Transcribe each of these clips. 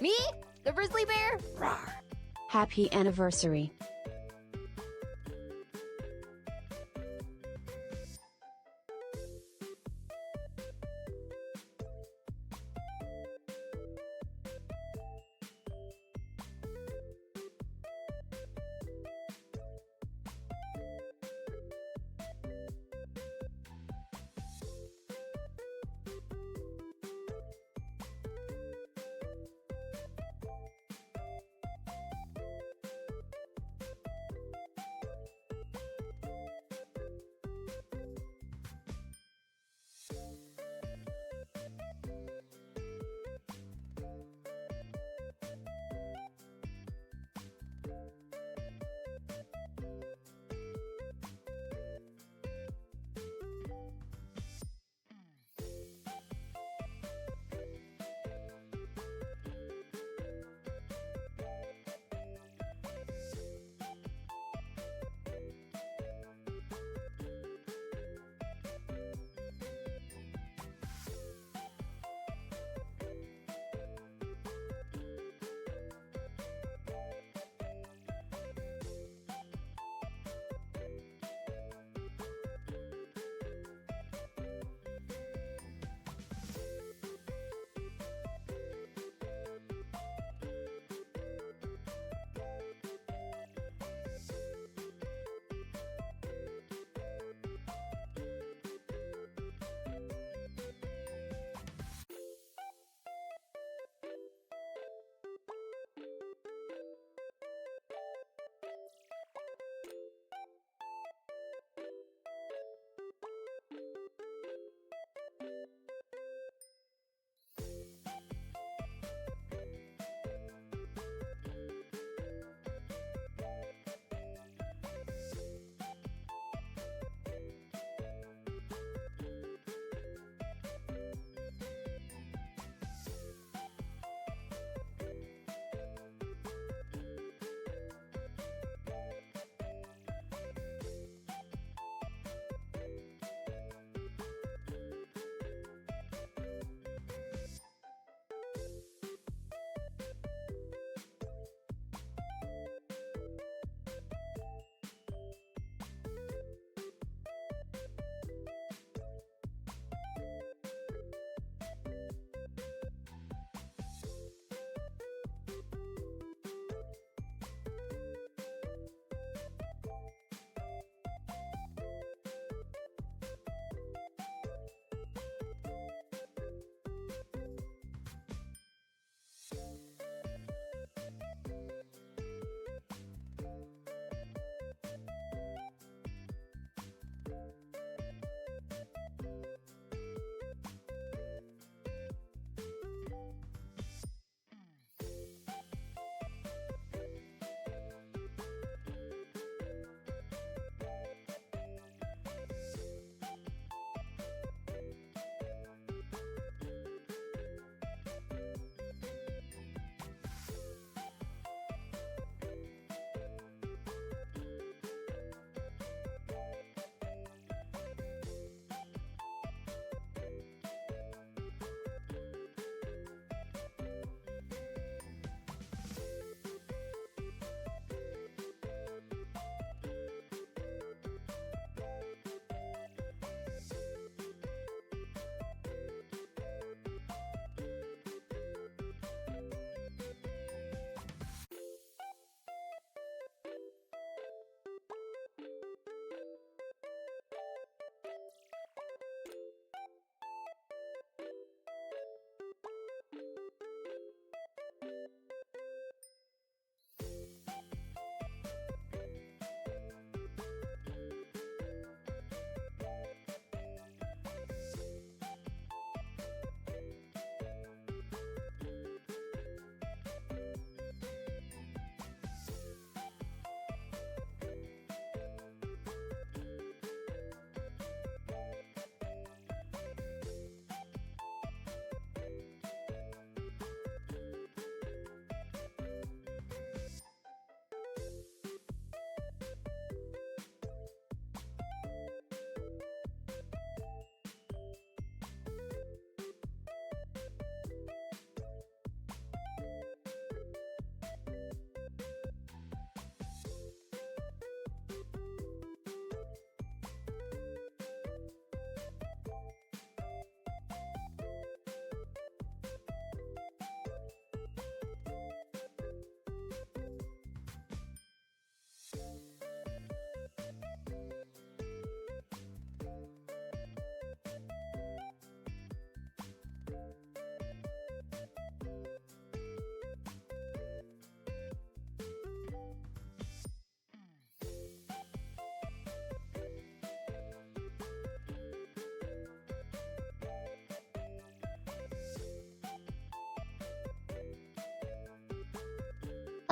Me? The grizzly bear? Rawr. Happy anniversary.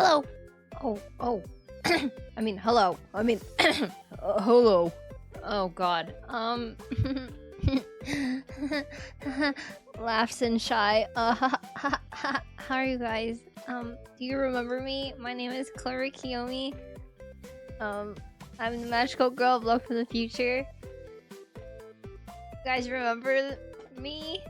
Hello. Oh. I mean, hello. I mean, hello. Oh God. Laughs and shy. How are you guys? Do you remember me? My name is Clara Kiyomi. I'm the magical girl of Love for the Future. You guys remember me?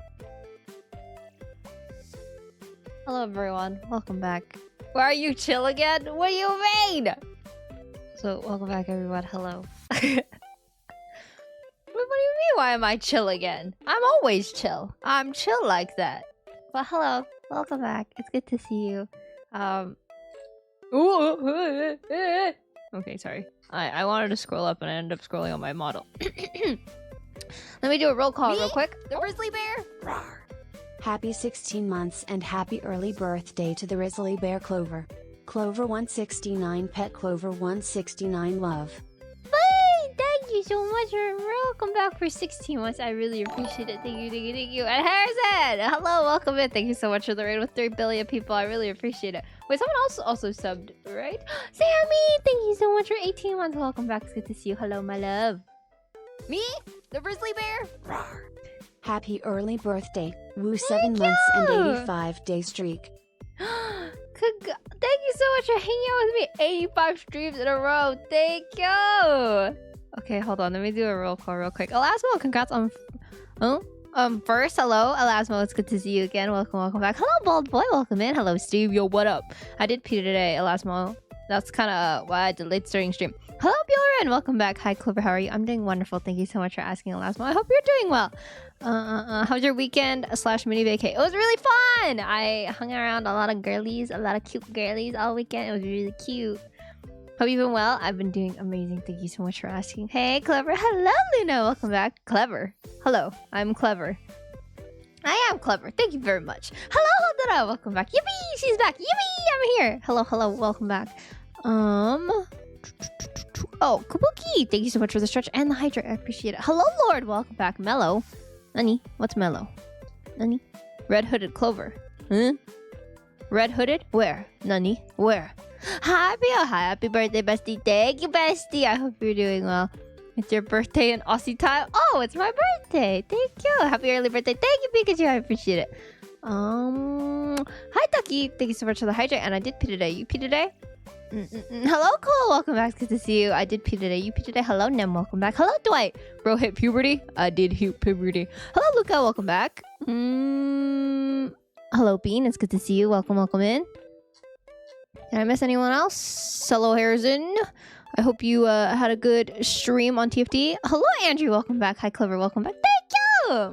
Hello everyone, welcome back. Why are you chill again? What do you mean? So, welcome back everyone, hello. What do you mean, why am I chill again? I'm always chill. I'm chill like that. But hello, welcome back. It's good to see you. Okay, sorry. I wanted to scroll up and I ended up scrolling on my model. Let me do a roll call real quick. The Grizzly Bear? Rawr. Happy 16 months and happy early birthday to the Grizzly Bear Clover. Clover 169 Pet Clover 169 Love. Hey, thank you so much. Welcome back for 16 months. I really appreciate it. Thank you. And Harrison! Hello, welcome in. Thank you so much for the raid with 3 billion people. I really appreciate it. Wait, someone else also subbed, right? Sammy! Thank you so much for 18 months. Welcome back. It's good to see you. Hello, my love. Me? The Grizzly Bear? Rawr. Happy early birthday, Woo 7 months and 85-day streak. Thank you so much for hanging out with me. 85 streams in a row. Thank you. Okay, hold on. Let me do a roll call real quick. Elasmo, congrats on... First, hello, Elasmo. It's good to see you again. Welcome back. Hello, Bald Boy. Welcome in. Hello, Steve. Yo, what up? I did pee today, Elasmo. That's kind of why I delayed starting stream. Hello, Bjorn. Welcome back. Hi, Clover. How are you? I'm doing wonderful. Thank you so much for asking, Elasmo. I hope you're doing well. How's your weekend / mini vacay? It was really fun. I hung around a lot of girlies, a lot of cute girlies all weekend. It was really cute. Hope you've been well. I've been doing amazing. Thank you so much for asking. Hey, Clever. Hello, Luna. Welcome back. Clever. Hello. I'm Clever. I am Clever. Thank you very much. Hello, Hodora. Welcome back. Yippee! She's back. Yippee! I'm here. Hello. Welcome back. Oh, Kabuki! Thank you so much for the stretch and the hydrate. I appreciate it. Hello, Lord! Welcome back. Mellow. Nani? What's Mellow? Nani? Red-hooded Clover. Huh? Red-hooded? Where? Nani? Where? Happy birthday, bestie. Thank you, bestie. I hope you're doing well. It's your birthday in Aussie time. Oh, it's my birthday. Thank you. Happy early birthday. Thank you, Pikachu. I appreciate it. Hi, Taki. Thank you so much for the hydrate. And I did pee today. You pee today? Hello, Cole. Welcome back. It's good to see you. I did pee today. You pee today. Hello, Nem. Welcome back. Hello, Dwight. Bro hit puberty. I did hit puberty. Hello, Luca. Welcome back. Hello, Bean. It's good to see you. Welcome in. Did I miss anyone else? Hello, Harrison. I hope you had a good stream on TFT. Hello, Andrew. Welcome back. Hi, Clever. Welcome back. Thank you.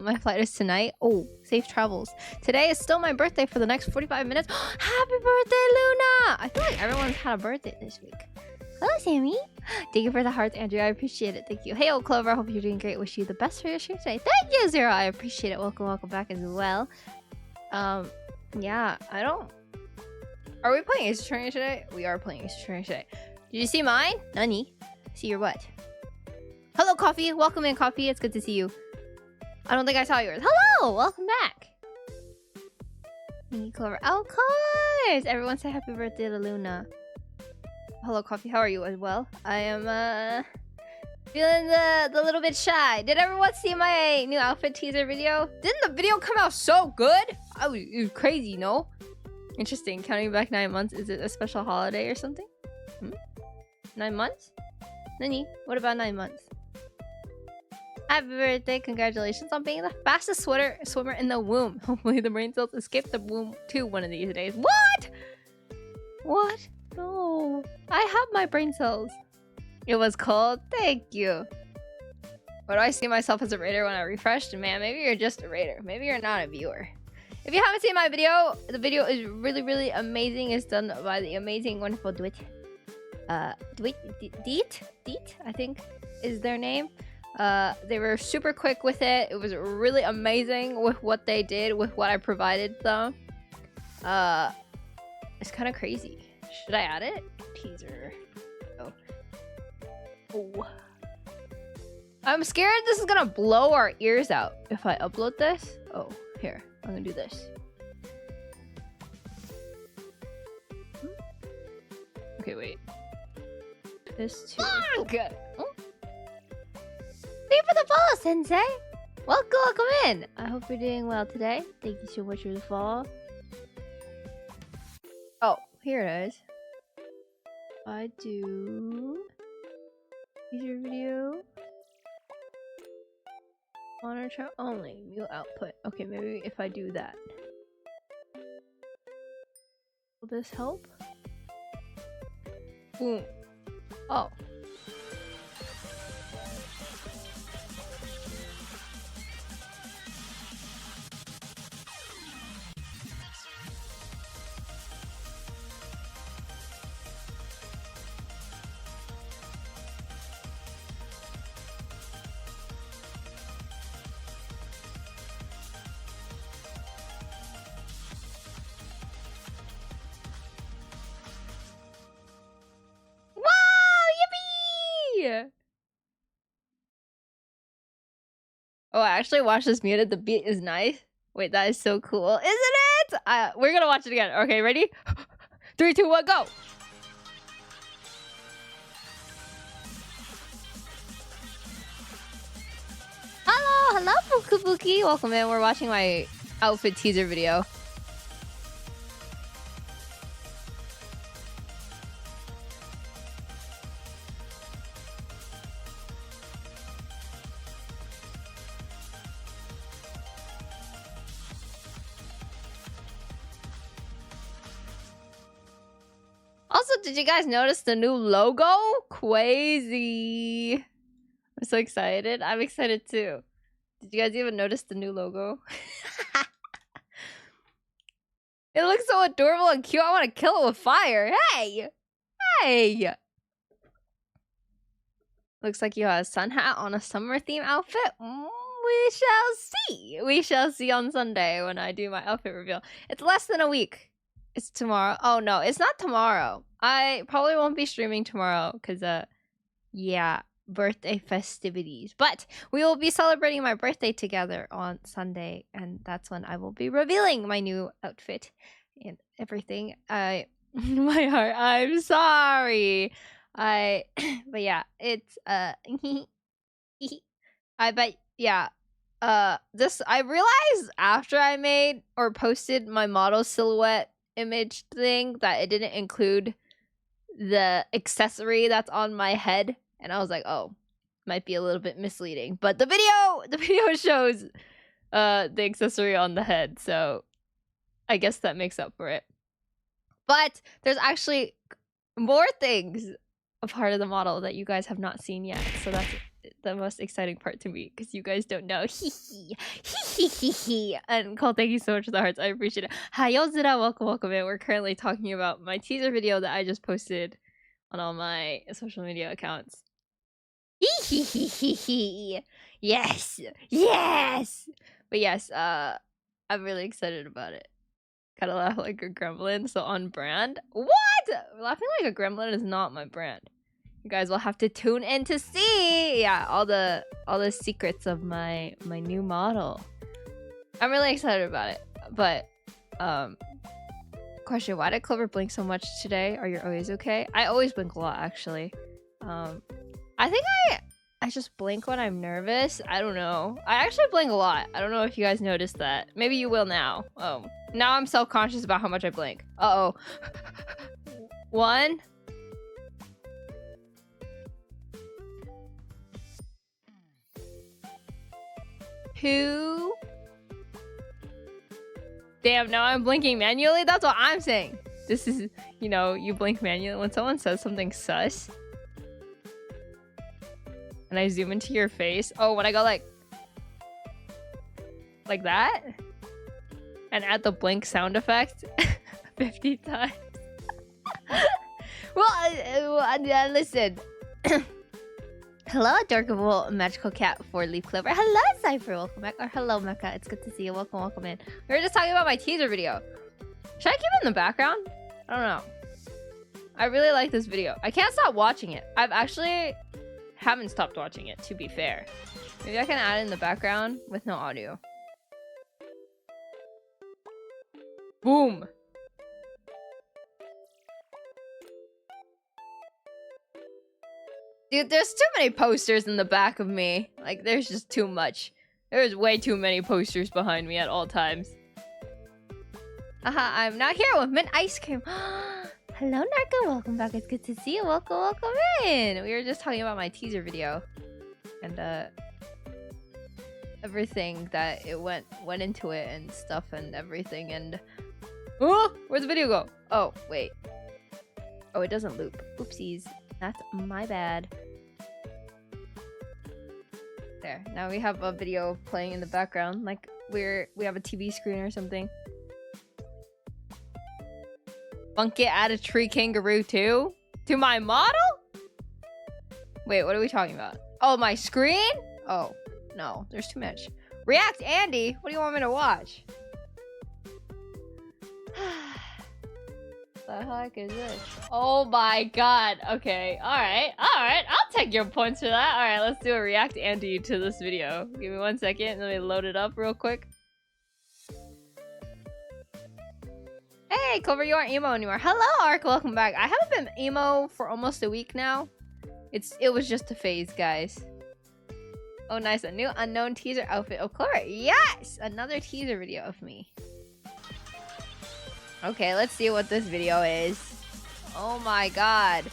My flight is tonight. Oh, safe travels. Today is still my birthday for the next 45 minutes. Happy birthday, Luna. I feel like everyone's had a birthday this week. Hello, Sammy. Thank you for the hearts, Andrew. I appreciate it. Thank you. Hey, old Clover. I hope you're doing great. Wish you the best for your stream today. Thank you, Zero. I appreciate it. Welcome back as well. Yeah, I don't... Are we playing Ace Attorney today? We are playing Ace Attorney today. Did you see mine? Nani? See your what? Hello, Coffee. Welcome in, Coffee. It's good to see you. I don't think I saw yours. Hello! Welcome back. Thank you, Clover. Oh, of course! Everyone say happy birthday to Luna. Hello, Coffee. How are you as well? I am, feeling the little bit shy. Did everyone see my new outfit teaser video? Didn't the video come out so good? It was crazy, no? Interesting. Counting back 9 months. Is it a special holiday or something? 9 months? Nani? What about 9 months? Happy birthday. Congratulations on being the fastest swimmer in the womb. Hopefully the brain cells escape the womb too one of these days. What? What? No. I have my brain cells. It was cold. Thank you. Why do I see myself as a raider when I refreshed? Man, maybe you're just a raider. Maybe you're not a viewer. If you haven't seen my video, the video is really, really amazing. It's done by the amazing, wonderful Deet, I think is their name. They were super quick with it. It was really amazing with what they did, with what I provided them. It's kind of crazy. Should I add it? Teaser. Oh. I'm scared this is gonna blow our ears out if I upload this. Oh, here. I'm gonna do this. Okay, wait. This too. Good. Oh. Thank you for the follow, Sensei. Welcome in. I hope you're doing well today. Thank you so much for the follow. Oh, here it is. I do teaser video. Monitor only. Mute output. Okay, maybe if I do that. Will this help? Boom. Oh. Oh, I actually watched this muted. The beat is nice. Wait, that is so cool. Isn't it? We're gonna watch it again. Okay, ready? 3, 2, 1, go! Hello, Fukubuki. Welcome in. We're watching my outfit teaser video. Also, did you guys notice the new logo? Crazy. I'm so excited. I'm excited too. Did you guys even notice the new logo? It looks so adorable and cute. I want to kill it with fire. Hey! Hey! Looks like you have a sun hat on a summer theme outfit. We shall see. We shall see on Sunday when I do my outfit reveal. It's less than a week. It's tomorrow. Oh no, it's not tomorrow. I probably won't be streaming tomorrow because yeah, birthday festivities. But we will be celebrating my birthday together on Sunday, and that's when I will be revealing my new outfit and everything. My heart. I'm sorry. But yeah, it's I bet yeah. This I realized after I made or posted my model silhouette image thing that it didn't include the accessory that's on my head, and I was like, oh, might be a little bit misleading. But the video shows the accessory on the head, so I guess that makes up for it. But there's actually more things a part of the model that you guys have not seen yet, so that's the most exciting part to me because you guys don't know. And Cole, thank you so much for the hearts. I appreciate it. Hayozura, welcome in. We're currently talking about my teaser video that I just posted on all my social media accounts. Yes, yes. But yes, I'm really excited about it. Kind of laugh like a gremlin, so on brand. What? Laughing like a gremlin is not my brand. You guys will have to tune in to see, yeah, all the secrets of my new model. I'm really excited about it. But question: why did Clover blink so much today? Are your always okay? I always blink a lot, actually. I think I just blink when I'm nervous. I don't know. I actually blink a lot. I don't know if you guys noticed that. Maybe you will now. Oh, now I'm self-conscious about how much I blink. Uh-oh. 1. Two. Damn, now I'm blinking manually? That's what I'm saying. This is, you know, you blink manually when someone says something sus. And I zoom into your face. Oh, when I go like that? And add the blink sound effect 50 times. Well, listen. Hello, adorable magical cat 4-leaf clover. Hello, Cypher. Welcome back. Or hello, Mecha. It's good to see you. Welcome in. We were just talking about my teaser video. Should I keep it in the background? I don't know. I really like this video. I can't stop watching it. I've actually haven't stopped watching it, to be fair. Maybe I can add it in the background with no audio. Boom. Dude, there's too many posters in the back of me. Like, there's just too much. There's way too many posters behind me at all times. Haha, I'm not here with mint ice cream. Hello, Narco. Welcome back. It's good to see you. Welcome in. We were just talking about my teaser video. And, everything that it went into it and stuff and everything. And... oh! Where'd the video go? Oh, wait. Oh, it doesn't loop. Oopsies. That's my bad. There. Now we have a video playing in the background. Like, we have a TV screen or something. Bunk it, add a tree kangaroo too? To my model? Wait, what are we talking about? Oh, my screen? Oh, no. There's too much. React Andy? What do you want me to watch? The heck is this? Oh my god. Okay. Alright. Alright. I'll take your points for that. Alright, let's do a React Andy to this video. Give me 1 second. Let me load it up real quick. Hey, Clover, you aren't emo anymore. Hello, Ark. Welcome back. I haven't been emo for almost a week now. It was just a phase, guys. Oh, nice. A new unknown teaser outfit. Oh, Clover. Yes! Another teaser video of me. Okay, let's see what this video is. Oh my god.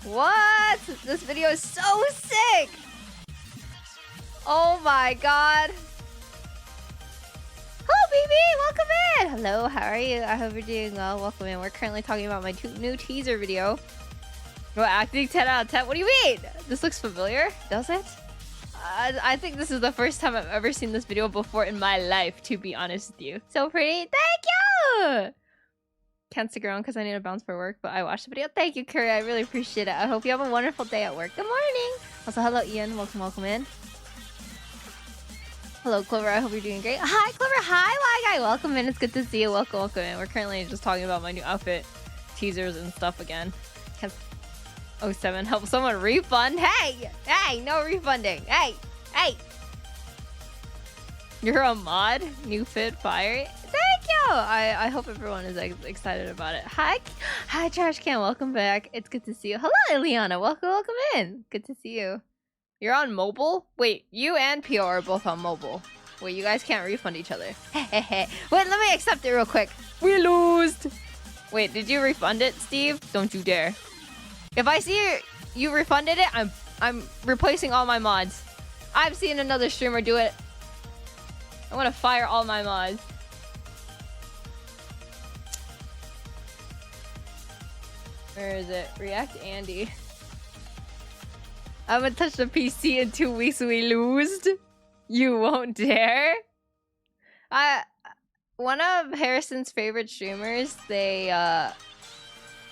What? This video is so sick! Oh my god. Hello, BB! Welcome in! Hello, how are you? I hope you're doing well. Welcome in. We're currently talking about my new teaser video. What, acting 10 out of 10? What do you mean? This looks familiar? Does it? I think this is the first time I've ever seen this video before in my life, to be honest with you. So pretty. Thank you! Can't stick around because I need to bounce for work, but I watched the video. Thank you, Curry. I really appreciate it. I hope you have a wonderful day at work. Good morning. Also, hello, Ian. Welcome in. Hello, Clover. I hope you're doing great. Hi, Clover. Hi, Y Guy. Welcome in. It's good to see you. Welcome in. We're currently just talking about my new outfit teasers and stuff again. 07, help someone refund. Hey, no refunding. Hey. You're a mod. New fit fire. Thank you. I hope everyone is excited about it. Hi, Trash Can. Welcome back. It's good to see you. Hello, Eliana. Welcome in. Good to see you. You're on mobile? Wait, you and Pio are both on mobile. Wait, you guys can't refund each other. Wait, let me accept it real quick. We lost. Wait, did you refund it, Steve? Don't you dare. If I see you refunded it, I'm replacing all my mods. I've seen another streamer do it. I want to fire all my mods. Where is it? React Andy. I haven't touched a PC in 2 weeks. We lost. You won't dare. One of Harrison's favorite streamers, they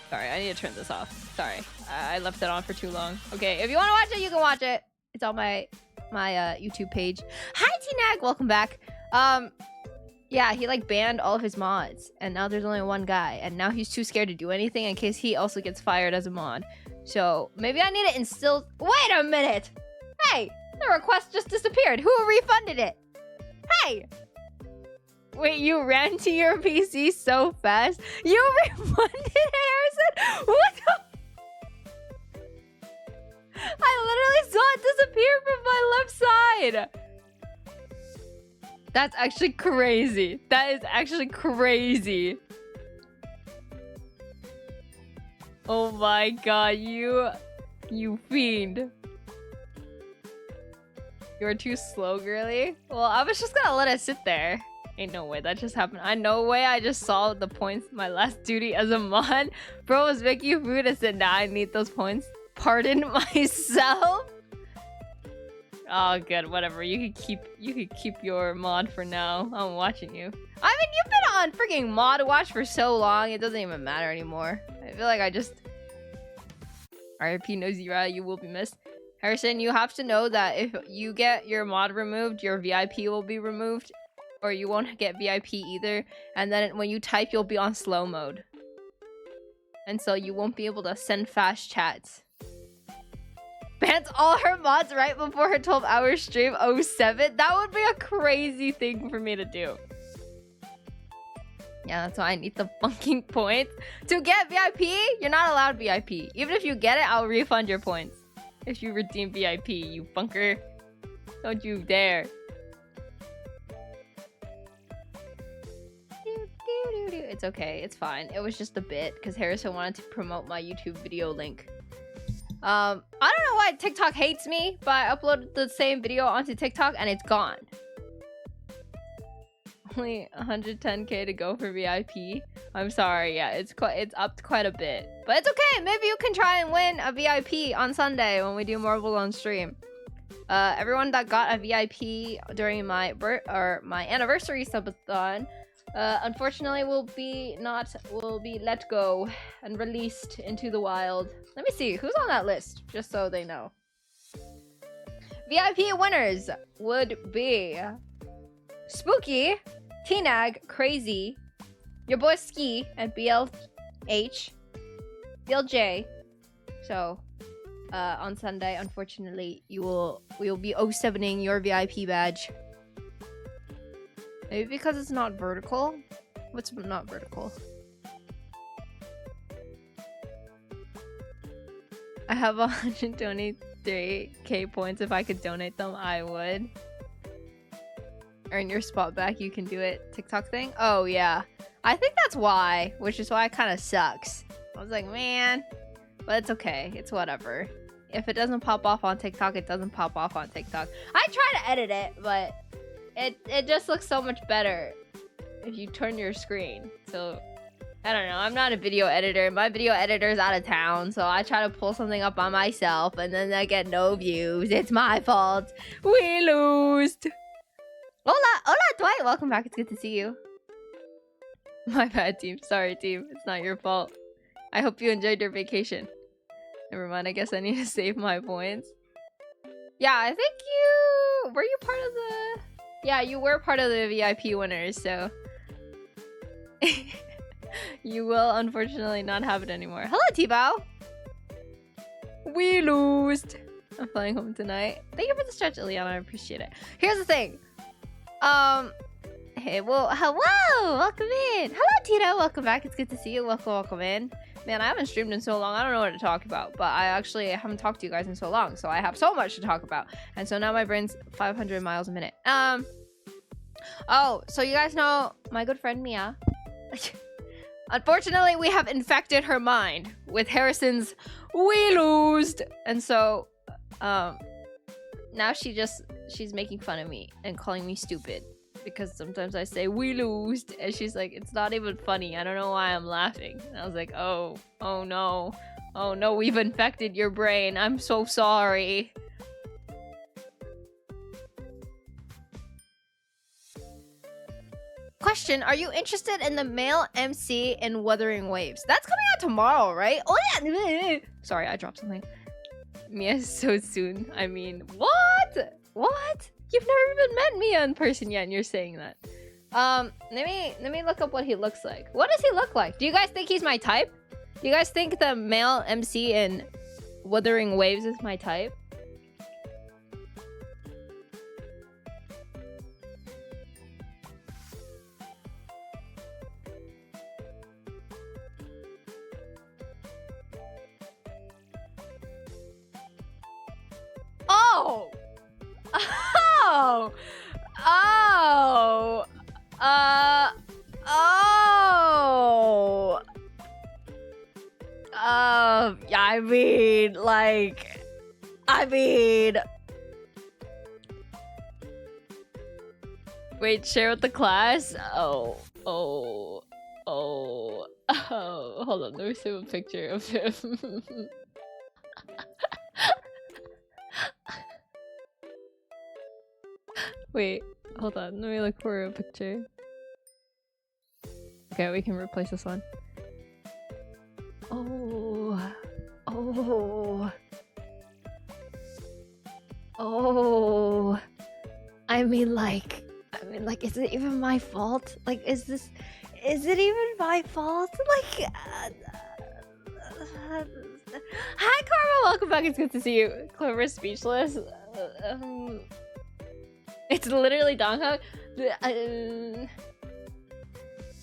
sorry, I need to turn this off. Sorry, I left it on for too long. Okay, if you want to watch it, you can watch it. It's on my YouTube page. Hi, T-Nag, welcome back. Yeah, he like banned all of his mods, and now there's only one guy, and now he's too scared to do anything in case he also gets fired as a mod. So maybe I need to instill. Wait a minute! Hey, the request just disappeared. Who refunded it? Hey! Wait, you ran to your PC so fast? You refunded it, Harrison? What the? I literally saw it disappear from my left side. That's actually crazy. That is actually crazy. Oh my god, you fiend. You're too slow, girly. Well, I was just gonna let it sit there. Ain't no way that just happened. No way I just saw the points my last duty as a mod. Bro was making food and said, nah, I need those points. Pardon myself. Oh, good. Whatever. You could keep your mod for now. I'm watching you. I mean, you've been on freaking mod watch for so long. It doesn't even matter anymore. I feel like I just... RIP Nosy Rat, you will be missed. Harrison, you have to know that if you get your mod removed, your VIP will be removed. Or you won't get VIP either. And then when you type, you'll be on slow mode. And so you won't be able to send fast chats. Bans all her mods right before her 12-hour stream 07? That would be a crazy thing for me to do. Yeah, that's why I need the fucking points. To get VIP, you're not allowed VIP. Even if you get it, I'll refund your points. if you redeem VIP, you bunker. Don't you dare. It's okay, it's fine. It was just a bit because Harrison wanted to promote my YouTube video link. I don't know why TikTok hates me, but I uploaded the same video onto TikTok and it's gone. Only 110k to go for VIP. I'm sorry, yeah, it's upped quite a bit. But it's okay, maybe you can try and win a VIP on Sunday when we do Marvel on stream. Everyone that got a VIP during my anniversary subathon, unfortunately will be let go and released into the wild. Let me see who's on that list, just so they know. VIP winners would be Spooky, T-Nag, Crazy, your boy Ski, and BLH, BLJ. So, on Sunday, unfortunately, we will be 07ing your VIP badge. Maybe because it's not vertical? What's not vertical? I have 123k points. If I could donate them, I would. Earn your spot back, you can do it. TikTok thing? Oh, yeah. I think that's why, which is why it kind of sucks. I was like, man. But it's okay. It's whatever. If it doesn't pop off on TikTok, it doesn't pop off on TikTok. I try to edit it, but it just looks so much better if you turn your screen. So, I don't know. I'm not a video editor. My video editor's out of town, so I try to pull something up on myself, and then I get no views. It's my fault. We lost. Hola, Dwight. Welcome back. It's good to see you. My bad, team. Sorry, team. It's not your fault. I hope you enjoyed your vacation. Never mind. I guess I need to save my points. Yeah, I think you... Were you part of the... Yeah, you were part of the VIP winners, so... You will unfortunately not have it anymore. Hello, T-Bow! We lost! I'm flying home tonight. Thank you for the stretch, Ileana. I appreciate it. Here's the thing. Hey, well, hello! Welcome in! Hello, Tito! Welcome back. It's good to see you. Welcome in. Man, I haven't streamed in so long. I don't know what to talk about, but I actually haven't talked to you guys in so long, so I have so much to talk about. And so now my brain's 500 miles a minute. Oh, so you guys know my good friend Mia. Unfortunately, we have infected her mind with Harrison's "we lost," and so now she's making fun of me and calling me stupid because sometimes I say "we lost" and she's like, "It's not even funny. I don't know why I'm laughing." And I was like, oh no, we've infected your brain. I'm so sorry. Question, are you interested in the male MC in Wuthering Waves? That's coming out tomorrow, right? Oh yeah! Sorry, I dropped something. Mia so soon. I mean, what? What? You've never even met Mia in person yet and you're saying that. Let me look up what he looks like. What does he look like? Do you guys think he's my type? Do you guys think the male MC in Wuthering Waves is my type? Oh! Oh! Oh! Oh! I mean, like... Wait, share with the class? Oh. Hold on, let me save a picture of him. Wait, hold on. Let me look for a picture. Okay, we can replace this one. Oh. I mean, like, is it even my fault? Like, is it even my fault? Like, hi, Karma. Welcome back. It's good to see you. Clover speechless. It's literally Donghuk.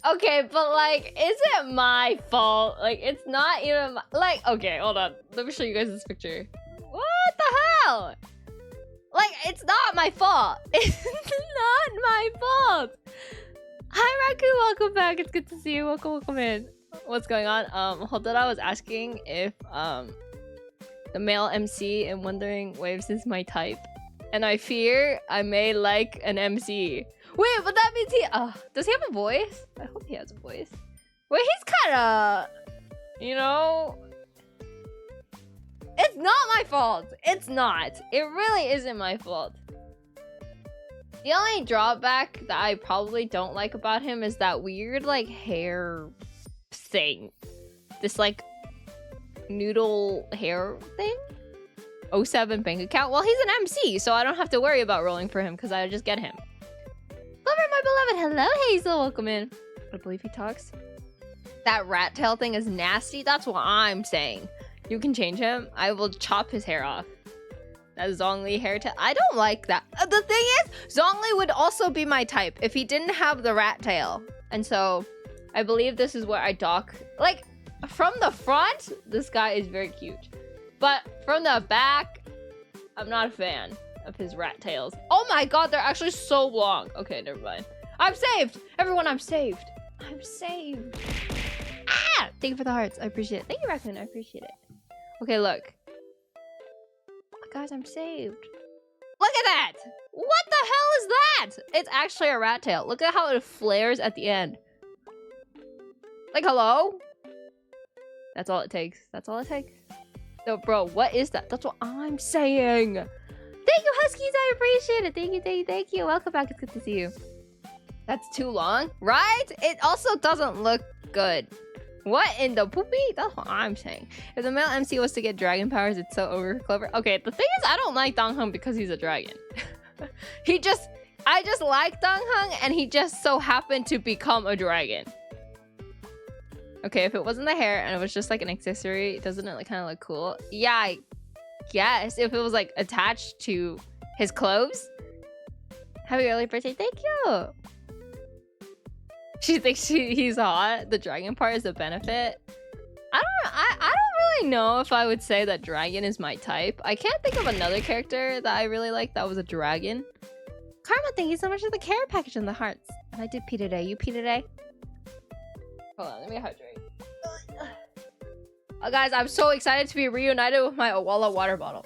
Okay, but like, is it my fault? Like, it's not even like, okay, hold on. Let me show you guys this picture. What? hell? Like, it's not my fault. It's not my fault. Hi, Raku. Welcome back. It's good to see you. Welcome in. What's going on? Hold on. I was asking if the male MC in Wondering Waves is my type, and I fear I may like an MC. Wait, but that means he does he have a voice? I hope he has a voice. Wait, he's kind of, you know, it's not my fault. It's not. It really isn't my fault. The only drawback that I probably don't like about him is that weird, like, hair thing. This, like, noodle hair thing. 07 bank account. Well, he's an MC, so I don't have to worry about rolling for him because I just get him. Lover, my beloved. Hello, Hazel. Welcome in. I believe he talks. That rat tail thing is nasty. That's what I'm saying. You can change him. I will chop his hair off. That Zhongli hair tail. I don't like that. The thing is, Zhongli would also be my type if he didn't have the rat tail. And so, I believe this is where I dock. Like, from the front, this guy is very cute. But from the back, I'm not a fan of his rat tails. Oh my god, they're actually so long. Okay, never mind. I'm saved! Everyone, I'm saved. I'm saved. Ah! Thank you for the hearts. I appreciate it. Thank you, Raccoon. I appreciate it. Okay, look. Guys, I'm saved. Look at that! What the hell is that? It's actually a rat tail. Look at how it flares at the end. Like, hello? That's all it takes. That's all it takes. No, bro, what is that? That's what I'm saying. Thank you, Huskies. I appreciate it. Thank you, thank you, thank you. Welcome back. It's good to see you. That's too long, right? It also doesn't look good. What in the poopy? That's what I'm saying. If the male MC was to get dragon powers, it's so over clever. Okay, the thing is, I don't like Dong Hung because he's a dragon. I just like Dong Hung, and he just so happened to become a dragon. Okay, if it wasn't the hair and it was just like an accessory, doesn't it like kind of look cool? Yeah, I guess if it was like attached to his clothes. Happy early birthday! Thank you. She thinks he's hot. The dragon part is a benefit. I don't really know if I would say that dragon is my type. I can't think of another character that I really like that was a dragon. Karma, thank you so much for the care package and the hearts. And I did pee today. You pee today? Hold on, let me hydrate. Oh, guys, I'm so excited to be reunited with my Owala water bottle.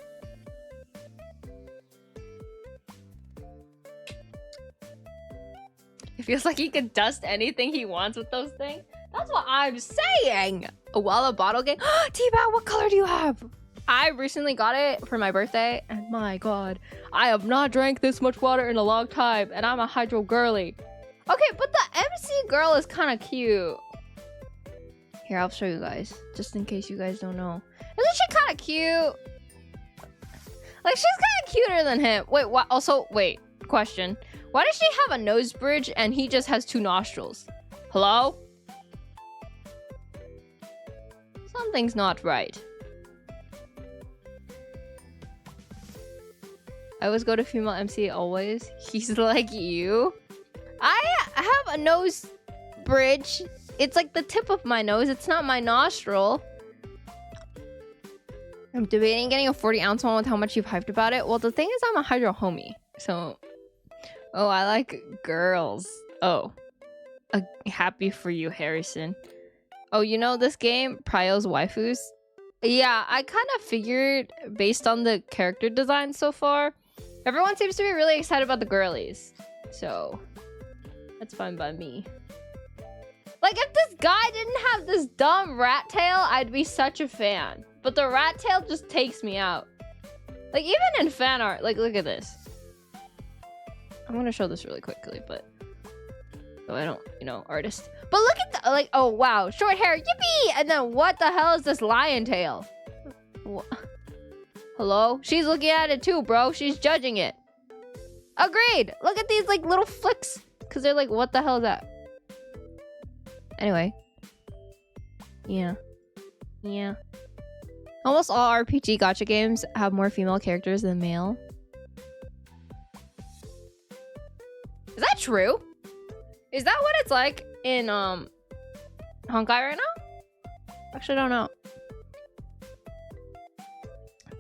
It feels like he can dust anything he wants with those things. That's what I'm saying. Owala bottle game. T-Bat, what color do you have? I recently got it for my birthday, and my god, I have not drank this much water in a long time, and I'm a hydro girly. Okay, but the MC girl is kind of cute. Here, I'll show you guys, just in case you guys don't know. Isn't she kind of cute? Like, she's kind of cuter than him. Wait, what? Also, wait, question. Why does she have a nose bridge and he just has 2 nostrils? Hello? Something's not right. I always go to female MC, always. He's like you. I have a nose bridge. It's like the tip of my nose. It's not my nostril. I'm debating getting a 40-ounce one with how much you've hyped about it. Well, the thing is, I'm a hydro homie. So, oh, I like girls. Oh, happy for you, Harrison. Oh, you know this game, Prio's Waifus? Yeah, I kind of figured based on the character design so far. Everyone seems to be really excited about the girlies. So, that's fine by me. Like, if this guy didn't have this dumb rat tail, I'd be such a fan. But the rat tail just takes me out. Like, even in fan art, like, look at this. I'm gonna show this really quickly, but... so I don't, you know, artist. But look at the, like, oh, wow. Short hair, yippee! And then what the hell is this lion tail? What? Hello? She's looking at it too, bro. She's judging it. Agreed! Look at these, like, little flicks. Because they're like, what the hell is that? Anyway. Yeah. Yeah. Almost all RPG gacha games have more female characters than male. Is that true? Is that what it's like in Honkai right now? Actually, I don't know.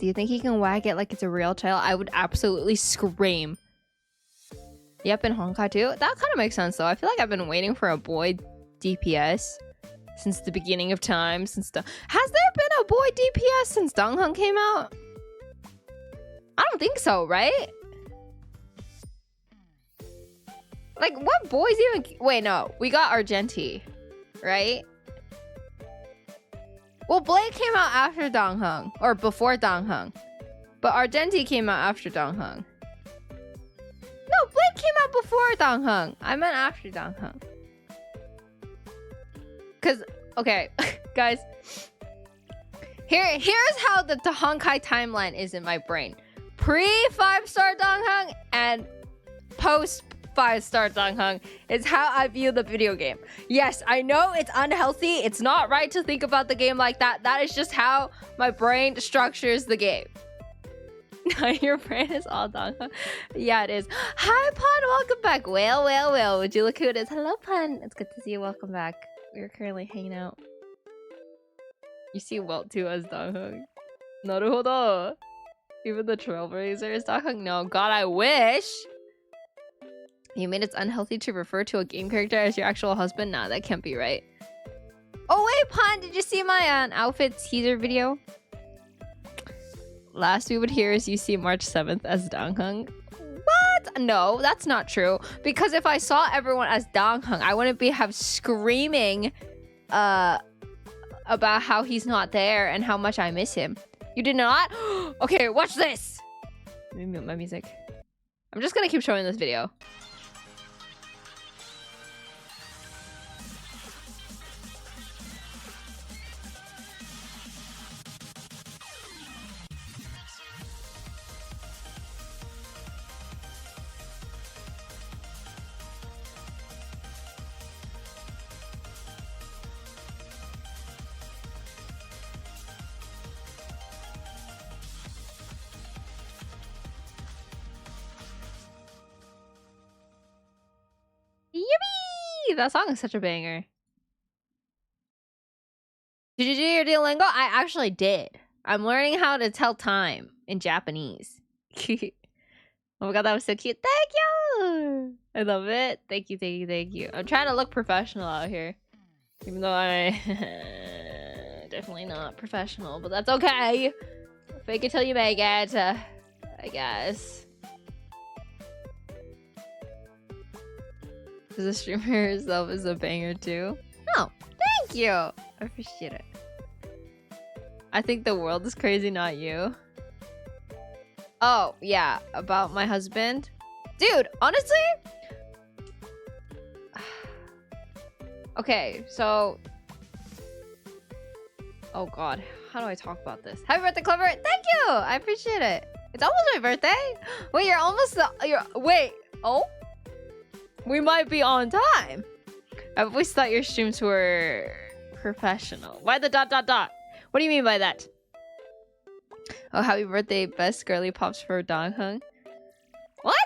Do you think he can wag it like it's a real child? I would absolutely scream. Yep, in Honkai too. That kind of makes sense though. I feel like I've been waiting for a boy DPS since the beginning of time. Has there been a boy DPS since Donghun came out? I don't think so, right? Like, what boys even... Wait, no. We got Argenti, right? Well, Blade came out after Donghun. Or before Donghun. But Argenti came out after Donghun. No, Blade came out before Donghun. I meant after Donghun. Because, okay, guys. Here's how the Honkai timeline is in my brain. Pre 5-star Donghun and post 5-star Donghun is how I view the video game. Yes, I know it's unhealthy. It's not right to think about the game like that. That is just how my brain structures the game. Your brain is all Donghun. Yeah, it is. Hi, Pun. Welcome back. Well. Would you look who it is? Hello, Pun. It's good to see you. Welcome back. We're currently hanging out. You see Welt too as Donghun. Naruhodo. Even the Trailblazer is Donghun? No, God, I wish! You mean it's unhealthy to refer to a game character as your actual husband? Nah, that can't be right. Oh wait, Pun, did you see my outfit teaser video? Last we would hear is you see March 7th as Donghun. What? No, that's not true. Because if I saw everyone as Donghun, I wouldn't have screaming about how he's not there and how much I miss him. You did not? Okay, watch this! Let me mute my music. I'm just gonna keep showing this video. Yippee! That song is such a banger. Did you do your Duolingo? I actually did. I'm learning how to tell time in Japanese. Oh my god, that was so cute. Thank you! I love it. Thank you. I'm trying to look professional out here. Even though I... definitely not professional, but that's okay. Fake it till you make it, I guess. The streamer herself is a banger too. Oh, thank you. I appreciate it. I think the world is crazy, not you. Oh, yeah, about my husband. Dude, honestly? Okay, so... Oh god, how do I talk about this? Happy birthday, Clever! Thank you! I appreciate it. It's almost my birthday. Wait, you're almost wait. Oh? We might be on time. I've always thought your streams were professional. Why the ... What do you mean by that? Oh, happy birthday, best girly pops for Donghun. What?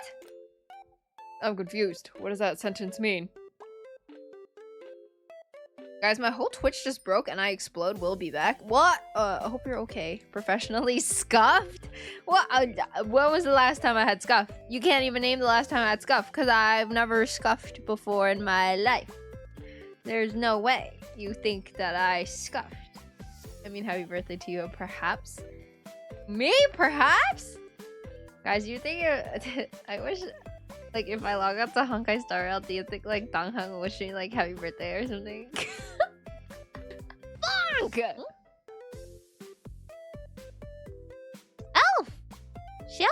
I'm confused. What does that sentence mean? Guys, my whole Twitch just broke and I explode. We'll be back. What? I hope you're okay. Professionally scuffed? What? When was the last time I had scuff? You can't even name the last time I had scuff because I've never scuffed before in my life. There's no way you think that I scuffed. I mean, happy birthday to you, perhaps. Me? Perhaps? Guys, you think I wish... Like, if I log up to Honkai Star Rail, do you think, like, Donghun will wish me, like, happy birthday or something? Fuck! Elf! Shell?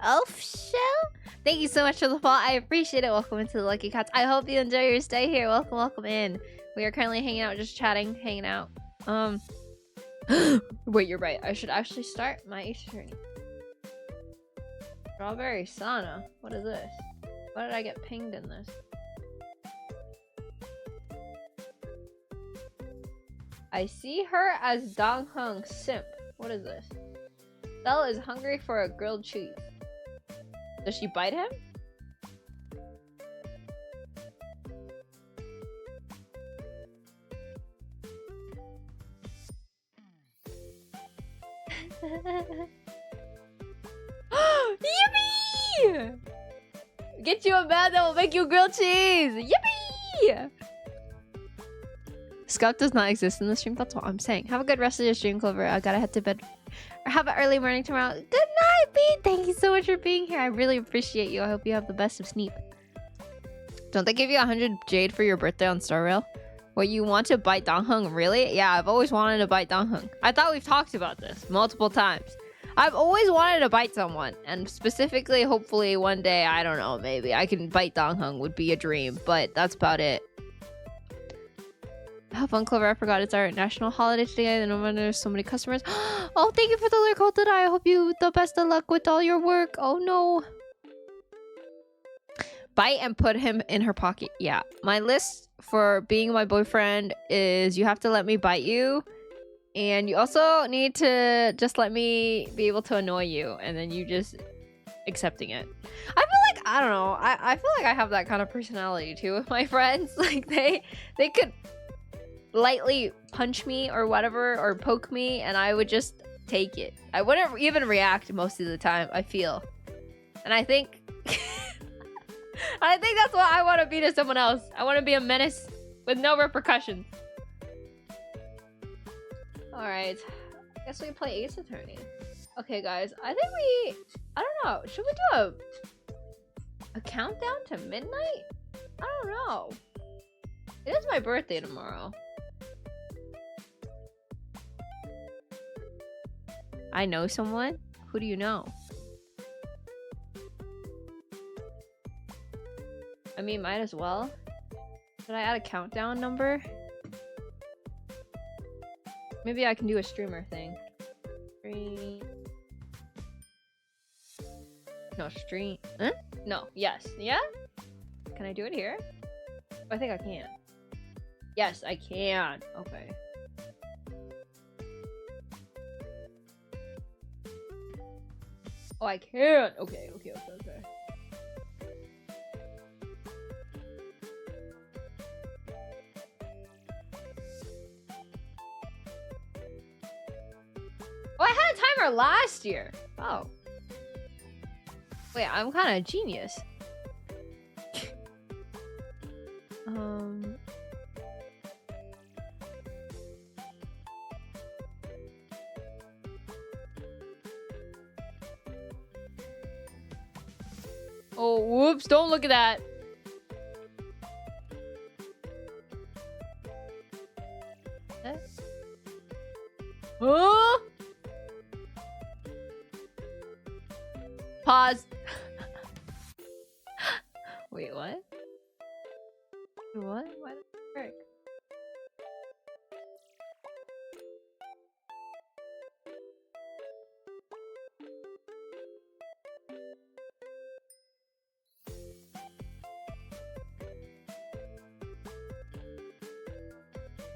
Elf Shell? Thank you so much for the follow. I appreciate it. Welcome into the Lucky Cats. I hope you enjoy your stay here. Welcome in. We are currently hanging out, just chatting, hanging out. Wait, you're right. I should actually start my Eastern. Strawberry sauna. What is this? Why did I get pinged in this? I see her as Donghun simp. What is this? Belle is hungry for a grilled cheese. Does she bite him? Yippee! Get you a bed that will make you grilled cheese! Yippee! Scout does not exist in the stream, that's all I'm saying. Have a good rest of your stream, Clover. I gotta head to bed. Or have an early morning tomorrow. Good night, Pete! Thank you so much for being here. I really appreciate you. I hope you have the best of sleep. Don't they give you 100 jade for your birthday on Star Rail? What, you want to bite Donghung? Really? Yeah, I've always wanted to bite Donghung. I thought we've talked about this multiple times. I've always wanted to bite someone. And specifically, hopefully, one day, I don't know, maybe I can bite Donghung would be a dream. But that's about it. Have fun, Clover. I forgot it's our national holiday today. And no wonder there's so many customers. Oh, thank you for the lyric hold today. I hope you the best of luck with all your work. Oh, no. Bite and put him in her pocket. Yeah. My list for being my boyfriend is you have to let me bite you. And you also need to just let me be able to annoy you. And then you just accepting it. I feel like, I don't know. I feel like I have that kind of personality too with my friends. Like they could lightly punch me or whatever or poke me and I would just take it. I wouldn't even react most of the time, I feel. And I think... I think that's what I want to be to someone else. I want to be a menace with no repercussions. Alright. I guess we play Ace Attorney. Okay, guys. I think we... I don't know. Should we do a countdown to midnight? I don't know. It is my birthday tomorrow. I know someone? Who do you know? I mean, might as well. Should I add a countdown number? Maybe I can do a streamer thing. Stream. No, stream. Huh? No, yes. Yeah? Can I do it here? I think I can. Yes, I can. Okay. Oh, I can. Okay. Oh, I had a timer last year. Oh. Wait, I'm kind of a genius. Oh, whoops, don't look at that. Oh! Pause. Wait, what? What? Why the frick?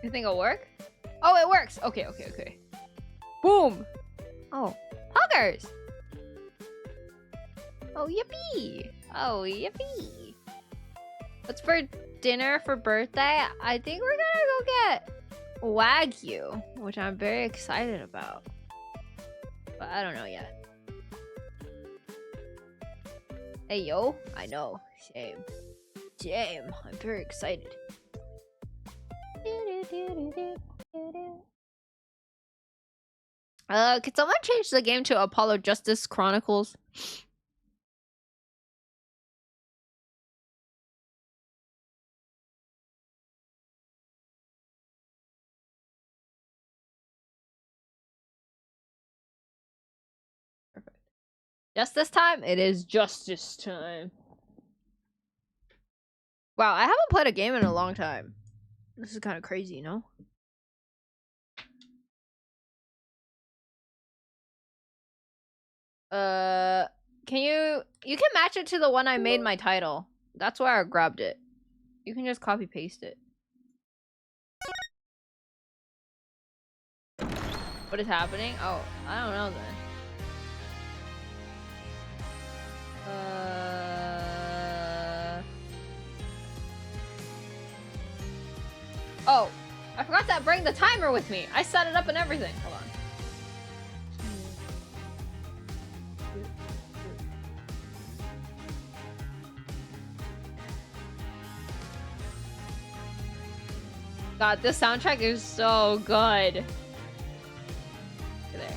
You think it'll work? Oh, it works! Okay. Boom! Oh, huggers! Oh, yippee! Oh, yippee! What's for dinner for birthday? I think we're gonna go get Wagyu, which I'm very excited about. But I don't know yet. Hey, yo. I know. Same. I'm very excited. Can someone change the game to Apollo Justice Chronicles? Perfect. Justice time? It is justice time. Wow, I haven't played a game in a long time. This is kind of crazy, you know? You can match it to the one I made my title. That's why I grabbed it. You can just copy paste it. What is happening? Oh, I don't know then. Oh, I forgot to bring the timer with me. I set it up and everything. Hold on. God, this soundtrack is so good. Look there.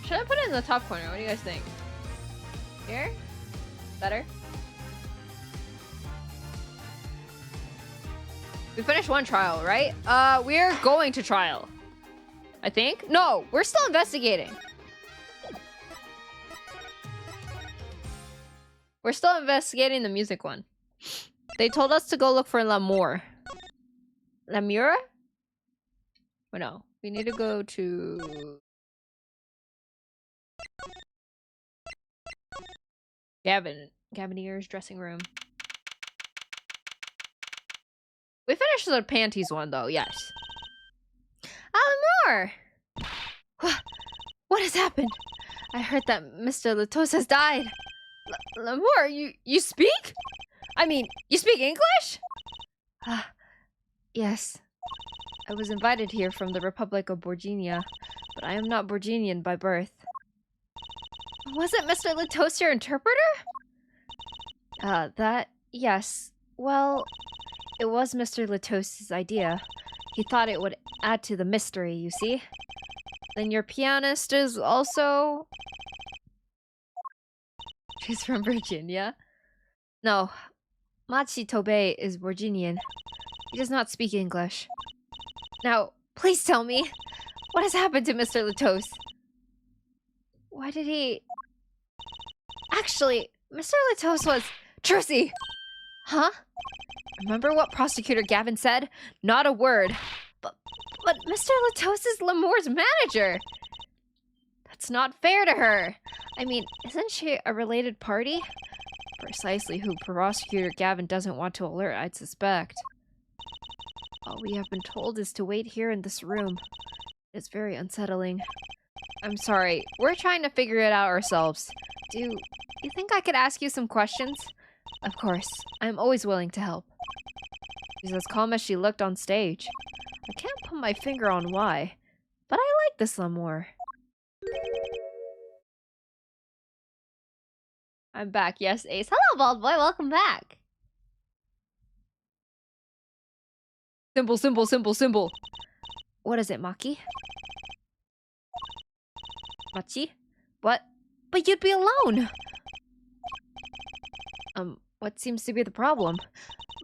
Should I put it in the top corner? What do you guys think? Here? Better? We finished one trial, right? We're going to trial. I think? No, we're still investigating. We're still investigating the music one. They told us to go look for L'amour. L'amour? Or no, we need to go to... Gavinier's dressing room. We finished the panties one though, yes. L'amour! What has happened? I heard that Mr. Latos has died. L'amour, you speak? I mean, you speak English? Yes. I was invited here from the Republic of Borginia, but I am not Borginian by birth. Wasn't Mr. Latos your interpreter? Yes. Well, it was Mr. Latos' idea. He thought it would add to the mystery, you see? Then your pianist is also... She's from Virginia? No. Machi Tobe is Virginian. He does not speak English. Now, please tell me, what has happened to Mr. Latos? Why did he... Actually, Mr. Latos was... Trucy! Huh? Remember what Prosecutor Gavin said? Not a word. But Mr. Latos is L'amour's manager! That's not fair to her! I mean, isn't she a related party? Precisely who Prosecutor Gavin doesn't want to alert, I'd suspect. All we have been told is to wait here in this room. It's very unsettling. I'm sorry, we're trying to figure it out ourselves. Do you think I could ask you some questions? Of course, I'm always willing to help. She's as calm as she looked on stage. I can't put my finger on why, but I like this L'amour. I'm back, yes, Ace. Hello, bald boy, welcome back. Symbol. What is it, Maki? Machi? What? But you'd be alone! What seems to be the problem?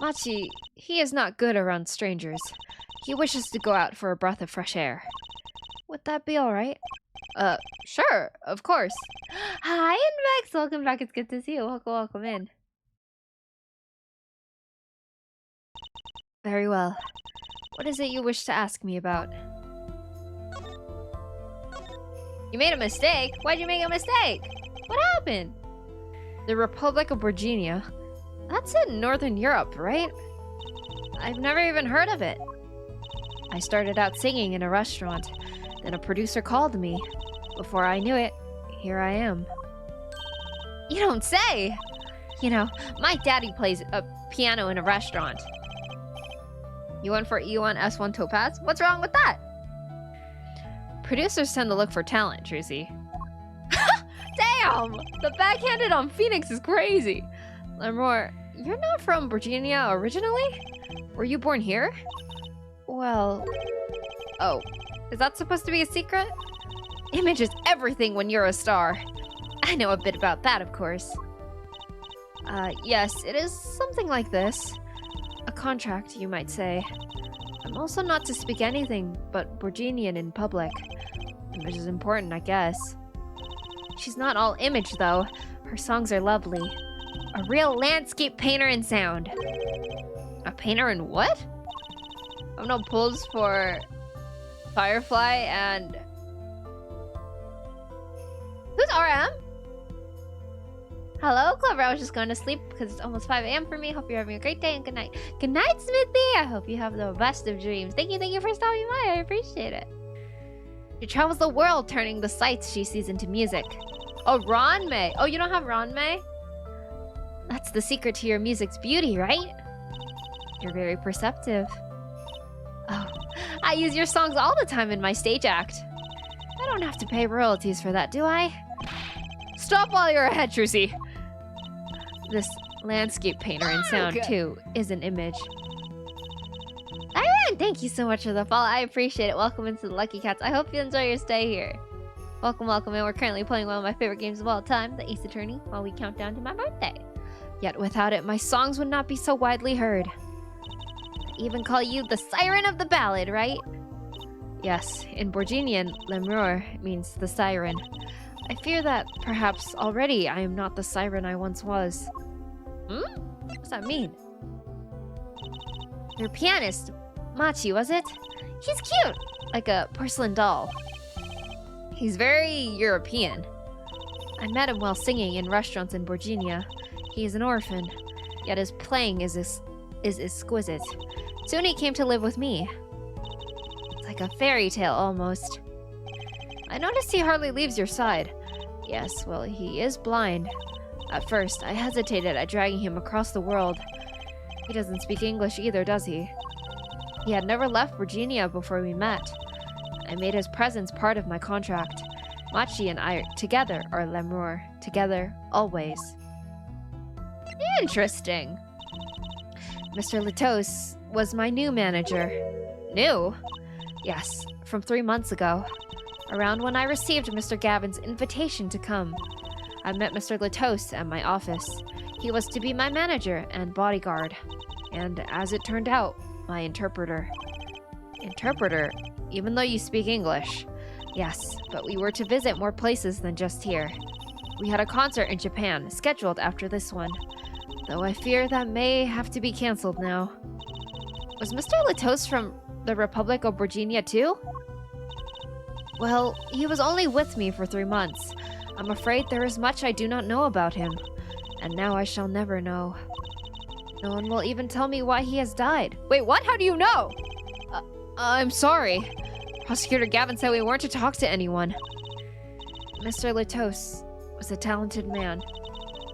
Machi, he is not good around strangers. He wishes to go out for a breath of fresh air. Would that be alright? Sure, of course. Hi, Invex! Welcome back, it's good to see you. Welcome in. Very well. What is it you wish to ask me about? You made a mistake? Why'd you make a mistake? What happened? The Republic of Virginia. That's in Northern Europe, right? I've never even heard of it. I started out singing in a restaurant. Then a producer called me. Before I knew it, here I am. You don't say! You know, my daddy plays a piano in a restaurant. You went for E1 S1 Topaz? What's wrong with that? Producers tend to look for talent, Trucy. Damn! The backhanded on Phoenix is crazy. L'amour, you're not from Virginia originally? Were you born here? Well... Oh, is that supposed to be a secret? Image is everything when you're a star. I know a bit about that, of course. Yes, it is something like this. A contract, you might say. I'm also not to speak anything but Virginian in public. Image is important, I guess. She's not all image, though. Her songs are lovely. A real landscape painter in sound. A painter in what? I've no pulls for Firefly and... Who's RM? Hello, Clover. I was just going to sleep because it's almost 5 a.m. for me. Hope you're having a great day and good night. Good night, Smithy. I hope you have the best of dreams. Thank you for stopping by. I appreciate it. She travels the world, turning the sights she sees into music. Oh, Ronmei. Oh, you don't have Ronmei? That's the secret to your music's beauty, right? You're very perceptive. Oh, I use your songs all the time in my stage act. I don't have to pay royalties for that, do I? Stop while you're ahead, Trucy. This landscape painter in sound, too, is an image. Alright, thank you so much for the follow. I appreciate it. Welcome into the Lucky Cats. I hope you enjoy your stay here. Welcome, welcome, and we're currently playing one of my favorite games of all time, the Ace Attorney, while we count down to my birthday. Yet without it, my songs would not be so widely heard. I even call you the Siren of the Ballad, right? Yes, in Borginian, Lemur means the siren. I fear that perhaps already I am not the siren I once was. What does that mean? Your pianist, Machi, was it? He's cute, like a porcelain doll. He's very European. I met him while singing in restaurants in Borginia. He is an orphan, yet his playing is exquisite. Soon he came to live with me. It's like a fairy tale almost. I noticed he hardly leaves your side. Yes, well, he is blind. At first, I hesitated at dragging him across the world. He doesn't speak English either, does he? He had never left Virginia before we met. I made his presence part of my contract. Machi and I together are Lemur. Together, always. Interesting. Mr. Latos was my new manager. New? Yes, from 3 months ago. Around when I received Mr. Gavin's invitation to come. I met Mr. Latos at my office. He was to be my manager and bodyguard. And as it turned out, my interpreter. Interpreter? Even though you speak English? Yes, but we were to visit more places than just here. We had a concert in Japan, scheduled after this one. Though I fear that may have to be cancelled now. Was Mr. Latos from the Republic of Virginia too? Well, he was only with me for 3 months. I'm afraid there is much I do not know about him. And now I shall never know. No one will even tell me why he has died. Wait, what? How do you know? I'm sorry. Prosecutor Gavin said we weren't to talk to anyone. Mr. Latos was a talented man.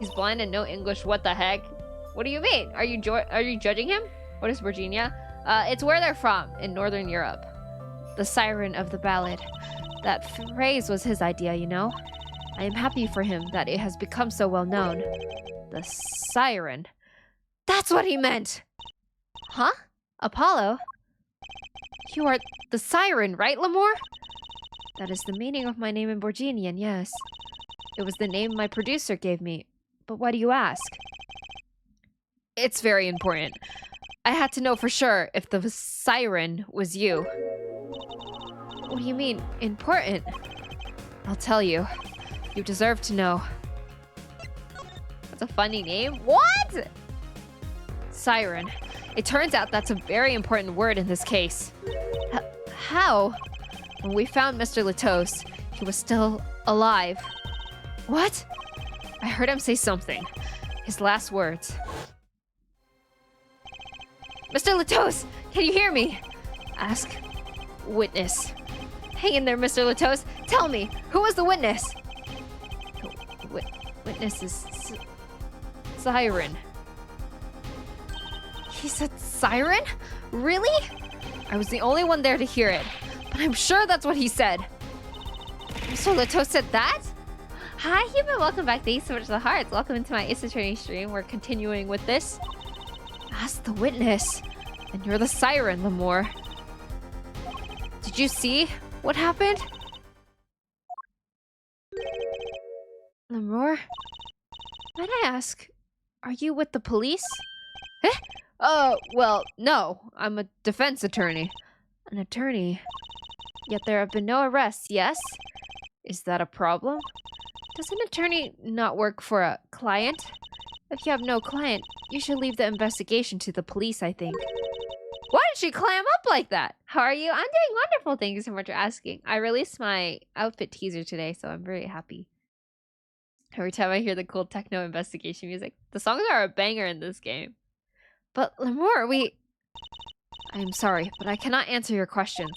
He's blind and no English. What the heck? What do you mean? Are you judging him? What is Virginia? It's where they're from, in Northern Europe. The siren of the ballad. That phrase was his idea, you know? I am happy for him that it has become so well known. The siren. That's what he meant! Huh? Apollo? You are the siren, right, Lemur? That is the meaning of my name in Borginian, yes. It was the name my producer gave me. But why do you ask? It's very important. I had to know for sure if the siren was you. What do you mean, important? I'll tell you. You deserve to know. That's a funny name. What? Siren. It turns out that's a very important word in this case. How? When we found Mr. Latos, he was still alive. What? I heard him say something. His last words. Mr. Latos, can you hear me? Ask. Witness. Hang in there, Mr. Latos. Tell me, who was the witness? The witness is Siren. He said siren? Really? I was the only one there to hear it, but I'm sure that's what he said. Mr. Latos said that? Hi, human. Welcome back. Thanks so much for the hearts. Welcome into my Ace Attorney stream. We're continuing with this. Ask the witness. And you're the siren, Lemur. Did you see what happened? Lemur? Might I ask, are you with the police? Eh? Well, no. I'm a defense attorney. An attorney? Yet there have been no arrests, yes? Is that a problem? Does an attorney not work for a client? If you have no client, you should leave the investigation to the police, I think. Why did she clam up like that? How are you? I'm doing wonderful. Thank you so much for asking. I released my outfit teaser today, so I'm very happy. Every time I hear the cool techno investigation music, the songs are a banger in this game. But Lemur, I am sorry, but I cannot answer your questions.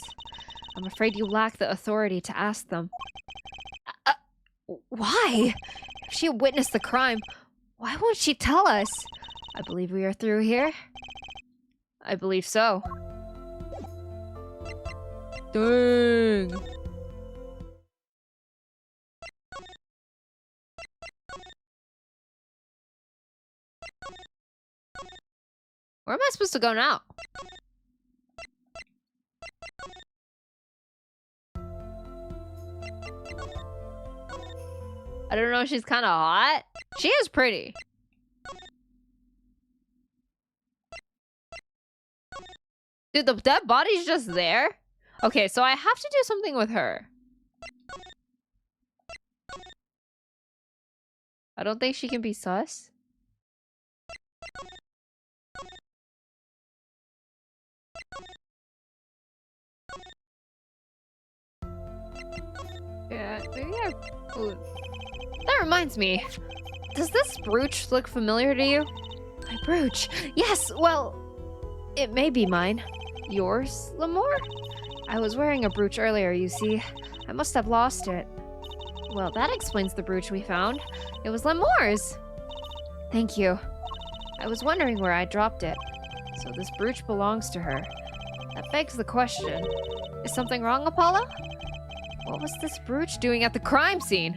I'm afraid you lack the authority to ask them. Why? If she witnessed the crime, why won't she tell us? I believe we are through here. I believe so. Dang. Where am I supposed to go now? I don't know, she's kind of hot. She is pretty. Dude, the dead body's just there? Okay, so I have to do something with her. I don't think she can be sus. Yeah, maybe ooh. That reminds me. Does this brooch look familiar to you? My brooch? Yes, well, it may be mine. Yours, Lamore? I was wearing a brooch earlier, you see. I must have lost it. Well, that explains the brooch we found. It was Lamore's. Thank you. I was wondering where I dropped it. So this brooch belongs to her. That begs the question. Is something wrong, Apollo? What was this brooch doing at the crime scene?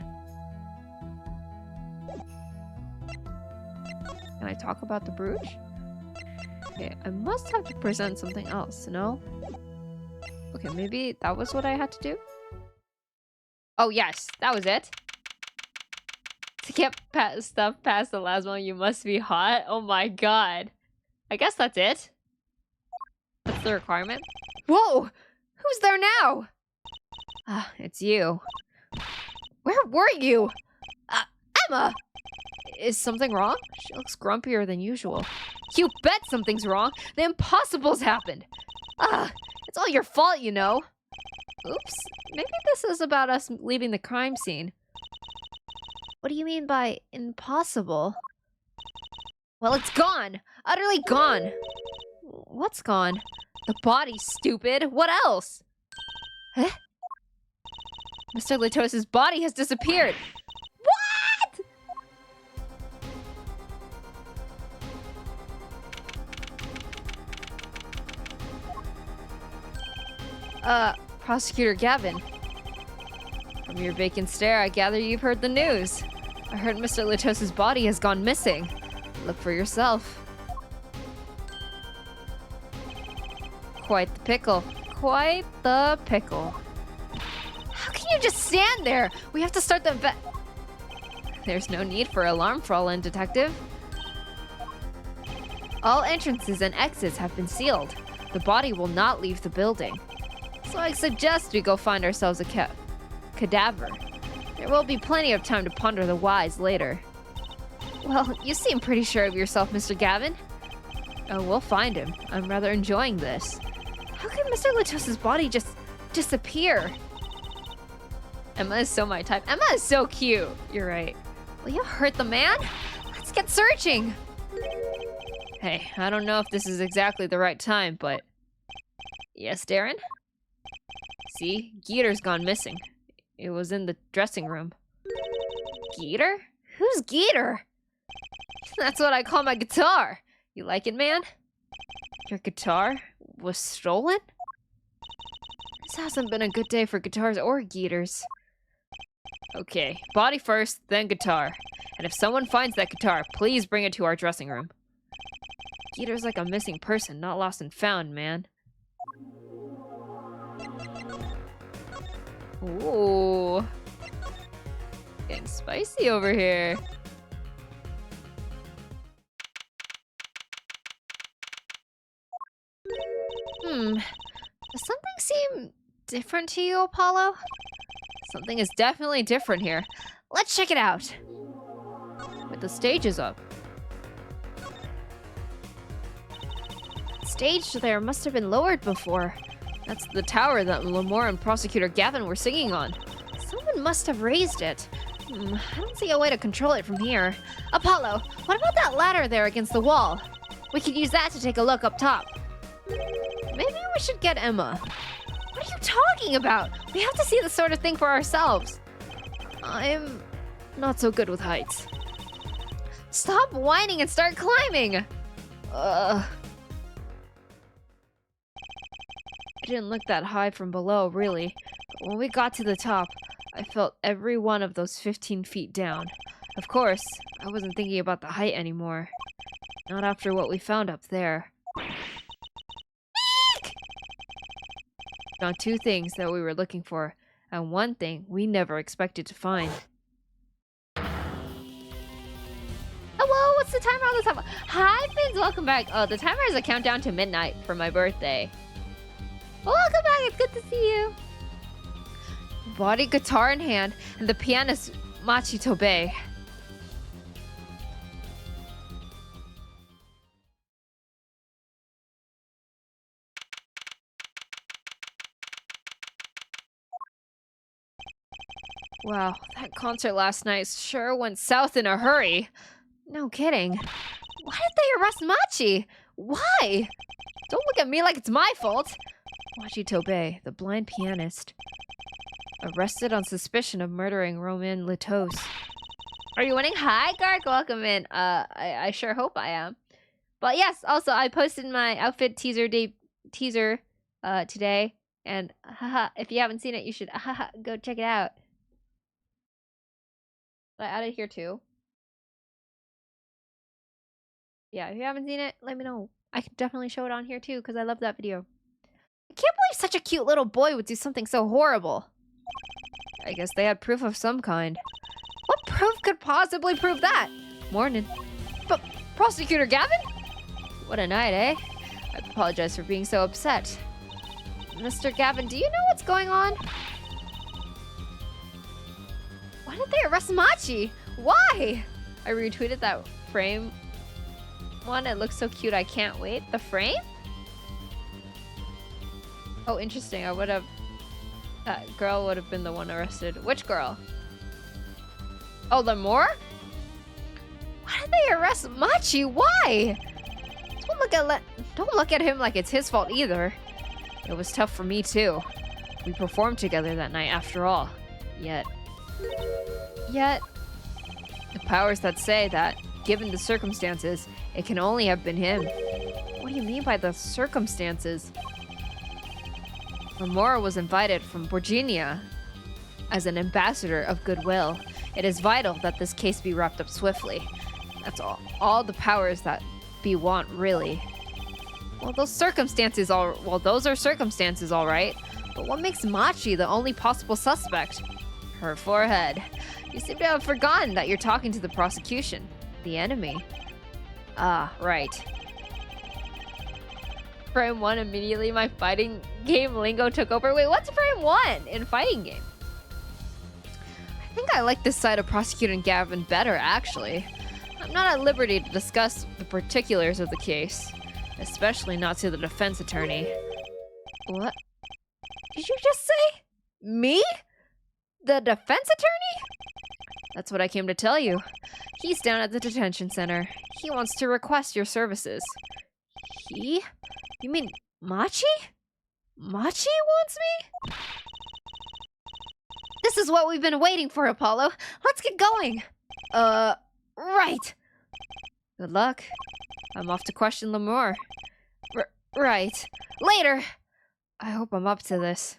Can I talk about the brooch? Okay, I must have to present something else, no? Okay, maybe that was what I had to do? Oh, yes, that was it. To get stuff past the last one, you must be hot. Oh my god. I guess that's it. That's the requirement. Whoa! Who's there now? Ah, it's you. Where were you? Emma! Is something wrong? She looks grumpier than usual. You bet something's wrong. The impossible's happened. It's all your fault, you know. Oops. Maybe this is about us leaving the crime scene. What do you mean by impossible? Well, it's gone. Utterly gone. What's gone? The body, stupid. What else? Huh? Mr. Latos's body has disappeared. What? Prosecutor Gavin. From your vacant stare, I gather you've heard the news. I heard Mr. Latos's body has gone missing. Look for yourself. Quite the pickle. Quite the pickle. How can you just stand there? We have to start the There's no need for alarm, Fraulein Detective. All entrances and exits have been sealed. The body will not leave the building. So I suggest we go find ourselves a cadaver. There will be plenty of time to ponder the whys later. Well, you seem pretty sure of yourself, Mr. Gavin. Oh, we'll find him. I'm rather enjoying this. How could Mr. Latos's body just disappear? Emma is so my type. Emma is so cute. You're right. Will you hurt the man? Let's get searching. Hey, I don't know if this is exactly the right time, but... Yes, Darren? See, Geeter's gone missing. It was in the dressing room. Geeter? Who's Geeter? That's what I call my guitar. You like it, man? Your guitar was stolen? This hasn't been a good day for guitars or Geeters. Okay, body first, then guitar. And if someone finds that guitar, please bring it to our dressing room. Geeter's like a missing person, not lost and found, man. Ooh. Getting spicy over here. Does something seem different to you, Apollo? Something is definitely different here. Let's check it out. With the stages up. The stage there must have been lowered before. That's the tower that Lamore and Prosecutor Gavin were singing on. Someone must have raised it. I don't see a way to control it from here. Apollo, what about that ladder there against the wall? We could use that to take a look up top. Maybe we should get Emma. What are you talking about? We have to see this sort of thing for ourselves. I'm not so good with heights. Stop whining and start climbing! It didn't look that high from below, really. But when we got to the top, I felt every one of those 15 feet down. Of course, I wasn't thinking about the height anymore. Not after what we found up there. Found two things that we were looking for, and one thing we never expected to find. Hello, what's the timer on the top? Hi, Fins, welcome back. Oh, the timer is a countdown to midnight for my birthday. Welcome back, it's good to see you. Body guitar in hand, and the pianist Machi Tobe. Wow, that concert last night sure went south in a hurry. No kidding. Why did they arrest Machi? Why? Don't look at me like it's my fault. Machi Tobe, the blind pianist. Arrested on suspicion of murdering Roman Litos. Are you winning? Hi, Gark. Welcome in. I sure hope I am. But yes, also I posted my outfit teaser today. And haha, if you haven't seen it, you should go check it out. I added here too. Yeah, if you haven't seen it, let me know. I can definitely show it on here too, because I love that video. I can't believe such a cute little boy would do something so horrible. I guess they had proof of some kind. What proof could possibly prove that? Morning. But Prosecutor Gavin? What a night, eh? I apologize for being so upset. Mr. Gavin, do you know what's going on? Why did they arrest Machi? Why? I retweeted that frame one. It looks so cute. I can't wait. The frame? Oh, interesting. I would have... That girl would have been the one arrested. Which girl? Oh, Lemore? Why did they arrest Machi? Why? Don't look at him like it's his fault either. It was tough for me too. We performed together that night after all. Yet, the powers that say that, given the circumstances, it can only have been him. What do you mean by the circumstances? Lemora was invited from Virginia as an ambassador of goodwill. It is vital that this case be wrapped up swiftly. That's all the powers that be want, really. Well, those are circumstances, all right. But what makes Machi the only possible suspect? Her forehead. You seem to have forgotten that you're talking to the prosecution, the enemy. Ah, right. Frame 1, immediately my fighting game lingo took over. Wait, what's frame 1 in fighting game? I think I like this side of Prosecuting Gavin better, actually. I'm not at liberty to discuss the particulars of the case, especially not to the defense attorney. What? Did you just say? Me? The defense attorney? That's what I came to tell you. He's down at the detention center. He wants to request your services. He? You mean Machi? Machi wants me? This is what we've been waiting for, Apollo. Let's get going. Right. Good luck. I'm off to question Lemore. Right. Later. I hope I'm up to this.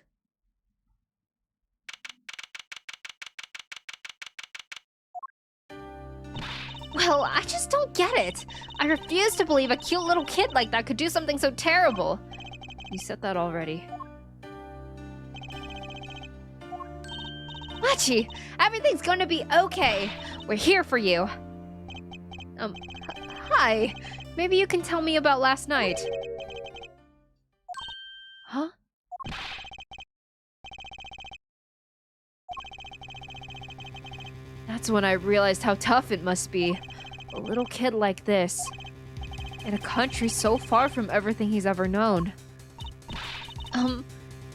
Well, I just don't get it. I refuse to believe a cute little kid like that could do something so terrible. You said that already. Machi, everything's going to be okay. We're here for you. Hi. Maybe you can tell me about last night. Huh? That's when I realized how tough it must be. A little kid like this. In a country so far from everything he's ever known.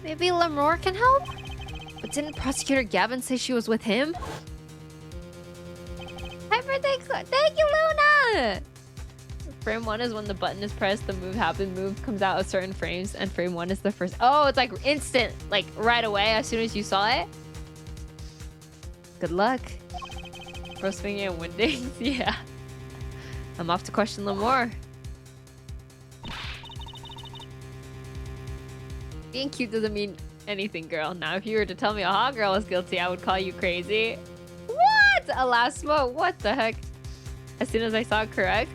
Maybe Lemore can help? But didn't Prosecutor Gavin say she was with him? Thank you, Luna! Frame 1 is when the button is pressed, the move happens, move comes out of certain frames, and frame 1 is the first. Oh, it's like instant, like right away as soon as you saw it. Good luck. First thing and windings, yeah. I'm off to question Lemore. Being cute doesn't mean anything, girl. Now, if you were to tell me a hot girl was guilty, I would call you crazy. What? A last smoke? What the heck? As soon as I saw it correct?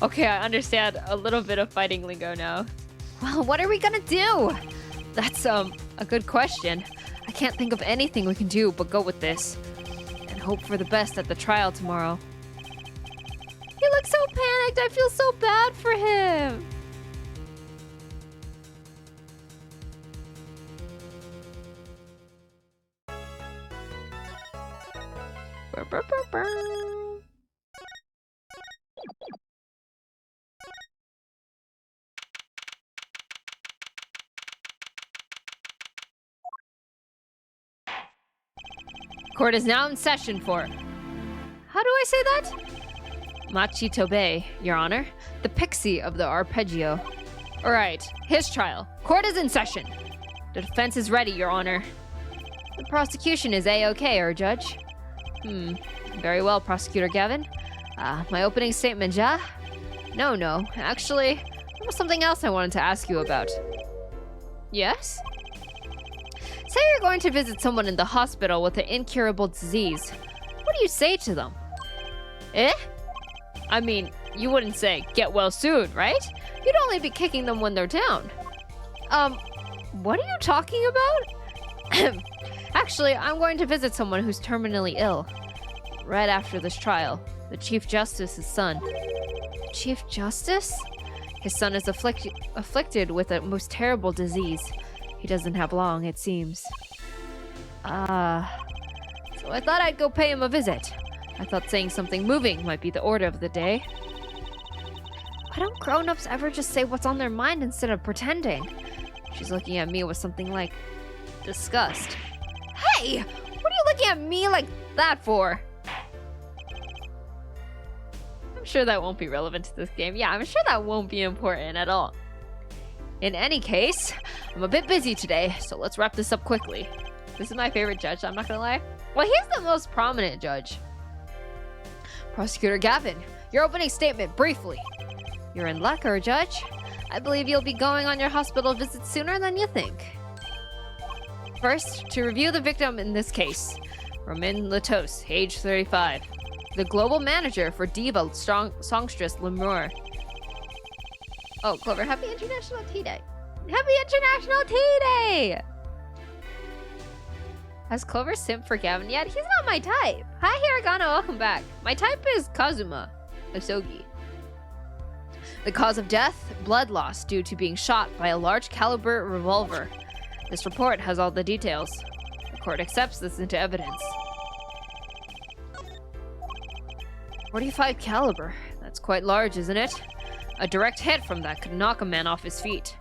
Okay, I understand a little bit of fighting lingo now. Well, what are we gonna do? That's, a good question. I can't think of anything we can do but go with this. And hope for the best at the trial tomorrow. He looks so panicked. I feel so bad for him. Court is now in session for... How do I say that? Machitobe, Your Honor. The pixie of the arpeggio. Alright, his trial. Court is in session. The defense is ready, Your Honor. The prosecution is A-OK, Our Judge. Very well, Prosecutor Gavin. My opening statement, ja? No. Actually, there was something else I wanted to ask you about. Yes? Say you're going to visit someone in the hospital with an incurable disease. What do you say to them? Eh? I mean, you wouldn't say, get well soon, right? You'd only be kicking them when they're down. What are you talking about? Actually, I'm going to visit someone who's terminally ill. Right after this trial. The Chief Justice's son. Chief Justice? His son is afflicted with a most terrible disease. He doesn't have long, it seems. So I thought I'd go pay him a visit. I thought saying something moving might be the order of the day. Why don't grown-ups ever just say what's on their mind instead of pretending? She's looking at me with something like disgust. Hey! What are you looking at me like that for? I'm sure that won't be relevant to this game. Yeah, I'm sure that won't be important at all. In any case, I'm a bit busy today, so let's wrap this up quickly. This is my favorite judge, I'm not gonna lie. Well, he's the most prominent judge. Prosecutor Gavin, your opening statement, briefly. You're in luck, Our Judge. I believe you'll be going on your hospital visit sooner than you think. First, to review the victim in this case. Romain Latos, age 35. The global manager for diva songstress Lemur. Oh, Clover, happy International Tea Day. Happy International Tea Day! Has Clover simp for Gavin yet? He's not my type. Hi, Hiragana, welcome back. My type is Kazuma Osogi. The cause of death? Blood loss due to being shot by a large caliber revolver. This report has all the details. The court accepts this into evidence. 45 caliber. That's quite large, isn't it? A direct hit from that could knock a man off his feet.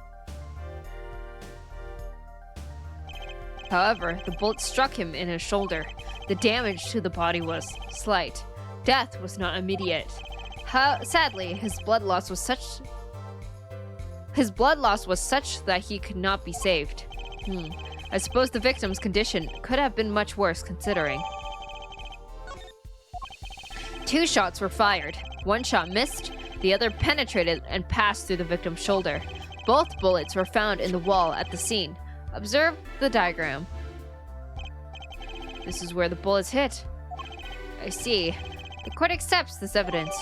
However, the bullet struck him in his shoulder. The damage to the body was slight. Death was not immediate. Sadly, his blood loss was such that he could not be saved. I suppose the victim's condition could have been much worse considering. 2 shots were fired. 1 shot missed, the other penetrated and passed through the victim's shoulder. Both bullets were found in the wall at the scene. Observe the diagram. This is where the bullets hit. I see. The court accepts this evidence.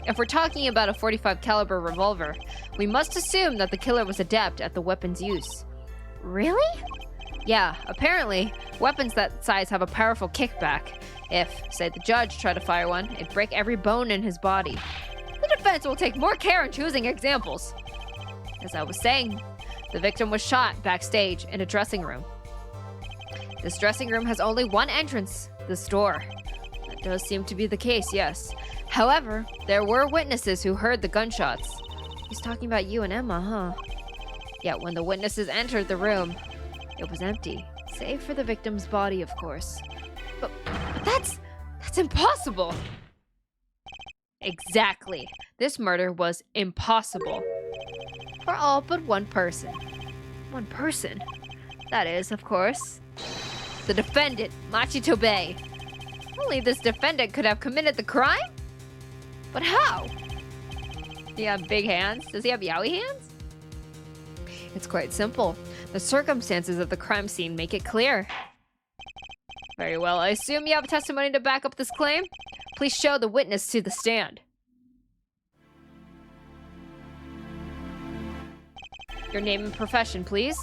If we're talking about a 45 caliber revolver, we must assume that the killer was adept at the weapon's use. Really? Yeah, apparently, weapons that size have a powerful kickback. If, say, the judge tried to fire one, it'd break every bone in his body. The defense will take more care in choosing examples. As I was saying, the victim was shot backstage in a dressing room. This dressing room has only one entrance, this door. That does seem to be the case, yes. However, there were witnesses who heard the gunshots. He's talking about you and Emma, huh? Yet when the witnesses entered the room, it was empty, save for the victim's body, of course. But that's impossible! Exactly. This murder was impossible. For all but one person. One person? That is, of course, the defendant, Machitobe. Only this defendant could have committed the crime? But how? Does he have big hands? Does he have yaoi hands? It's quite simple. The circumstances of the crime scene make it clear. Very well, I assume you have testimony to back up this claim? Please show the witness to the stand. Your name and profession, please.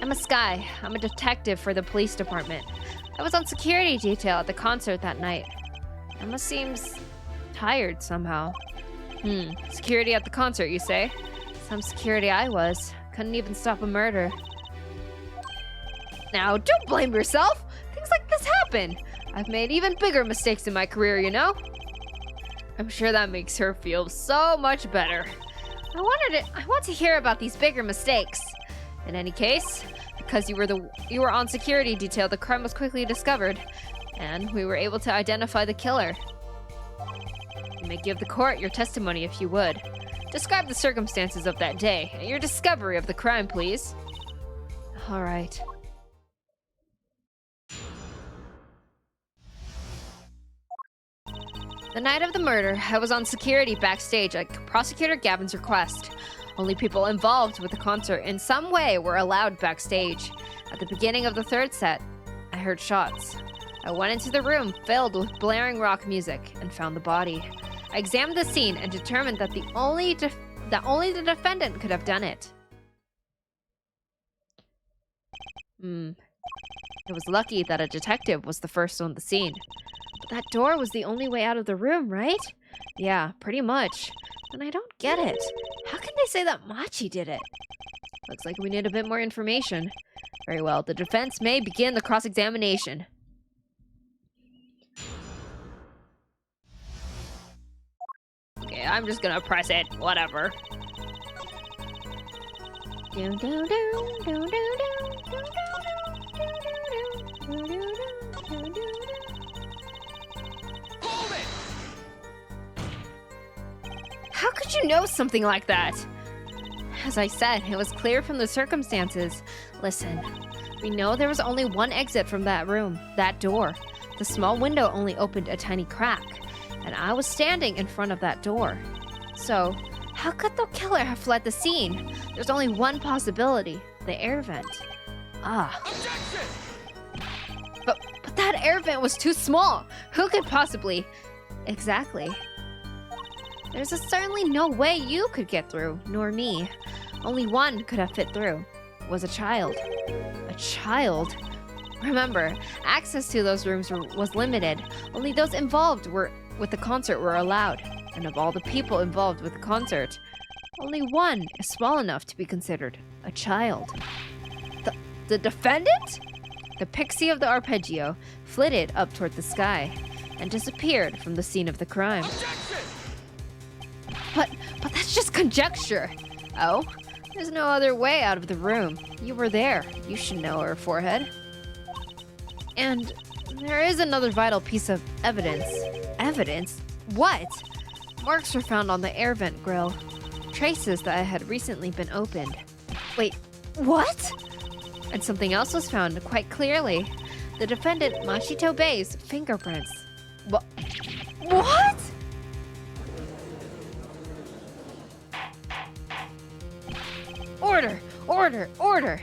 I'm a Sky. I'm a detective for the police department. I was on security detail at the concert that night. Emma seems tired somehow. Security at the concert, you say? Some security I was. Couldn't even stop a murder. Now, don't blame yourself! Things like this happen! I've made even bigger mistakes in my career, you know? I'm sure that makes her feel so much better. I want to hear about these bigger mistakes. In any case, because you were on security detail, the crime was quickly discovered, and we were able to identify the killer. You may give the court your testimony if you would. Describe the circumstances of that day and your discovery of the crime, please. All right. The night of the murder, I was on security backstage at Prosecutor Gavin's request. Only people involved with the concert in some way were allowed backstage. At the beginning of the third set, I heard shots. I went into the room filled with blaring rock music and found the body. I examined the scene and determined that only the defendant could have done it. It was lucky that a detective was the first on the scene. But that door was the only way out of the room, right? Yeah, pretty much. And I don't get it. How can they say that Machi did it? Looks like we need a bit more information. Very well, the defense may begin the cross-examination. Okay, I'm just gonna press it. Whatever. How could you know something like that? As I said, it was clear from the circumstances. Listen, we know there was only one exit from that room, that door. The small window only opened a tiny crack, and I was standing in front of that door. So, how could the killer have fled the scene? There's only one possibility, the air vent. Objection! But that air vent was too small. Who could possibly... Exactly. There's certainly no way you could get through, nor me. Only one could have fit through. It was a child. A child? Remember, access to those rooms was limited. Only those involved with the concert were allowed. And of all the people involved with the concert, only one is small enough to be considered a child. The defendant? The pixie of the arpeggio flitted up toward the sky and disappeared from the scene of the crime. Objection! But that's just conjecture. Oh? There's no other way out of the room. You were there. You should know her forehead. And there is another vital piece of evidence. Evidence? What? Marks were found on the air vent grill. Traces that had recently been opened. Wait, what? And something else was found quite clearly. The defendant Machito Bei's fingerprints. What? Order!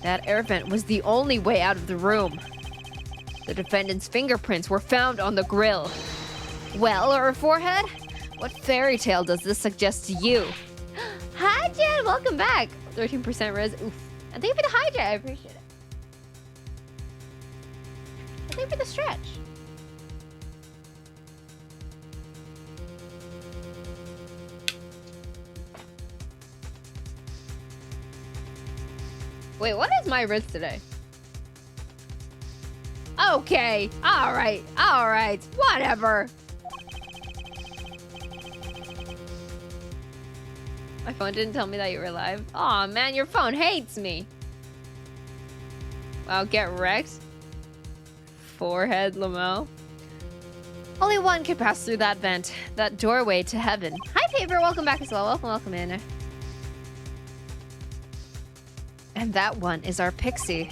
That air vent was the only way out of the room. The defendant's fingerprints were found on the grill. Well, or her forehead? What fairy tale does this suggest to you? Hi, Jen! Welcome back! 13% res. Oof. And thank you for the hi, Jen. I appreciate it. And thank you for the stretch. Wait, what is my risk today? Okay, alright, whatever. My phone didn't tell me that you were live. Aw, man, your phone hates me. Wow, get wrecked. Forehead, Lamo. Only one could pass through that vent, that doorway to heaven. Hi, Paper, welcome back as well. Welcome in. And that one is our pixie.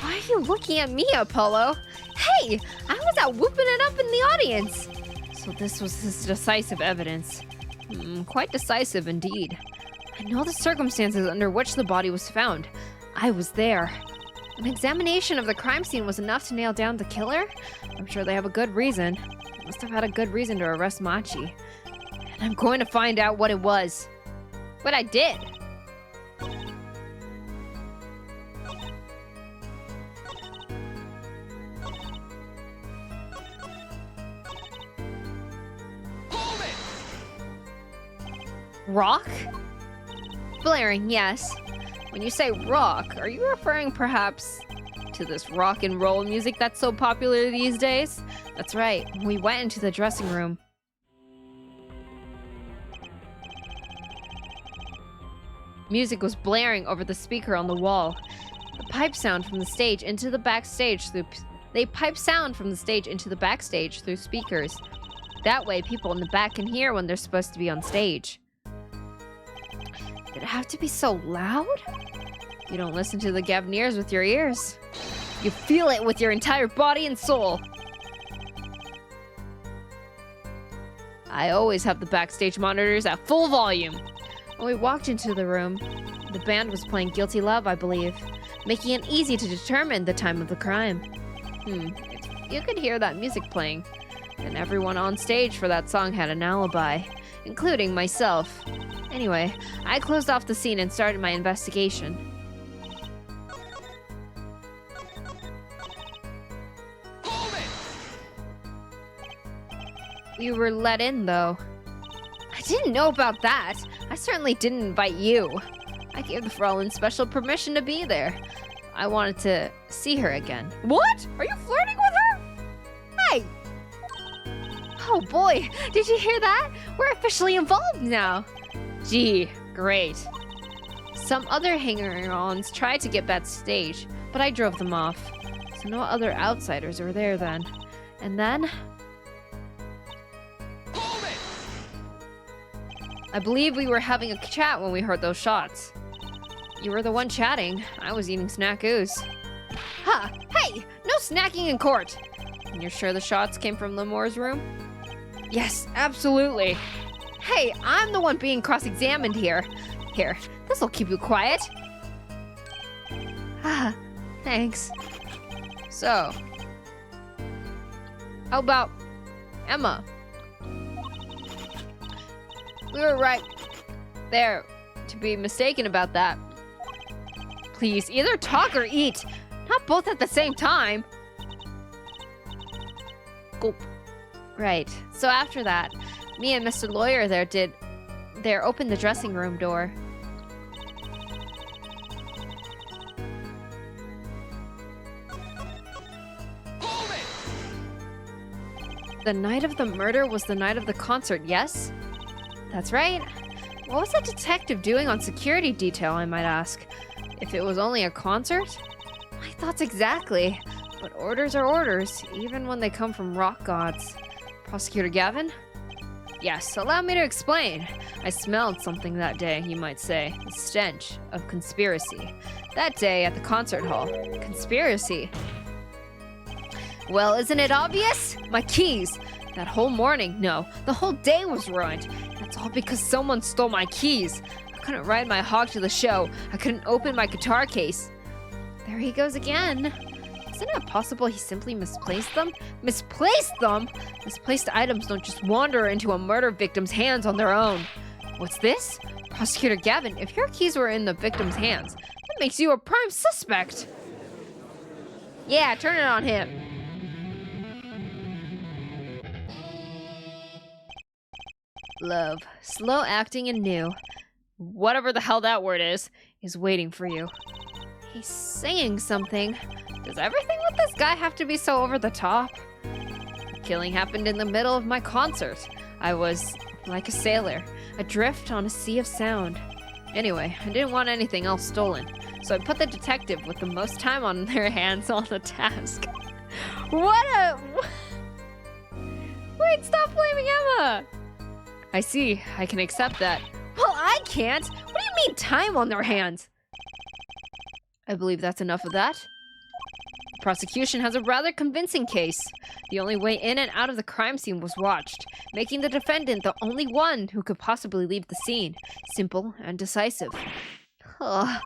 Why are you looking at me, Apollo? Hey, I was out whooping it up in the audience. So this was his decisive evidence. Quite decisive indeed. I know the circumstances under which the body was found. I was there. An examination of the crime scene was enough to nail down the killer? I'm sure they have a good reason. They must have had a good reason to arrest Machi. And I'm going to find out what it was. What I did. Hold it! Rock? Blaring, yes. When you say rock, are you referring perhaps to this rock and roll music that's so popular these days? That's right. We went into the dressing room. Music was blaring over the speaker on the wall. They pipe sound from the stage into the backstage through speakers. That way, people in the back can hear when they're supposed to be on stage. Did it have to be so loud? You don't listen to the Gavniers with your ears. You feel it with your entire body and soul. I always have the backstage monitors at full volume. When we walked into the room, the band was playing Guilty Love, I believe, making it easy to determine the time of the crime. You could hear that music playing, and everyone on stage for that song had an alibi, including myself. Anyway, I closed off the scene and started my investigation. Hold it! You were let in, though. I didn't know about that. I certainly didn't invite you. I gave the Fraulein special permission to be there. I wanted to see her again. What? Are you flirting with her? Hey! Oh boy, did you hear that? We're officially involved now. Gee, great. Some other hanger-ons tried to get backstage, but I drove them off. So no other outsiders were there then. And then... Hold it! I believe we were having a chat when we heard those shots. You were the one chatting. I was eating snackoos. Ha! Hey! No snacking in court! And you're sure the shots came from Lemoore's room? Yes, absolutely. Hey, I'm the one being cross-examined here. Here, this'll keep you quiet. Ah, thanks. So, how about Emma? We were right there to be mistaken about that. Please, either talk or eat. Not both at the same time. Gulp. Right. So after that, me and Mr. Lawyer there opened the dressing room door. Hold it! The night of the murder was the night of the concert, yes? That's right. What was the detective doing on security detail, I might ask? If it was only a concert? My thoughts exactly. But orders are orders, even when they come from rock gods. Prosecutor Gavin? Yes, allow me to explain. I smelled something that day, you might say. The stench of conspiracy. That day at the concert hall. Conspiracy. Well, isn't it obvious? My keys. That whole morning, no, the whole day was ruined. It's all because someone stole my keys. I couldn't ride my hog to the show. I couldn't open my guitar case. There he goes again. Isn't it possible he simply misplaced them? Misplaced them? Misplaced items don't just wander into a murder victim's hands on their own. What's this? Prosecutor Gavin, if your keys were in the victim's hands, that makes you a prime suspect. Yeah, turn it on him. Love, slow acting and new. Whatever the hell that word is waiting for you. He's saying something. Does everything with this guy have to be so over the top? The killing happened in the middle of my concert. I was like a sailor, adrift on a sea of sound. Anyway, I didn't want anything else stolen, so I put the detective with the most time on their hands on the task. Wait, stop blaming Emma! I see, I can accept that. Well, I can't! What do you mean time on their hands? I believe that's enough of that. The prosecution has a rather convincing case. The only way in and out of the crime scene was watched, making the defendant the only one who could possibly leave the scene. Simple and decisive. Ugh.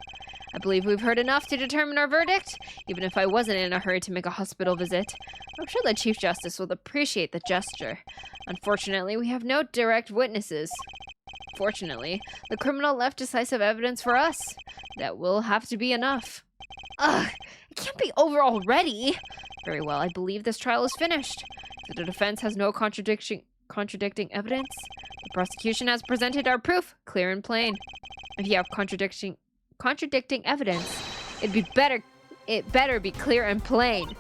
I believe we've heard enough to determine our verdict. Even if I wasn't in a hurry to make a hospital visit, I'm sure the Chief Justice will appreciate the gesture. Unfortunately, we have no direct witnesses. Fortunately, the criminal left decisive evidence for us. That will have to be enough. Ugh, it can't be over already. Very well, I believe this trial is finished. If the defense has no contradicting evidence, the prosecution has presented our proof, clear and plain. If you have contradicting evidence, it better be clear and plain.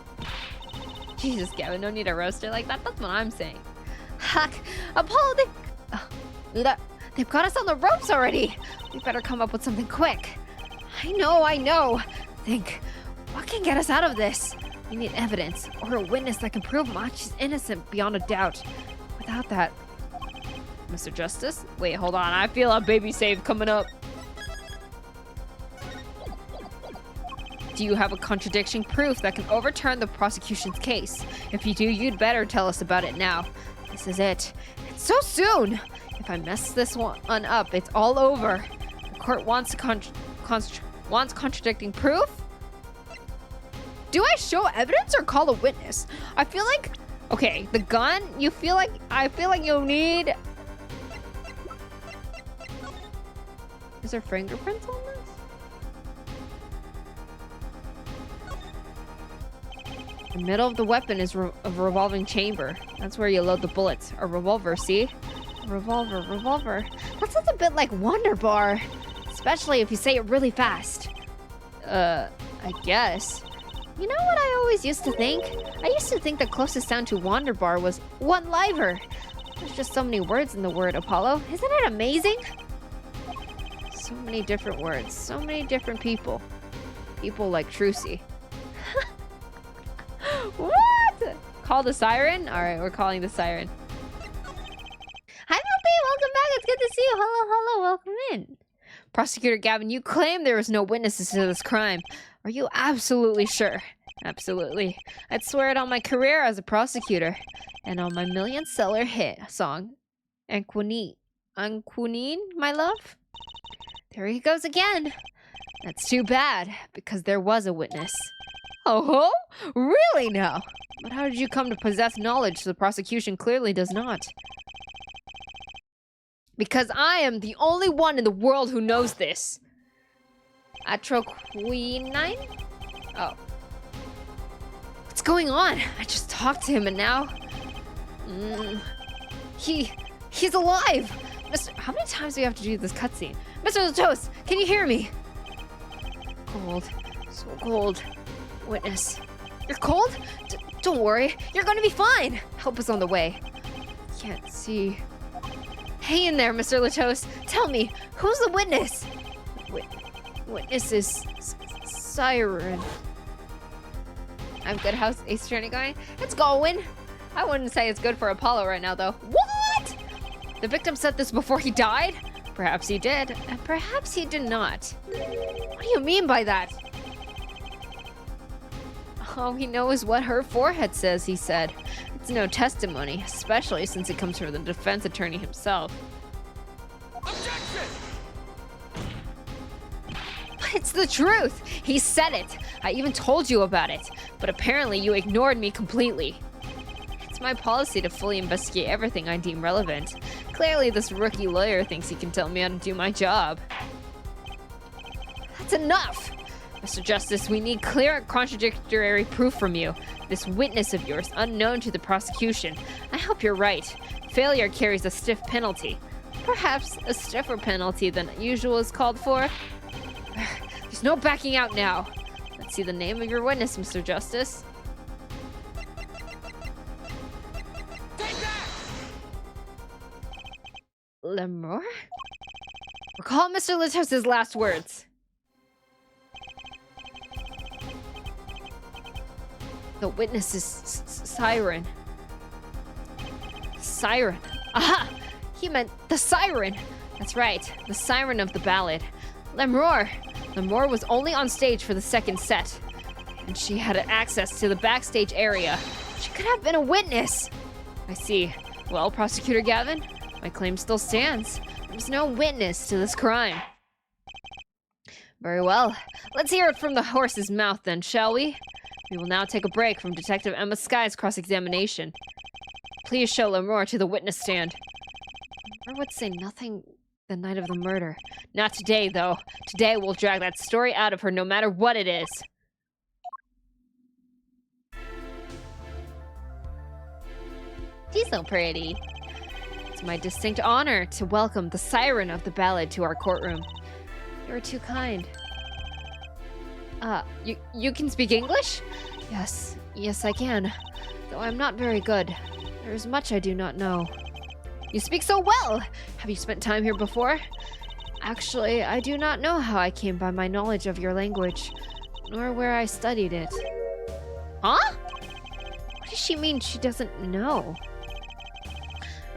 Jesus, Gavin, no need a roaster like that. That's what I'm saying. Heck, Apollo, they've got us on the ropes already. We better come up with something quick. I know. Think, what can get us out of this? We need evidence or a witness that can prove Machi's innocent beyond a doubt. Without that, Mr. Justice? Wait, hold on. I feel a baby save coming up. Do you have a contradiction proof that can overturn the prosecution's case? If you do, you'd better tell us about it now. This is it. It's so soon! If I mess this one up, it's all over. The court wants contradicting proof? Do I show evidence or call a witness? I feel like... Okay, the gun, I feel like you'll need... Is there fingerprints on this? The middle of the weapon is a revolving chamber. That's where you load the bullets. A revolver, see? A revolver. That sounds a bit like Wonder Bar. Especially if you say it really fast. I guess. You know what I always used to think? I used to think the closest sound to Wonder Bar was one liver. There's just so many words in the word Apollo. Isn't it amazing? So many different words. So many different people. People like Trucy. What? Call the siren? Alright, we're calling the siren. Hi, Melty! Welcome back! It's good to see you! Hello, welcome in. Prosecutor Gavin, you claim there was no witnesses to this crime. Are you absolutely sure? Absolutely. I'd swear it on my career as a prosecutor. And on my million-seller hit song, Anquinine, my love? There he goes again. That's too bad, because there was a witness. Oh, really now? But how did you come to possess knowledge the prosecution clearly does not? Because I am the only one in the world who knows this. Atroquinine? Oh. What's going on? I just talked to him and now... He's alive! How many times do we have to do this cutscene? Mr. Latos, can you hear me? Cold. So cold. Witness. You're cold? Don't worry. You're gonna be fine. Help is on the way. Can't see. Hey in there, Mr. Latos. Tell me, who's the witness? Witness is Siren. I'm good. How's Ace Attorney going? It's going. I wouldn't say it's good for Apollo right now, though. What? The victim said this before he died? Perhaps he did, and perhaps he did not. What do you mean by that? All we know is what her forehead says, he said. It's no testimony, especially since it comes from the defense attorney himself. Objection! But it's the truth! He said it! I even told you about it, but apparently you ignored me completely. It's my policy to fully investigate everything I deem relevant. Clearly this rookie lawyer thinks he can tell me how to do my job. That's enough! Mr. Justice, we need clear and contradictory proof from you. This witness of yours, unknown to the prosecution. I hope you're right. Failure carries a stiff penalty. Perhaps a stiffer penalty than usual is called for. There's no backing out now. Let's see the name of your witness, Mr. Justice. Take that! Lemore? Recall Mr. Latos' last words. The witness is Siren. Siren. Aha! He meant the siren. That's right, the siren of the ballad. Lemore was only on stage for the second set. and she had access to the backstage area. She could have been a witness. I see. Well, Prosecutor Gavin, my claim still stands. There's no witness to this crime. Very well. Let's hear it from the horse's mouth then, shall we? We will now take a break from Detective Emma Sky's cross-examination. Please show Lemore to the witness stand. Lemore would say nothing the night of the murder. Not today, though. Today we'll drag that story out of her no matter what it is. She's so pretty. It's my distinct honor to welcome the siren of the ballad to our courtroom. You're too kind. You can speak English? Yes, I can. Though I'm not very good. There's much I do not know. You speak so well! Have you spent time here before? Actually, I do not know how I came by my knowledge of your language, nor where I studied it. Huh? What does she mean she doesn't know?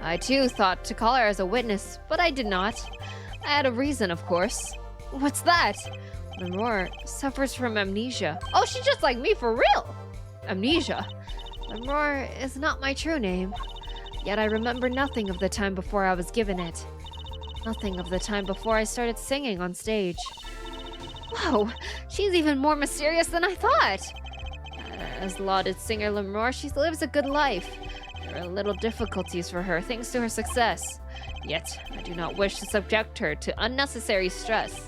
I too thought to call her as a witness, but I did not. I had a reason, of course. What's that? Lemore suffers from amnesia. Oh, she's just like me for real! Amnesia. Lemore is not my true name. Yet I remember nothing of the time before I was given it. Nothing of the time before I started singing on stage. Whoa, she's even more mysterious than I thought. As lauded singer Lemore, she lives a good life. There are little difficulties for her thanks to her success. Yet, I do not wish to subject her to unnecessary stress.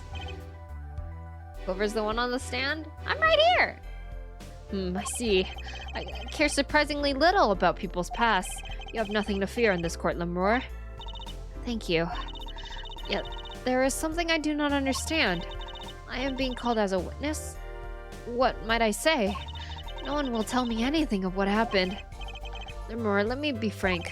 Whoever's the one on the stand? I'm right here! I see. I care surprisingly little about people's past. You have nothing to fear in this court, Lemore. Thank you. Yet, there is something I do not understand. I am being called as a witness? What might I say? No one will tell me anything of what happened. Lemore, let me be frank.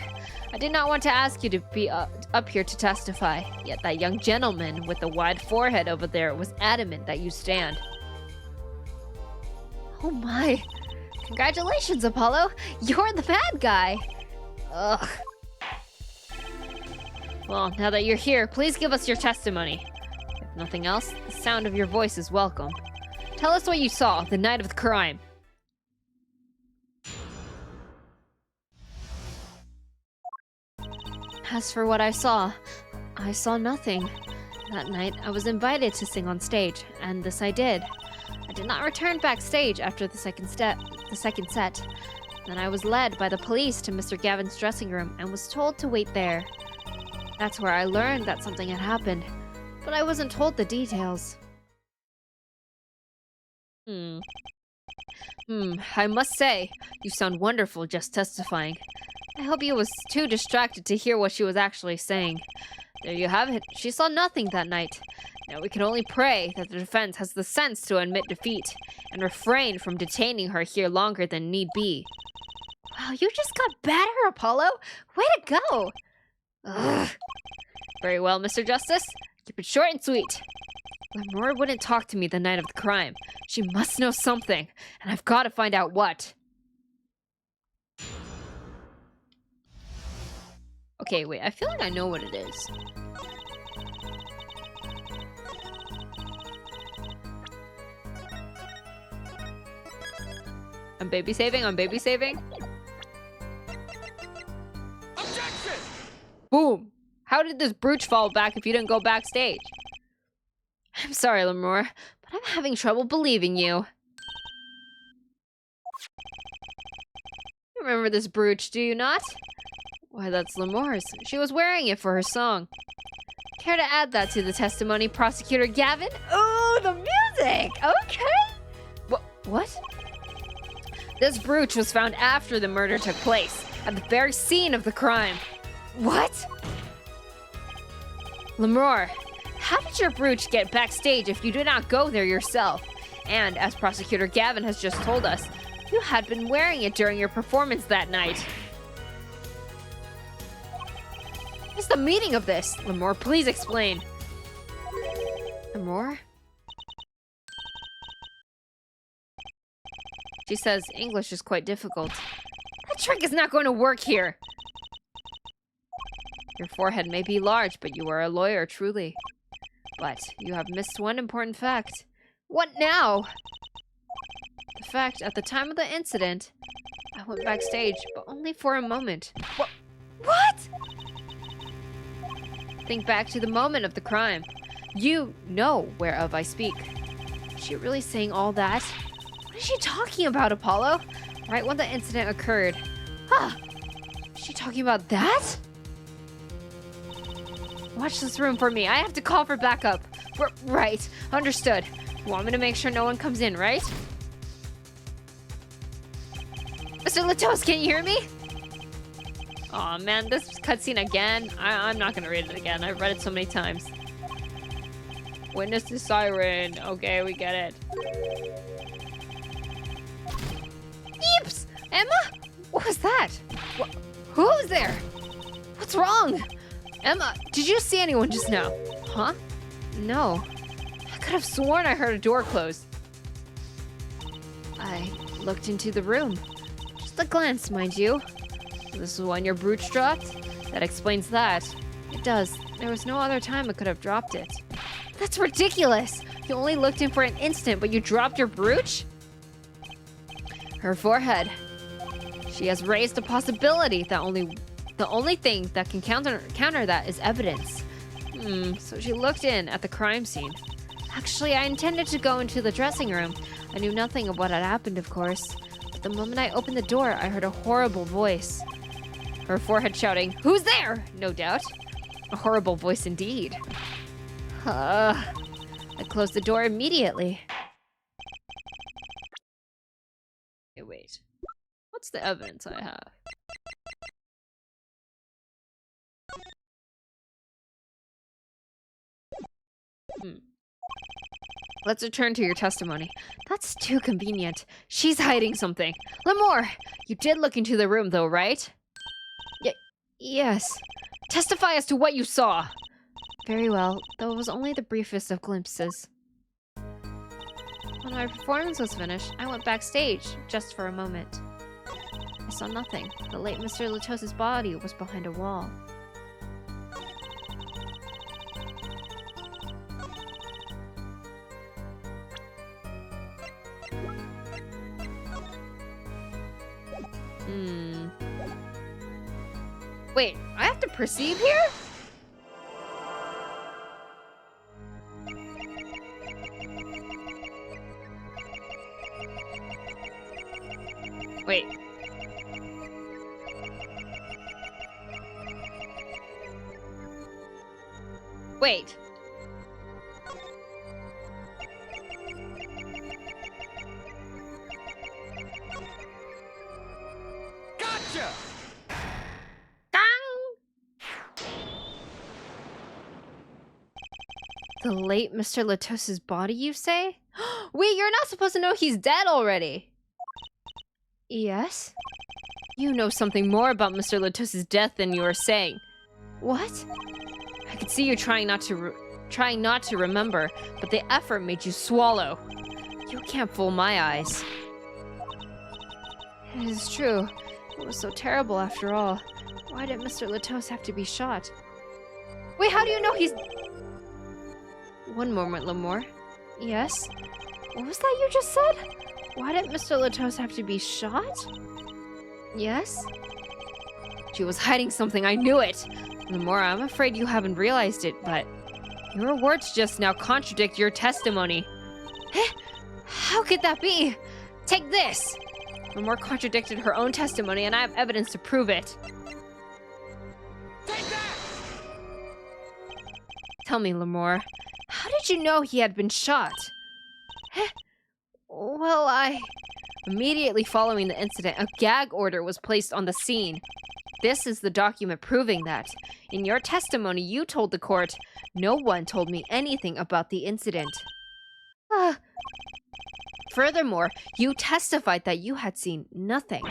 I did not want to ask you to be up here to testify, yet that young gentleman with the wide forehead over there was adamant that you stand. Oh my. Congratulations, Apollo. You're the bad guy. Ugh. Well, now that you're here, please give us your testimony. If nothing else, the sound of your voice is welcome. Tell us what you saw the night of the crime. As for what I saw nothing. That night, I was invited to sing on stage, and this I did. I did not return backstage after the second set. Then I was led by the police to Mr. Gavin's dressing room and was told to wait there. That's where I learned that something had happened, but I wasn't told the details. I must say, you sound wonderful just testifying. I hope you was too distracted to hear what she was actually saying. There you have it. She saw nothing that night. Now we can only pray that the defense has the sense to admit defeat and refrain from detaining her here longer than need be. Wow, you just got better, Apollo. Way to go. Ugh. Very well, Mr. Justice. Keep it short and sweet. Lemore wouldn't talk to me the night of the crime. She must know something, and I've got to find out what. Okay, wait, I feel like I know what it is. I'm baby saving. Objection! Boom! How did this brooch fall back if you didn't go backstage? I'm sorry, Lemore, but I'm having trouble believing you. You remember this brooch, do you not? Why, that's Lemore's. She was wearing it for her song. Care to add that to the testimony, Prosecutor Gavin? Oh, the music! Okay! What? This brooch was found after the murder took place, at the very scene of the crime. What? Lemore, how did your brooch get backstage if you did not go there yourself? And, as Prosecutor Gavin has just told us, you had been wearing it during your performance that night. What's the meaning of this? Lemore, please explain. Lemore? She says English is quite difficult. That trick is not going to work here. Your forehead may be large, but you are a lawyer, truly. But you have missed one important fact. What now? The fact, at the time of the incident, I went backstage, but only for a moment. What? Think back to the moment of the crime. You know whereof I speak. Is she really saying all that? What is she talking about, Apollo? Right when the incident occurred. Is she talking about that? Watch this room for me. I have to call for backup. Right. Understood. You want me to make sure no one comes in, right? Mr. Latos, can you hear me? Aw, man, this cutscene again? I'm not gonna read it again. I've read it so many times. Witness the siren. Okay, we get it. Eeps! Emma? What was that? Who's there? What's wrong? Emma, did you see anyone just now? Huh? No. I could have sworn I heard a door close. I looked into the room. Just a glance, mind you. This is when your brooch dropped? That explains that. It does. There was no other time I could have dropped it. That's ridiculous! You only looked in for an instant, but you dropped your brooch? Her forehead. She has raised a possibility that the only thing that can counter that is evidence. So she looked in at the crime scene. Actually, I intended to go into the dressing room. I knew nothing of what had happened, of course. But the moment I opened the door, I heard a horrible voice. Her forehead shouting, "Who's there?" No doubt. A horrible voice indeed. I closed the door immediately. Okay, wait. What's the evidence I have? Let's return to your testimony. That's too convenient. She's hiding something. Lemore, you did look into the room though, right? Yes. Testify as to what you saw. Very well, though it was only the briefest of glimpses. When my performance was finished, I went backstage, just for a moment. I saw nothing. The late Mr. Latos' body was behind a wall. Wait, I have to perceive here? Wait. Wait. Gotcha! The late Mr. Latos' body, you say? Wait, you're not supposed to know he's dead already. Yes? You know something more about Mr. Latos' death than you are saying. What? I could see you trying not to remember, but the effort made you swallow. You can't fool my eyes. It is true. It was so terrible after all. Why did Mr. Latos have to be shot? Wait, how do you know he's... One moment, Lemore. Yes? What was that you just said? Why did Mr. Latos have to be shot? Yes? She was hiding something, I knew it! Lemore, I'm afraid you haven't realized it, but... your words just now contradict your testimony. How could that be? Take this! Lemore contradicted her own testimony, and I have evidence to prove it. Take that! Tell me, Lemore, how did you know he had been shot? Well, Immediately following the incident, a gag order was placed on the scene. This is the document proving that. In your testimony, you told the court, "No one told me anything about the incident." Furthermore, you testified that you had seen nothing.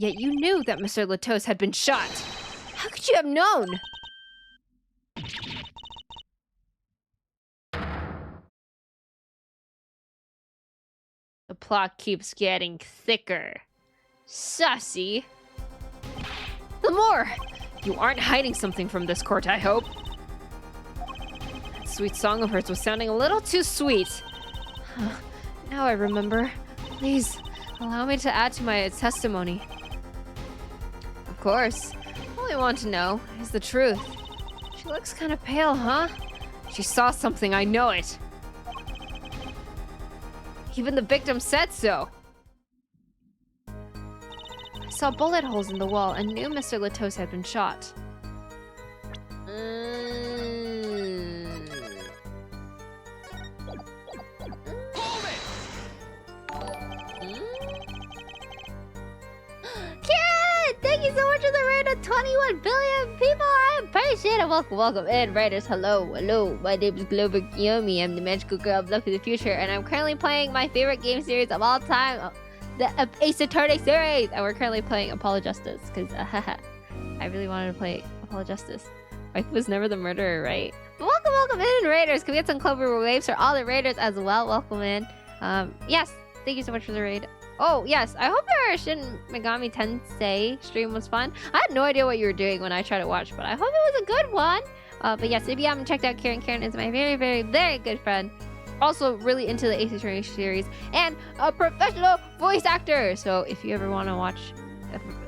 Yet you knew that Mr. Latos had been shot. How could you have known? The plot keeps getting thicker. Sussy. Lemore! You aren't hiding something from this court, I hope. That sweet song of hers was sounding a little too sweet. Now I remember. Please, allow me to add to my testimony. Of course. All I want to know is the truth. She looks kind of pale, huh? She saw something, I know it. Even the victim said so. I saw bullet holes in the wall and knew Mr. Latos had been shot. Hold it! Karen, thank you so much for the raid of 21 billion people. I appreciate it. Welcome in, Raiders. Hello. My name is Glover Kiyomi. I'm the magical girl of Luck of the Future, and I'm currently playing my favorite game series of all time, the Ace Attorney series. And we're currently playing Apollo Justice, because I really wanted to play Apollo Justice. Wife was never the murderer, right? But welcome in, Raiders. Can we get some Clover waves for all the Raiders as well? Welcome in. Yes, thank you so much for the raid. Oh, yes, I hope your Shin Megami Tensei stream was fun. I had no idea what you were doing when I tried to watch, but I hope it was a good one. But yes, if you haven't checked out Karen, Karen is my very, very, very good friend. Also really into the Ace Attorney series and a professional voice actor. So if you ever want to watch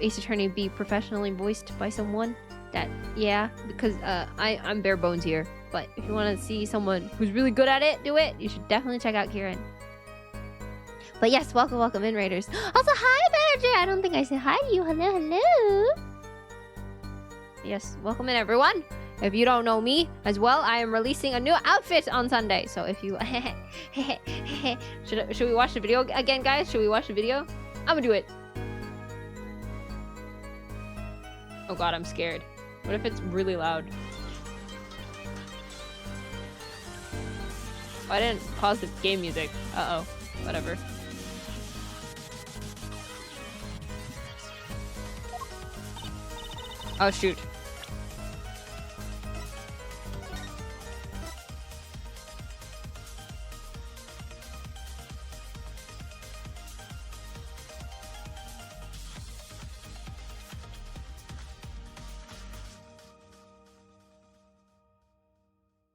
Ace Attorney be professionally voiced by someone, that, yeah, because I'm bare bones here. But if you want to see someone who's really good at it do it, you should definitely check out Kieran. But yes, welcome in, Raiders. Also, hi, Badger! I don't think I said hi to you. Hello. Yes, welcome in, everyone. If you don't know me as well, I am releasing a new outfit on Sunday. So if you... should we watch the video again, guys? Should we watch the video? I'm gonna do it. Oh god, I'm scared. What if it's really loud? Oh, I didn't pause the game music. Uh-oh. Whatever. Oh, shoot.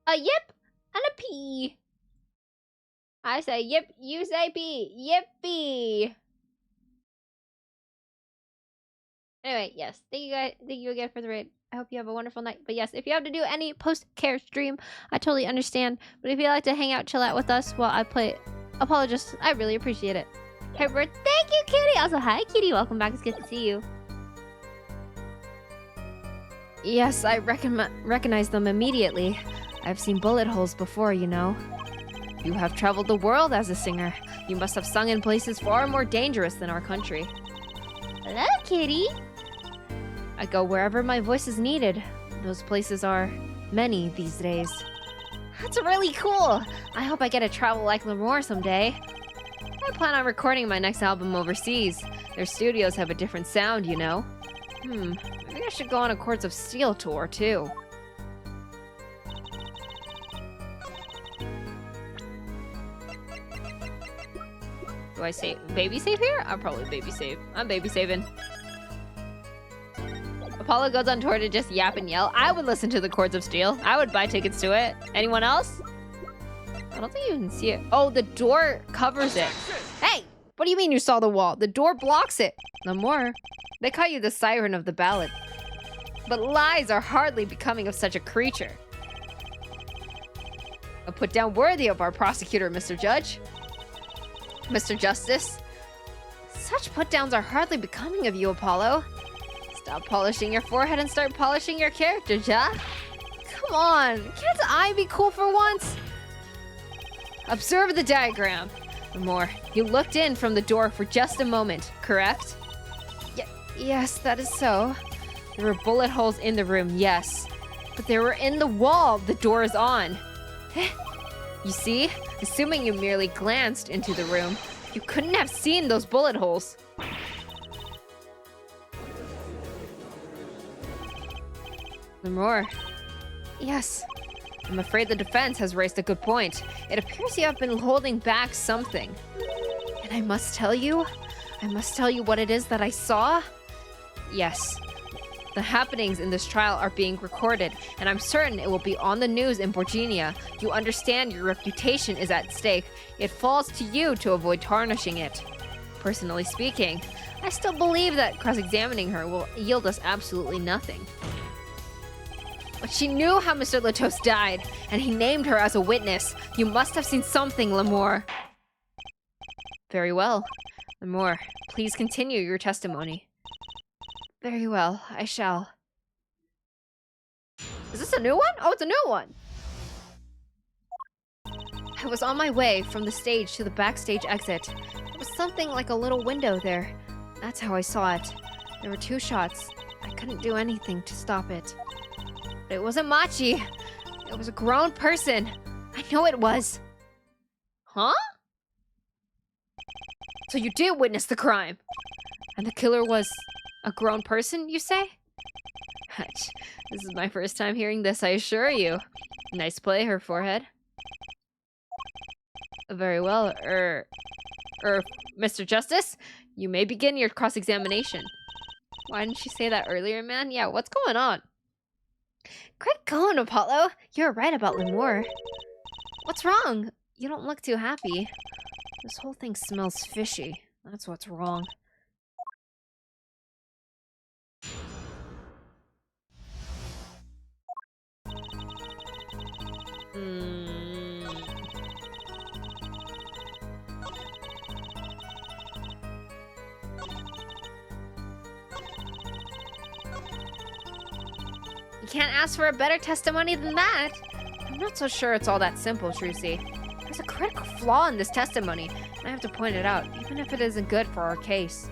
A yip and a pee. I say yip, you say pee. Yippee. Anyway, yes. Thank you guys. Thank you again for the raid. I hope you have a wonderful night. But yes, if you have to do any post-care stream, I totally understand. But if you'd like to hang out, chill out with us while I play Apologist, I really appreciate it. Hey, Bert, thank you, Kitty. Also, hi, Kitty. Welcome back. It's good to see you. Yes, I recognize them immediately. I've seen bullet holes before, you know. You have traveled the world as a singer. You must have sung in places far more dangerous than our country. Hello, Kitty. I go wherever my voice is needed. Those places are many these days. That's really cool. I hope I get to travel like Lemore someday. I plan on recording my next album overseas. Their studios have a different sound, you know. Maybe I should go on a Chords of Steel tour, too. Do I say baby save here? I'll probably baby save. I'm baby saving. Apollo goes on tour to just yap and yell. I would listen to the Chords of Steel. I would buy tickets to it. Anyone else? I don't think you can see it. Oh, the door covers it. Hey, what do you mean you saw the wall? The door blocks it. No more. They call you the siren of the ballad. But lies are hardly becoming of such a creature. A put down worthy of our prosecutor, Mr. Judge. Mr. Justice. Such put-downs are hardly becoming of you, Apollo. Stop polishing your forehead and start polishing your character, Ja. Come on, can't I be cool for once? Observe the diagram. More, you looked in from the door for just a moment, correct? Yes, that is so. There were bullet holes in the room, yes. But they were in the wall the door is on. You see? Assuming you merely glanced into the room, you couldn't have seen those bullet holes. More. Yes. I'm afraid the defense has raised a good point. It appears you have been holding back something. And I must tell you what it is that I saw? Yes. The happenings in this trial are being recorded, and I'm certain it will be on the news in Borginia. You understand your reputation is at stake. It falls to you to avoid tarnishing it. Personally speaking, I still believe that cross-examining her will yield us absolutely nothing. But she knew how Mr. Latos died, and he named her as a witness. You must have seen something, Lemore. Very well. Lemore, please continue your testimony. Very well, I shall. Is this a new one? Oh, it's a new one! I was on my way from the stage to the backstage exit. There was something like a little window there. That's how I saw it. There were 2 shots. I couldn't do anything to stop it. But it wasn't Machi. It was a grown person. I know it was. Huh? So you did witness the crime. And the killer was a grown person, you say? This is my first time hearing this, I assure you. Nice play, her forehead. Very well, Mr. Justice, you may begin your cross-examination. Why didn't you say that earlier, man? Yeah, what's going on? Great going, Apollo. You're right about Lemore. What's wrong? You don't look too happy. This whole thing smells fishy. That's what's wrong. You can't ask for a better testimony than that. I'm not so sure it's all that simple, Trucy. There's a critical flaw in this testimony, and I have to point it out, even if it isn't good for our case.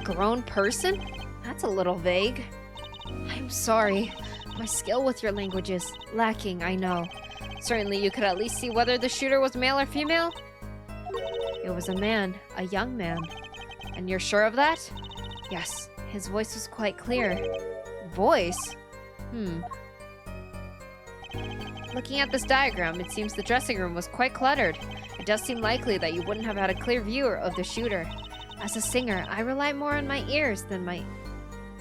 Grown person? That's a little vague. I'm sorry. My skill with your language is lacking, I know. Certainly you could at least see whether the shooter was male or female? It was a man, a young man. And you're sure of that? Yes, his voice was quite clear. Voice? Looking at this diagram, it seems the dressing room was quite cluttered. It does seem likely that you wouldn't have had a clear view of the shooter. As a singer, I rely more on my ears than my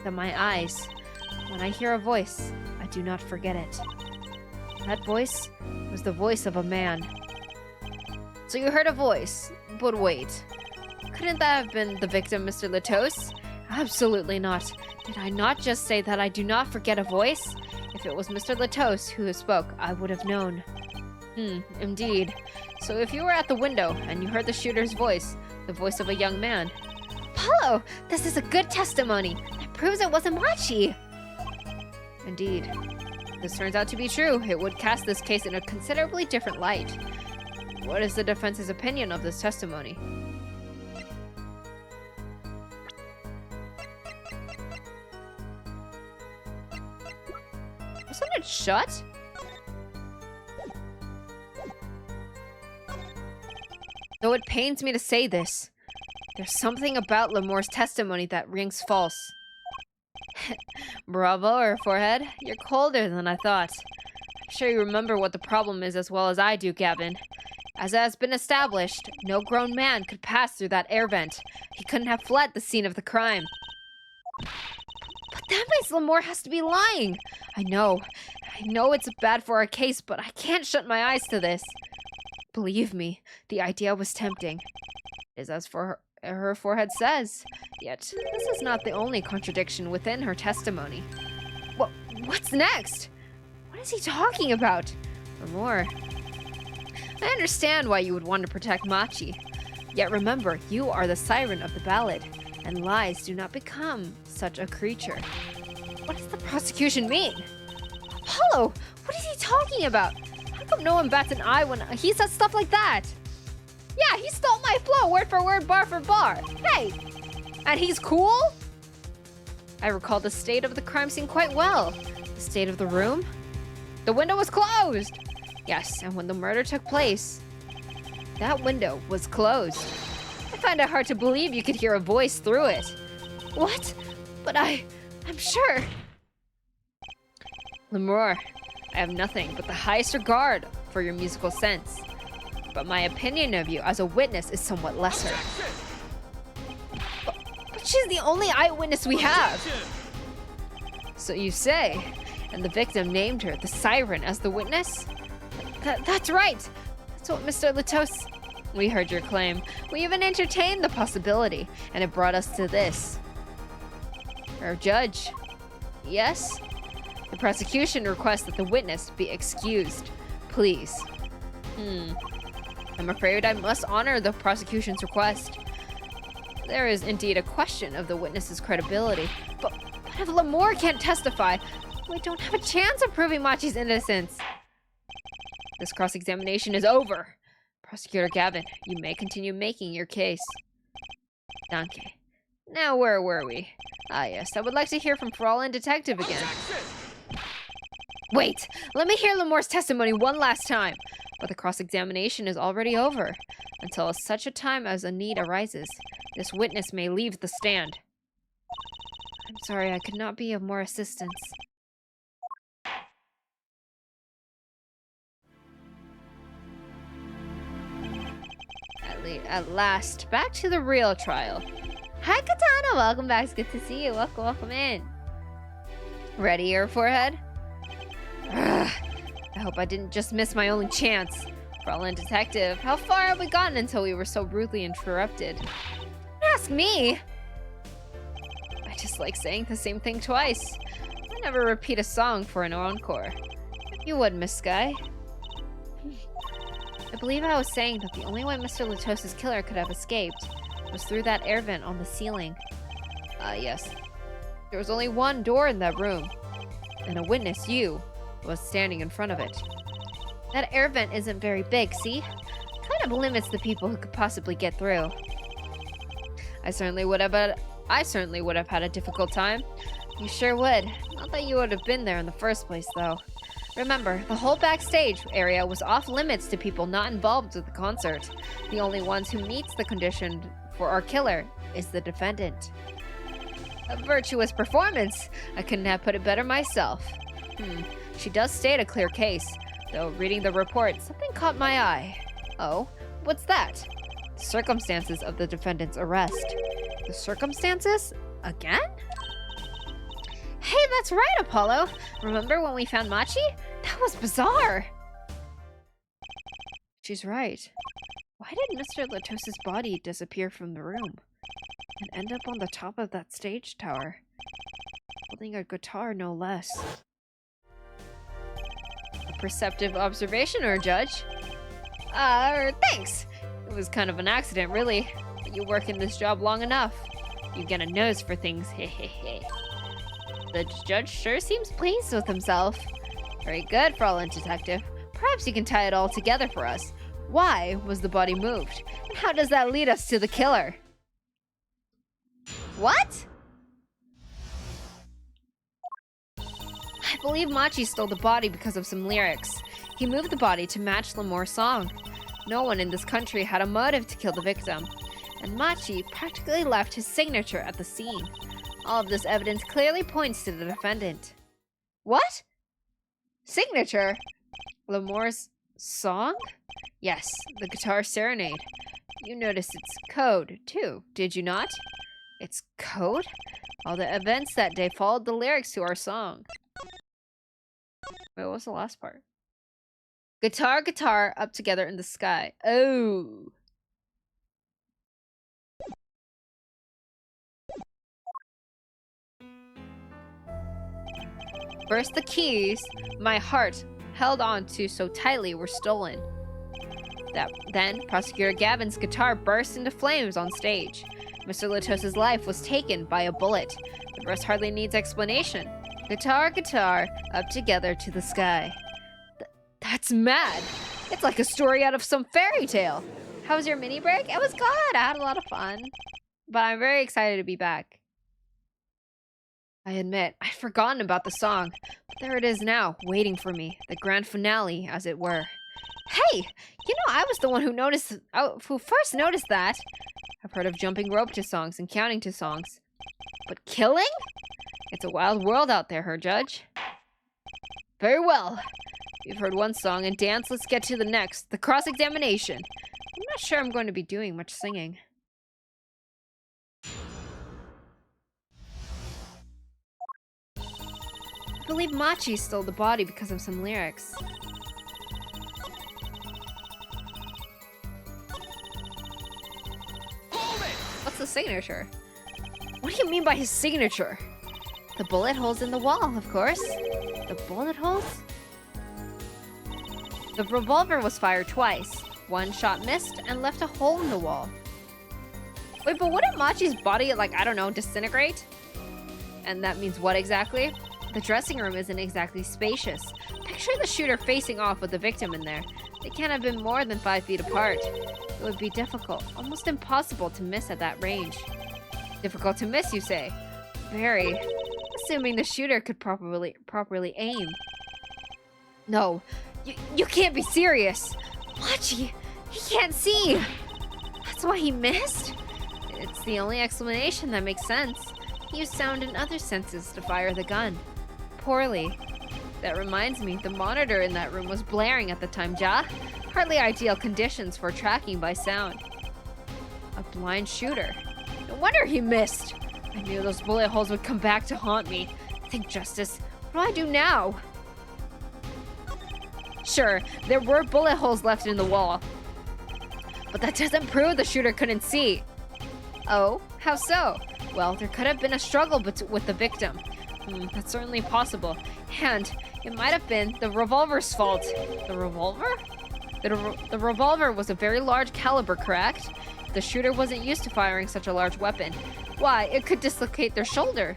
eyes. When I hear a voice, I do not forget it. That voice was the voice of a man. So you heard a voice, but wait. Couldn't that have been the victim, Mr. Latos? Absolutely not. Did I not just say that I do not forget a voice? If it was Mr. Latos who spoke, I would have known. Indeed. So if you were at the window and you heard the shooter's voice, the voice of a young man. Apollo, this is a good testimony. That proves it wasn't Machi. Indeed. If this turns out to be true, it would cast this case in a considerably different light. What is the defense's opinion of this testimony? Wasn't it shut? Though it pains me to say this, there's something about Lemore's testimony that rings false. Bravo, her forehead. You're colder than I thought. I'm sure you remember what the problem is as well as I do, Gavin. As it has been established, no grown man could pass through that air vent. He couldn't have fled the scene of the crime. But that means Lemore has to be lying. I know it's bad for our case, but I can't shut my eyes to this. Believe me, the idea was tempting. It is as for her forehead says. Yet, this is not the only contradiction within her testimony. What's next? What is he talking about? Lemore. I understand why you would want to protect Machi. Yet remember, you are the siren of the ballad, and lies do not become such a creature. What does the prosecution mean? Apollo, what is he talking about? How come no one bats an eye when he says stuff like that? Yeah, he stole my flow, word for word, bar for bar. Hey! And he's cool? I recall the state of the crime scene quite well. The state of the room? The window was closed! Yes, and when the murder took place, that window was closed. I find it hard to believe you could hear a voice through it. What? But I'm sure. Lemore, I have nothing but the highest regard for your musical sense. But my opinion of you as a witness is somewhat lesser. But she's the only eyewitness we have. So you say, and the victim named her, the siren, as the witness? That's right! That's what Mr. Latos... We heard your claim. We even entertained the possibility, and it brought us to this. Our judge. Yes? The prosecution requests that the witness be excused. Please. I'm afraid I must honor the prosecution's request. There is indeed a question of the witness's credibility. But if Lamore can't testify, we don't have a chance of proving Machi's innocence. This cross-examination is over. Prosecutor Gavin, you may continue making your case. Danke. Now where were we? Ah yes, I would like to hear from Fraulein Detective again. Wait! Let me hear Lamore's testimony one last time! But the cross-examination is already over. Until such a time as a need arises, this witness may leave the stand. I'm sorry, I could not be of more assistance. At last, back to the real trial. Hi, Katana! Welcome back. It's good to see you. Welcome in. Ready, your forehead? Ugh, I hope I didn't just miss my only chance. Fraulein Detective, how far have we gotten until we were so rudely interrupted? Don't ask me! I just like saying the same thing twice. I never repeat a song for an encore. You would, Miss Sky. I believe I was saying that the only way Mr. Latos's killer could have escaped was through that air vent on the ceiling. Yes. There was only one door in that room, and a witness, you, was standing in front of it. That air vent isn't very big, see? Kind of limits the people who could possibly get through. I certainly would have had a difficult time. You sure would. Not that you would have been there in the first place, though. Remember, the whole backstage area was off limits to people not involved with the concert. The only ones who meets the condition for our killer is the defendant. A virtuous performance! I couldn't have put it better myself. She does state a clear case, though reading the report, something caught my eye. Oh, what's that? The circumstances of the defendant's arrest. The circumstances? Again? Hey, that's right, Apollo! Remember when we found Machi? That was bizarre! She's right. Why did Mr. Latos's body disappear from the room and end up on the top of that stage tower, holding a guitar no less? A perceptive observation, or Judge? Thanks! It was kind of an accident, really. You work in this job long enough. You get a nose for things, hehehe. The judge sure seems pleased with himself. Very good, Fraulein Detective. Perhaps you can tie it all together for us. Why was the body moved? And how does that lead us to the killer? What? I believe Machi stole the body because of some lyrics. He moved the body to match Lamore's song. No one in this country had a motive to kill the victim, and Machi practically left his signature at the scene. All of this evidence clearly points to the defendant. What? Signature? Lamore's song? Yes, the guitar serenade. You noticed its code, too, did you not? Its code? All the events that day followed the lyrics to our song. Wait, what was the last part? Guitar, guitar, up together in the sky. Oh. First the keys my heart held on to so tightly were stolen. Then Prosecutor Gavin's guitar burst into flames on stage. Mr. Latos's life was taken by a bullet. The rest hardly needs explanation. Guitar, guitar, up together to the sky. That's mad. It's like a story out of some fairy tale. How was your mini break? It was good. I had a lot of fun. But I'm very excited to be back. I admit, I'd forgotten about the song, but there it is now, waiting for me, the grand finale, as it were. Hey, you know, I was the one who first noticed that. I've heard of jumping rope to songs and counting to songs, but killing? It's a wild world out there, Her Judge. Very well. You've heard one song and dance. Let's get to the next, the cross-examination. I'm not sure I'm going to be doing much singing. I believe Machi stole the body because of some lyrics. the signature? What do you mean by his signature? The bullet holes in the wall, of course. The bullet holes? The revolver was fired twice. One shot missed and left a hole in the wall. Wait, but wouldn't Machi's body, like, I don't know, disintegrate? And that means what exactly? The dressing room isn't exactly spacious. Picture the shooter facing off with the victim in there. They can't have been more than 5 feet apart. It would be difficult, almost impossible to miss at that range. Difficult to miss, you say? Very. Assuming the shooter could properly aim. No, you can't be serious. Machi, he can't see. That's why he missed? It's the only explanation that makes sense. He used sound and other senses to fire the gun. Poorly. That reminds me, the monitor in that room was blaring at the time, Ja. Hardly ideal conditions for tracking by sound. A blind shooter. No wonder he missed. I knew those bullet holes would come back to haunt me. Think, Justice, what do I do now? Sure, there were bullet holes left in the wall. But that doesn't prove the shooter couldn't see. Oh, how so? Well, there could have been a struggle with the victim. That's certainly possible. And it might have been the revolver's fault. The revolver? The revolver was a very large caliber, correct? The shooter wasn't used to firing such a large weapon. Why, it could dislocate their shoulder.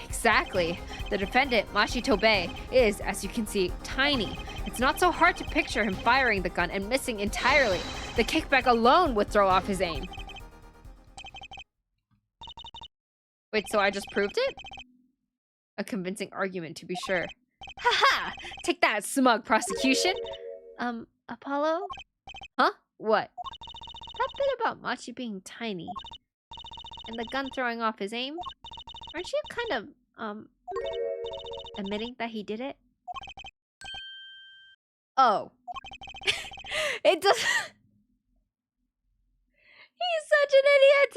Exactly. The defendant, Machi Tobei, is, as you can see, tiny. It's not so hard to picture him firing the gun and missing entirely. The kickback alone would throw off his aim. Wait, so I just proved it? A convincing argument, to be sure. Haha! Take that, smug prosecution! Apollo? Huh? What? That bit about Machi being tiny and the gun throwing off his aim, aren't you kind of, admitting that he did it? Oh. It does. He's such an idiot!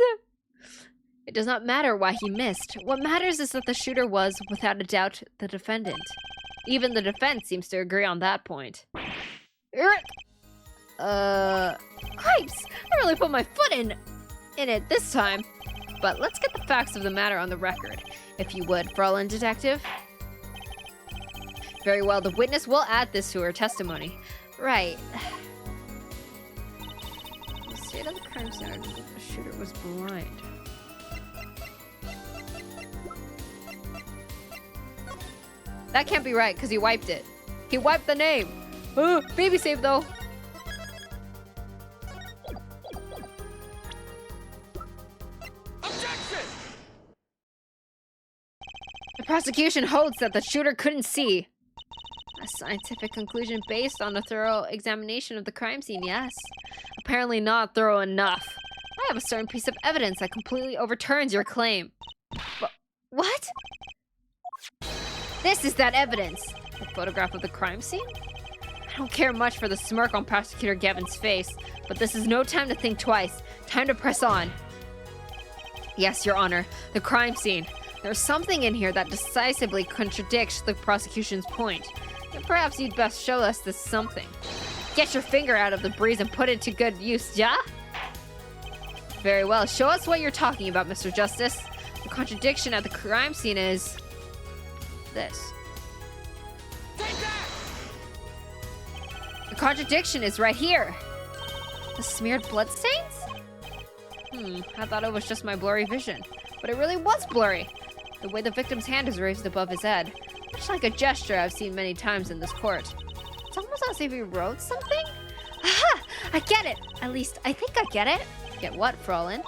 It does not matter why he missed. What matters is that the shooter was, without a doubt, the defendant. Even the defense seems to agree on that point. Cripes! I really put my foot in it this time. But let's get the facts of the matter on the record, if you would, Fraulein Detective. Very well, the witness will add this to her testimony. Right. The state of the crime scene, the shooter was blind. That can't be right, because he wiped it. He wiped the name. Baby save, though. Objection! The prosecution holds that the shooter couldn't see. A scientific conclusion based on a thorough examination of the crime scene, yes. Apparently not thorough enough. I have a certain piece of evidence that completely overturns your claim. But what? This is that evidence. The photograph of the crime scene? I don't care much for the smirk on Prosecutor Gavin's face, but this is no time to think twice. Time to press on. Yes, Your Honor, the crime scene. There's something in here that decisively contradicts the prosecution's point. And perhaps you'd best show us this something. Get your finger out of the breeze and put it to good use, ja? Very well, show us what you're talking about, Mr. Justice. The contradiction at the crime scene is this. Take that! The contradiction is right here. The smeared bloodstains? I thought it was just my blurry vision, but it really was blurry. The way the victim's hand is raised above his head, much like a gesture I've seen many times in this court. It's almost as if he wrote something. Aha! I get it! At least, I think I get it. Get what, Fraulein?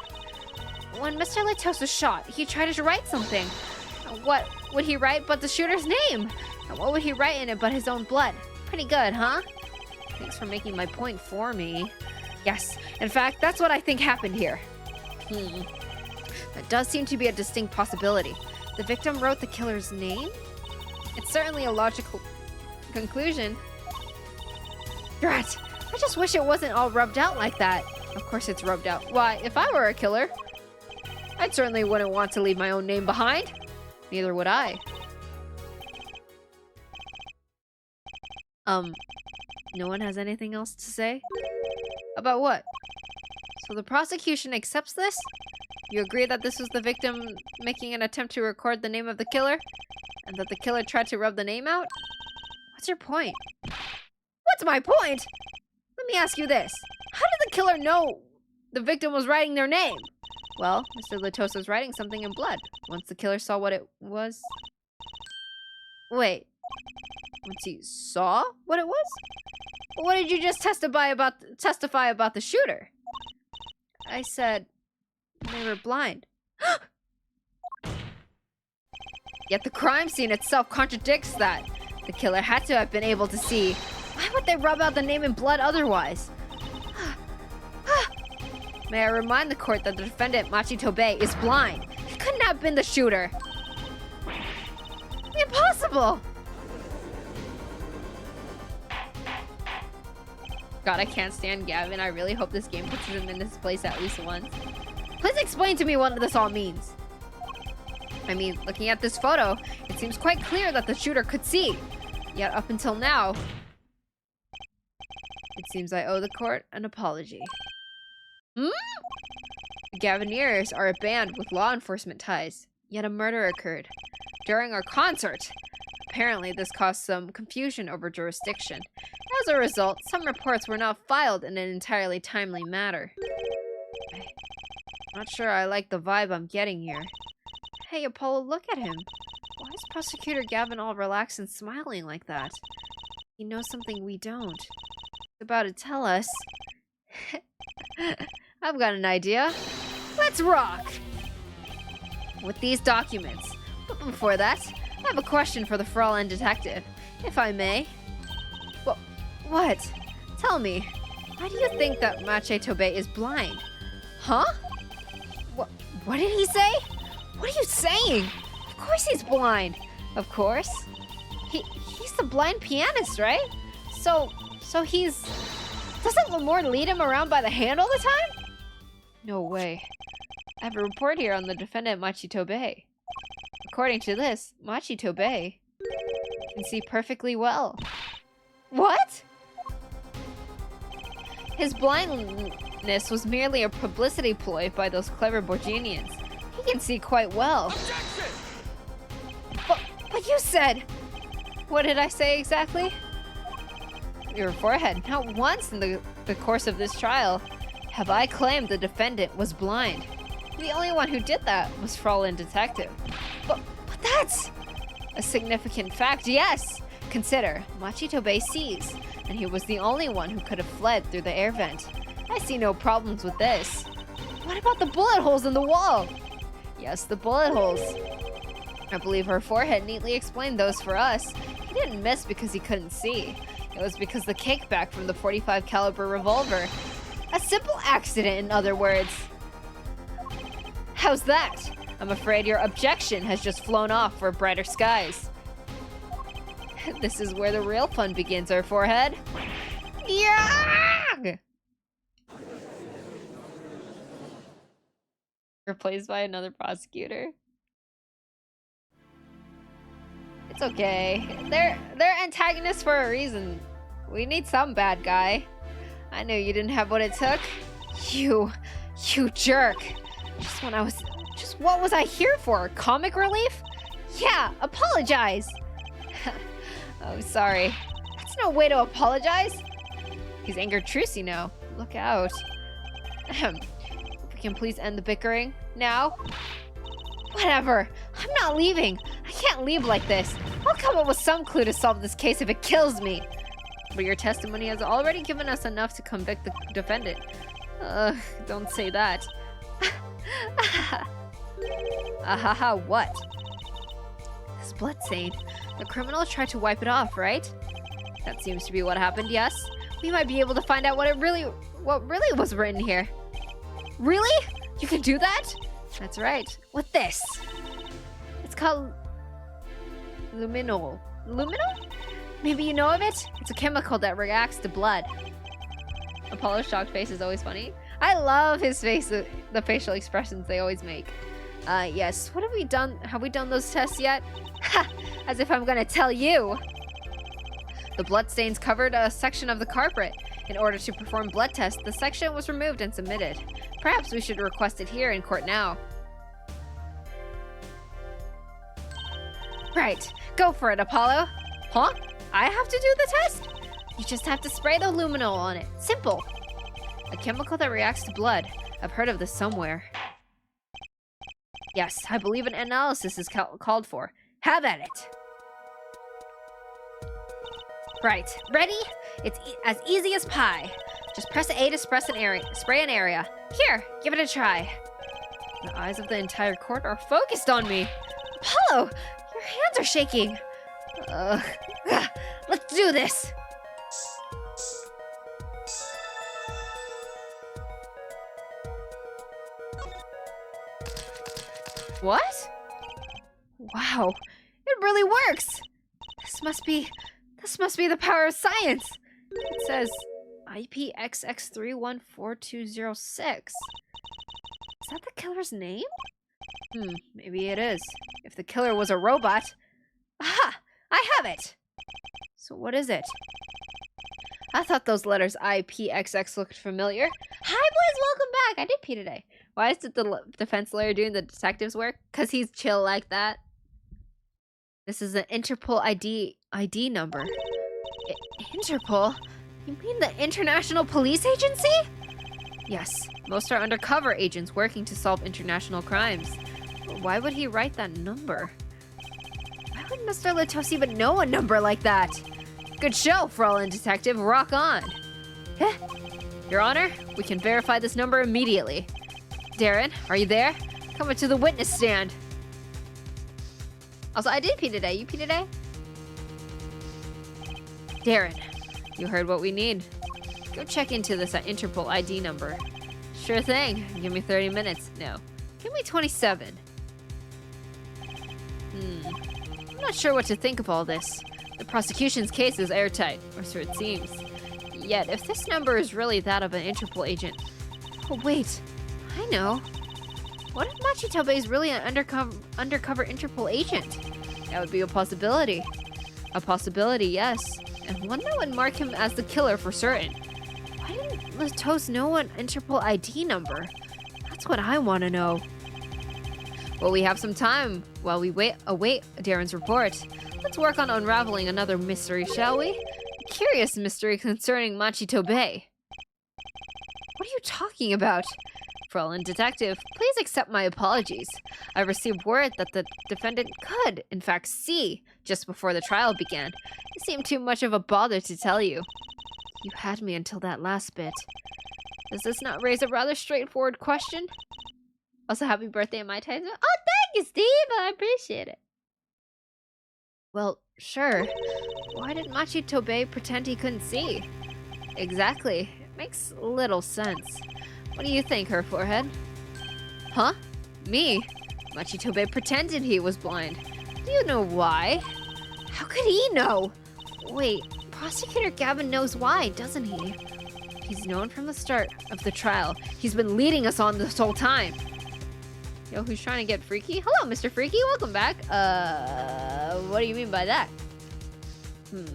When Mr. Latos was shot, he tried to write something. What would he write but the shooter's name? And what would he write in it but his own blood? Pretty good, huh? Thanks for making my point for me. Yes, in fact, that's what I think happened here. That does seem to be a distinct possibility. The victim wrote the killer's name? It's certainly a logical conclusion. Drat! I just wish it wasn't all rubbed out like that. Of course it's rubbed out. Why, if I were a killer, I certainly wouldn't want to leave my own name behind. Neither would I. No one has anything else to say? About what? So the prosecution accepts this? You agree that this was the victim making an attempt to record the name of the killer? And that the killer tried to rub the name out? What's your point? What's my point? Let me ask you this. How did the killer know the victim was writing their name? Well, Mr. Latosa was writing something in blood. Once the killer saw what it was... Wait. Once he saw what it was? What did you just testify about the shooter? I said they were blind. Yet the crime scene itself contradicts that. The killer had to have been able to see. Why would they rub out the name in blood otherwise? May I remind the court that the defendant, Machi Tobei, is blind. He couldn't have been the shooter. Impossible! God, I can't stand Gavin. I really hope this game puts him in this place at least once. Please explain to me what this all means. I mean, looking at this photo, it seems quite clear that the shooter could see. Yet up until now, it seems I owe the court an apology. The Gaviniers are a band with law enforcement ties, yet a murder occurred during our concert. Apparently, this caused some confusion over jurisdiction. As a result, some reports were not filed in an entirely timely manner. I'm not sure I like the vibe I'm getting here. Hey, Apollo, look at him. Why is Prosecutor Gavin all relaxed and smiling like that? He knows something we don't. He's about to tell us. I've got an idea. Let's rock! With these documents. But before that, I have a question for the Fraulein detective, if I may. What? Tell me, why do you think that Machi Tobei is blind? Huh? What did he say? What are you saying? Of course he's blind. Of course. He's the blind pianist, right? So he's... Doesn't Lamore lead him around by the hand all the time? No way. I have a report here on the defendant, Machi Tobei. According to this, Machi Tobei can see perfectly well. What? His blindness was merely a publicity ploy by those clever Borginians. He can see quite well. Objection! But you said... What did I say exactly? Your forehead. Not once in the course of this trial have I claimed the defendant was blind. The only one who did that was Fraulein Detective. But that's a significant fact, yes! Consider, Machi Tobei sees, and he was the only one who could have fled through the air vent. I see no problems with this. What about the bullet holes in the wall? Yes, the bullet holes. I believe her forehead neatly explained those for us. He didn't miss because he couldn't see. It was because the kickback from the .45 caliber revolver. A simple accident, in other words. How's that? I'm afraid your objection has just flown off for brighter skies. This is where the real fun begins, our forehead. Yeah! Replaced by another prosecutor. It's okay. They're antagonists for a reason. We need some bad guy. I knew you didn't have what it took. You jerk. Just what was I here for? Comic relief? Yeah, apologize. Oh, sorry. That's no way to apologize. He's angered truce, you know. Look out. If we can please end the bickering now. Whatever. I'm not leaving. I can't leave like this. I'll come up with some clue to solve this case if it kills me. But your testimony has already given us enough to convict the defendant. Don't say that. Ahaha, what? This blood stain. The criminal tried to wipe it off, right? That seems to be what happened, yes? We might be able to find out what really was written here. Really? You can do that? That's right. With this. It's called... luminol. Luminol? Maybe you know of it? It's a chemical that reacts to blood. Apollo's shocked face is always funny. I love his face, the facial expressions they always make. Yes. What have we done? Have we done those tests yet? Ha! As if I'm gonna tell you. The bloodstains covered a section of the carpet. In order to perform blood tests, the section was removed and submitted. Perhaps we should request it here in court now. Right. Go for it, Apollo. Huh? I have to do the test? You just have to spray the luminol on it. Simple. A chemical that reacts to blood. I've heard of this somewhere. Yes, I believe an analysis is called for. Have at it. Right. Ready? It's as easy as pie. Just press A to spray an area. Here, give it a try. The eyes of the entire court are focused on me. Apollo, your hands are shaking. Let's do this. What? Wow, it really works. This must be the power of science. It says IPXX314206. Is that the killer's name? Maybe it is. If the killer was a robot. Aha! I have it! So what is it? I thought those letters IPXX looked familiar. Hi boys, welcome back! I did pee today. Why is it the defense lawyer doing the detective's work? Because he's chill like that. This is an Interpol ID number. Interpol? You mean the International Police Agency? Yes, most are undercover agents working to solve international crimes. But why would he write that number? Why would Mr. Latos even know a number like that? Good show, Fraulein Detective. Rock on. Your Honor, we can verify this number immediately. Darren, are you there? Come to the witness stand. Also, I did pee today. You pee today? Darren, you heard what we need. Go check into this Interpol ID number. Sure thing. Give me 30 minutes. No. Give me 27. I'm not sure what to think of all this. The prosecution's case is airtight, or so it seems. Yet, if this number is really that of an Interpol agent... Oh, wait. I know. What if Machitobe is really an undercover Interpol agent? That would be a possibility. A possibility, yes. And one that would mark him as the killer for certain. Why didn't Latos know an Interpol ID number? That's what I want to know. Well, we have some time while we await Darren's report. Let's work on unraveling another mystery, shall we? A curious mystery concerning Machitobe. What are you talking about? Fraulein Detective, please accept my apologies. I received word that the defendant could, in fact, see just before the trial began. It seemed too much of a bother to tell you. You had me until that last bit. Does this not raise a rather straightforward question? Also, happy birthday in my time. Oh, thank you, Steve! I appreciate it. Well, sure. Why did Machitobe pretend he couldn't see? Exactly. It makes little sense. What do you think, her forehead? Huh? Me? Machitobe pretended he was blind. Do you know why? How could he know? Wait, Prosecutor Gavin knows why, doesn't he? He's known from the start of the trial. He's been leading us on this whole time. Yo, who's trying to get freaky? Hello, Mr. Freaky, welcome back. What do you mean by that?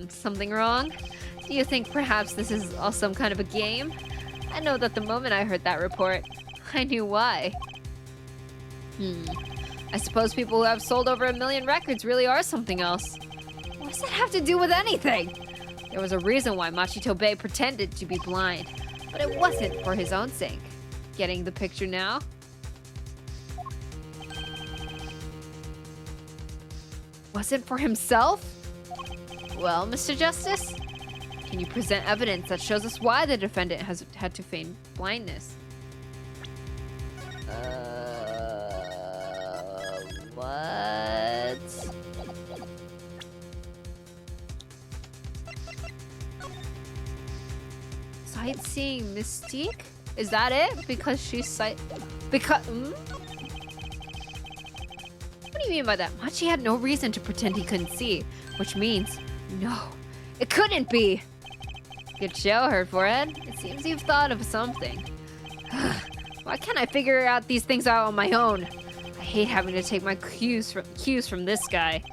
Something wrong? Do you think perhaps this is all some kind of a game? I know that the moment I heard that report, I knew why. I suppose people who have sold over 1 million records really are something else. What does that have to do with anything? There was a reason why Machitobe pretended to be blind, but it wasn't for his own sake. Getting the picture now? Wasn't for himself? Well, Mr. Justice? Can you present evidence that shows us why the defendant has had to feign blindness? What? Sightseeing Mystique? Is that it? Because she's What do you mean by that? Machi had no reason to pretend he couldn't see, which means no, it couldn't be. Good show, her forehead. It seems you've thought of something. Why can't I figure out these things out on my own? I hate having to take my cues from this guy.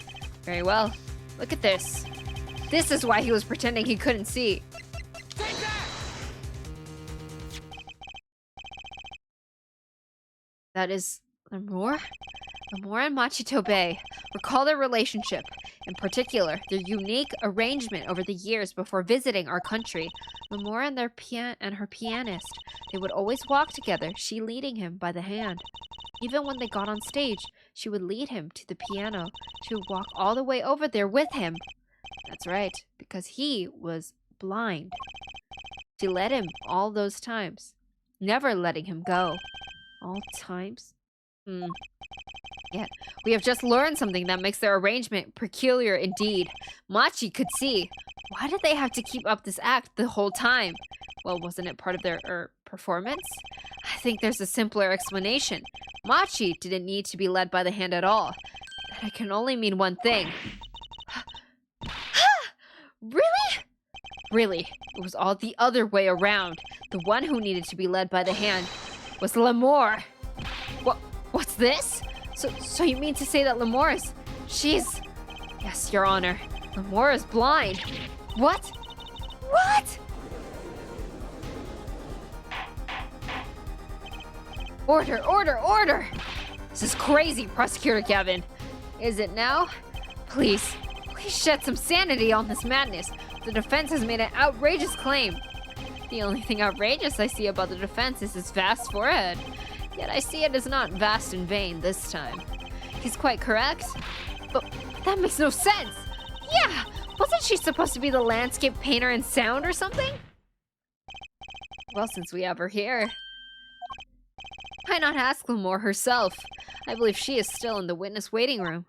Very well. Look at this. This is why he was pretending he couldn't see. Take that! That is Lemur? Lemur and Machitobe. Recall their relationship. In particular, their unique arrangement over the years before visiting our country. Lemur and her pianist. They would always walk together, she leading him by the hand. Even when they got on stage, she would lead him to the piano. She would walk all the way over there with him. That's right, because he was blind. She led him all those times, never letting him go. All times? Yet, we have just learned something that makes their arrangement peculiar indeed. Machi could see. Why did they have to keep up this act the whole time? Well, wasn't it part of their, performance? I think there's a simpler explanation. Machi didn't need to be led by the hand at all. That can only mean one thing. Really? Really, it was all the other way around. The one who needed to be led by the hand was Lemur. What's this? So you mean to say that Lemur is... She's... Yes, Your Honor. Lemur is blind. What? What? Order, order, order! This is crazy, Prosecutor Kevin. Is it now? Please shed some sanity on this madness. The defense has made an outrageous claim. The only thing outrageous I see about the defense is his vast forehead. Yet I see it as not vast in vain this time. He's quite correct. But that makes no sense. Yeah, wasn't she supposed to be the landscape painter in sound or something? Well, since we have her here, why not ask Lemur herself? I believe she is still in the witness waiting room.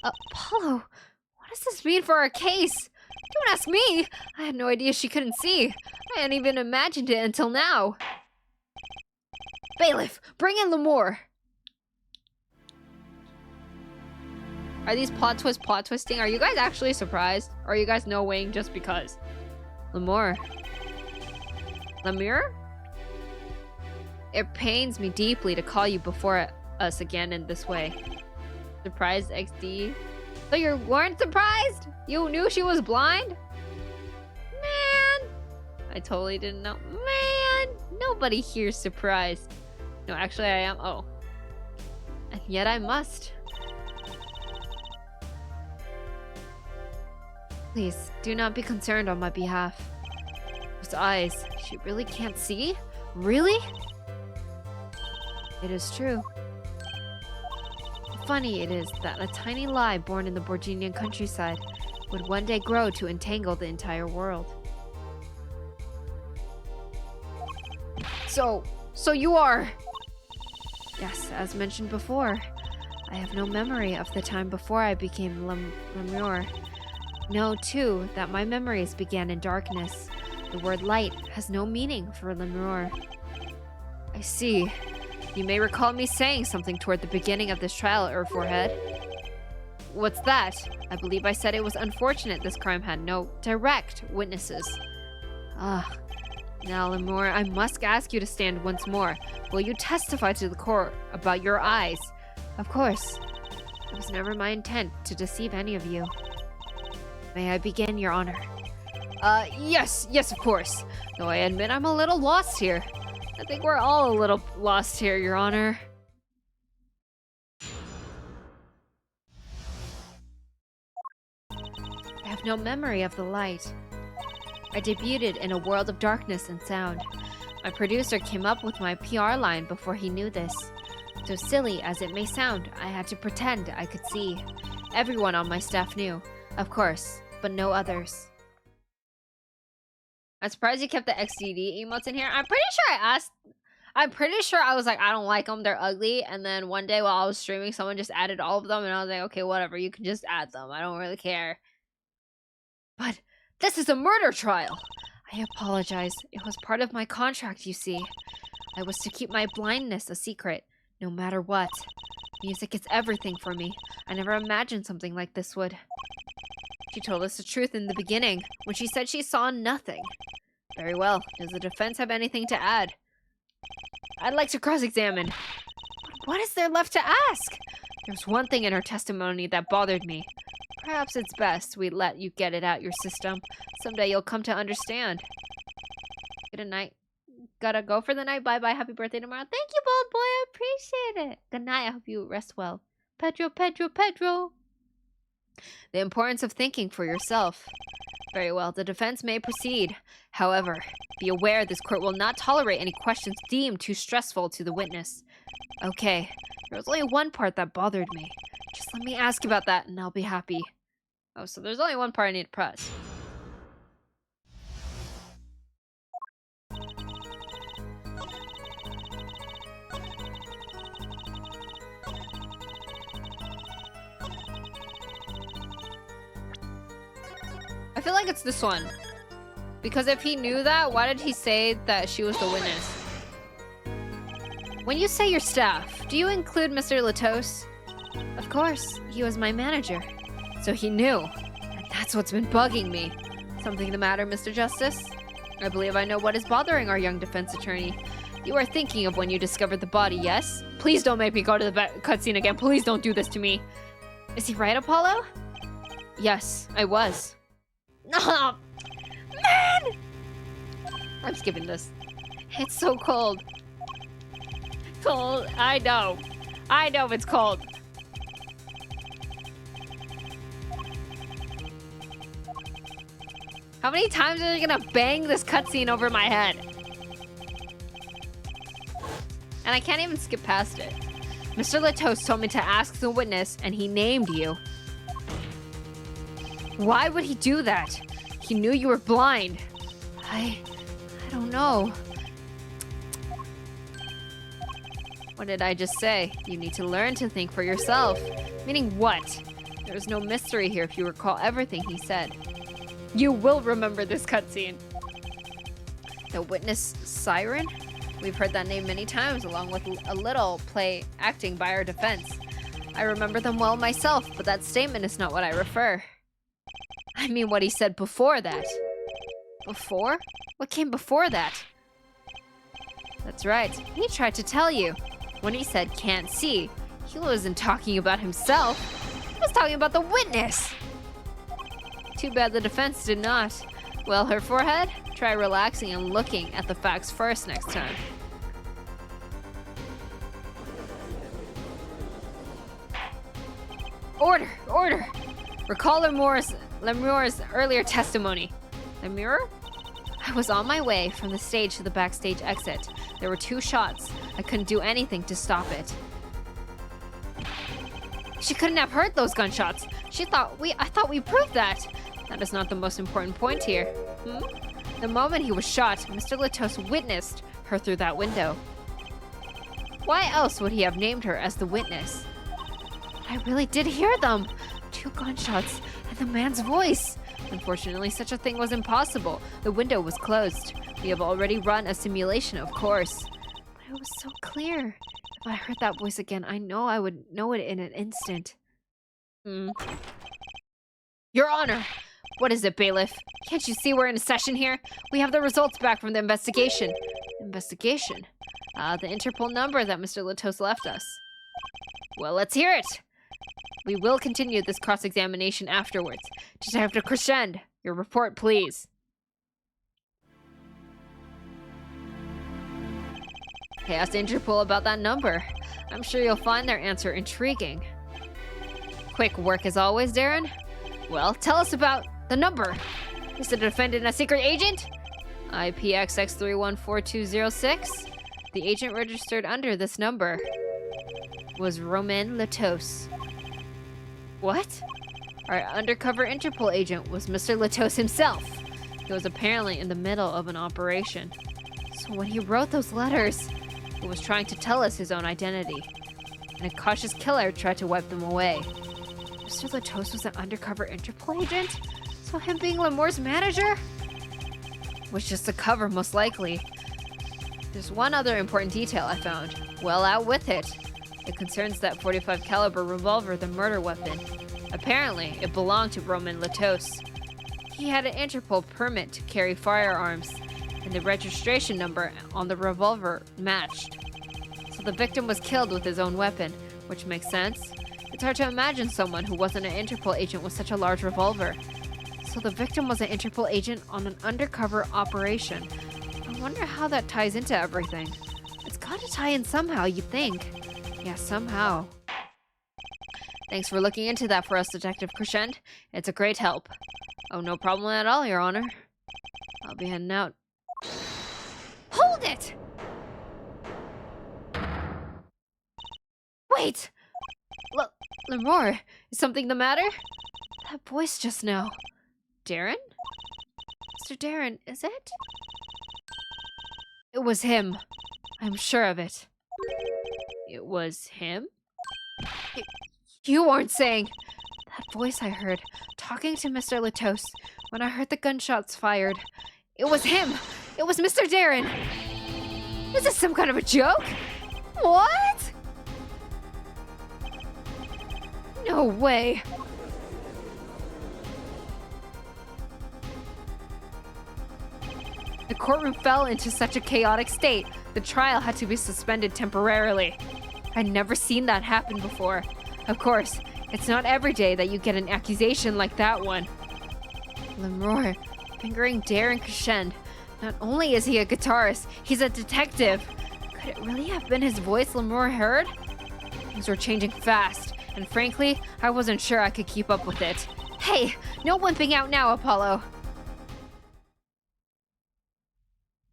Apollo, what does this mean for our case? Don't ask me. I had no idea she couldn't see. I hadn't even imagined it until now. Bailiff, bring in Lemur. Are these plot twisting? Are you guys actually surprised? Or are you guys knowing just because? Lemur. Lemur? It pains me deeply to call you before us again in this way. Surprised, XD? So you weren't surprised? You knew she was blind? Man! I totally didn't know. Man! Nobody here's surprised. No, actually I am. Oh. And yet I must. Please, do not be concerned on my behalf. Those eyes, she really can't see? Really? It is true. Funny it is that a tiny lie born in the Borginian countryside would one day grow to entangle the entire world. So you are... Yes, as mentioned before, I have no memory of the time before I became Lemur. Know, too, that my memories began in darkness. The word light has no meaning for Lemur. I see. You may recall me saying something toward the beginning of this trial, Forehead. What's that? I believe I said it was unfortunate this crime had no direct witnesses. Now, Lemur, I must ask you to stand once more. Will you testify to the court about your eyes? Of course. It was never my intent to deceive any of you. May I begin, Your Honor? Yes, of course. Though I admit I'm a little lost here. I think we're all a little lost here, Your Honor. I have no memory of the light. I debuted in a world of darkness and sound. My producer came up with my PR line before he knew this. So silly as it may sound, I had to pretend I could see. Everyone on my staff knew, of course, but no others. I'm surprised you kept the XDD emotes in here. I'm pretty sure I was like, I don't like them, they're ugly. And then one day while I was streaming, someone just added all of them. And I was like, okay, whatever, you can just add them. I don't really care. But this is a murder trial. I apologize. It was part of my contract, you see. I was to keep my blindness a secret, no matter what. Music is everything for me. I never imagined something like this would. She told us the truth in the beginning, when she said she saw nothing. Very well. Does the defense have anything to add? I'd like to cross-examine. But what is there left to ask? There's one thing in her testimony that bothered me. Perhaps it's best we let you get it out your system. Someday you'll come to understand. Good night. Gotta go for the night. Bye-bye. Happy birthday tomorrow. Thank you, Bold Boy. I appreciate it. Good night. I hope you rest well. Pedro, Pedro, Pedro. The importance of thinking for yourself. Very well, the defense may proceed. However, be aware this court will not tolerate any questions deemed too stressful to the witness. Okay, there was only one part that bothered me. Just let me ask about that and I'll be happy. Oh, so there's only one part I need to press. I feel like it's this one. Because if he knew that, why did he say that she was the witness? When you say your staff, do you include Mr. Latos? Of course, he was my manager. So he knew. And that's what's been bugging me. Something the matter, Mr. Justice? I believe I know what is bothering our young defense attorney. You are thinking of when you discovered the body, yes? Please don't make me go to the cutscene again. Please don't do this to me. Is he right, Apollo? Yes, I was. Oh, man! I'm skipping this. It's so cold. Cold. I know it's cold. How many times are they gonna bang this cutscene over my head? And I can't even skip past it. Mr. Latos told me to ask the witness, and he named you. Why would he do that? He knew you were blind. I don't know. What did I just say? You need to learn to think for yourself. Meaning what? There is no mystery here if you recall everything he said. You will remember this cutscene. The witness siren? We've heard that name many times, along with a little play acting by our defense. I remember them well myself, but that statement is not what I refer. I mean what he said before that. Before? What came before that? That's right, he tried to tell you. When he said can't see, he wasn't talking about himself. He was talking about the witness. Too bad the defense did not. Well, her forehead? Try relaxing and looking at the facts first next time. Order! Recall Lemur's earlier testimony. Lemur? I was on my way from the stage to the backstage exit. There were 2 shots. I couldn't do anything to stop it. She couldn't have heard those gunshots. I thought we proved that. That is not the most important point here. The moment he was shot, Mr. Latos witnessed her through that window. Why else would he have named her as the witness? I really did hear them. 2 gunshots and the man's voice. Unfortunately, such a thing was impossible. The window was closed. We have already run a simulation, of course. But it was so clear. If I heard that voice again, I know I would know it in an instant. Your Honor! What is it, bailiff? Can't you see we're in a session here? We have the results back from the investigation. Investigation? The Interpol number that Mr. Latos left us. Well, let's hear it! We will continue this cross-examination afterwards. Detective Crescend, your report, please. Hey, ask Interpol about that number. I'm sure you'll find their answer intriguing. Quick work as always, Darren. Well, tell us about the number. Is the defendant a secret agent? IPXX314206. The agent registered under this number was Romain Latos. What? Our undercover Interpol agent was Mr. Latos himself. He was apparently in the middle of an operation. So when he wrote those letters, he was trying to tell us his own identity. And a cautious killer tried to wipe them away. Mr. Latos was an undercover Interpol agent? So him being Lemur's manager? Was just a cover, most likely. There's one other important detail I found. Well, out with it. It concerns that .45 caliber revolver, the murder weapon. Apparently, it belonged to Romain Latos. He had an Interpol permit to carry firearms, and the registration number on the revolver matched. So the victim was killed with his own weapon, which makes sense. It's hard to imagine someone who wasn't an Interpol agent with such a large revolver. So the victim was an Interpol agent on an undercover operation. I wonder how that ties into everything. It's gotta tie in somehow, you'd think. Yeah, somehow. Thanks for looking into that for us, Detective Crescent. It's a great help. Oh, no problem at all, Your Honor. I'll be heading out. Hold it! Wait! Lemore, is something the matter? That voice just now. Darren? Mr. Darren, is it? It was him. I'm sure of it. It was him? You aren't saying... That voice I heard, talking to Mr. Latos, when I heard the gunshots fired. It was him! It was Mr. Darren! Is this some kind of a joke? What? No way. The courtroom fell into such a chaotic state, the trial had to be suspended temporarily. I'd never seen that happen before. Of course, it's not every day that you get an accusation like that one. Lemore, fingering Darren Crescent. Not only is he a guitarist, he's a detective. Could it really have been his voice Lemore heard? Things were changing fast, and frankly, I wasn't sure I could keep up with it. Hey, no wimping out now, Apollo.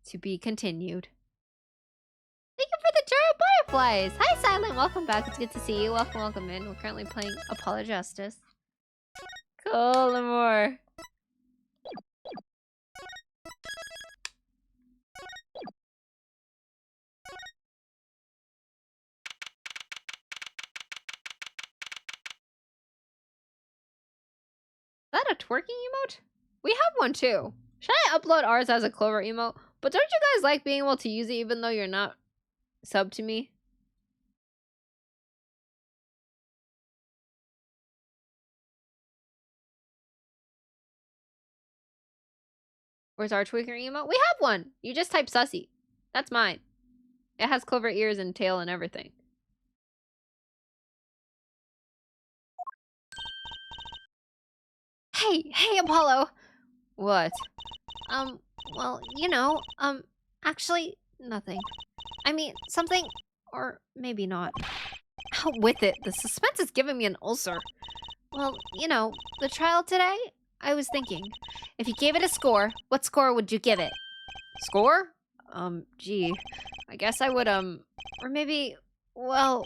To be continued. Thank you for the jar of butterflies. Hi, Silent. Welcome back. It's good to see you. Welcome in. We're currently playing Apollo Justice. Cool, Lemore. Is that a twerking emote? We have one too. Should I upload ours as a Clover emote? But don't you guys like being able to use it even though you're not sub to me? Where's our tweaker emote? We have one! You just type sussy. That's mine. It has Clover ears and tail and everything. Hey, Apollo! What? Well, you know, actually, nothing. I mean, something, or maybe not. Out with it, the suspense is giving me an ulcer. Well, you know, the trial today, I was thinking, if you gave it a score, what score would you give it? Score? Gee, I guess I would, or maybe, well,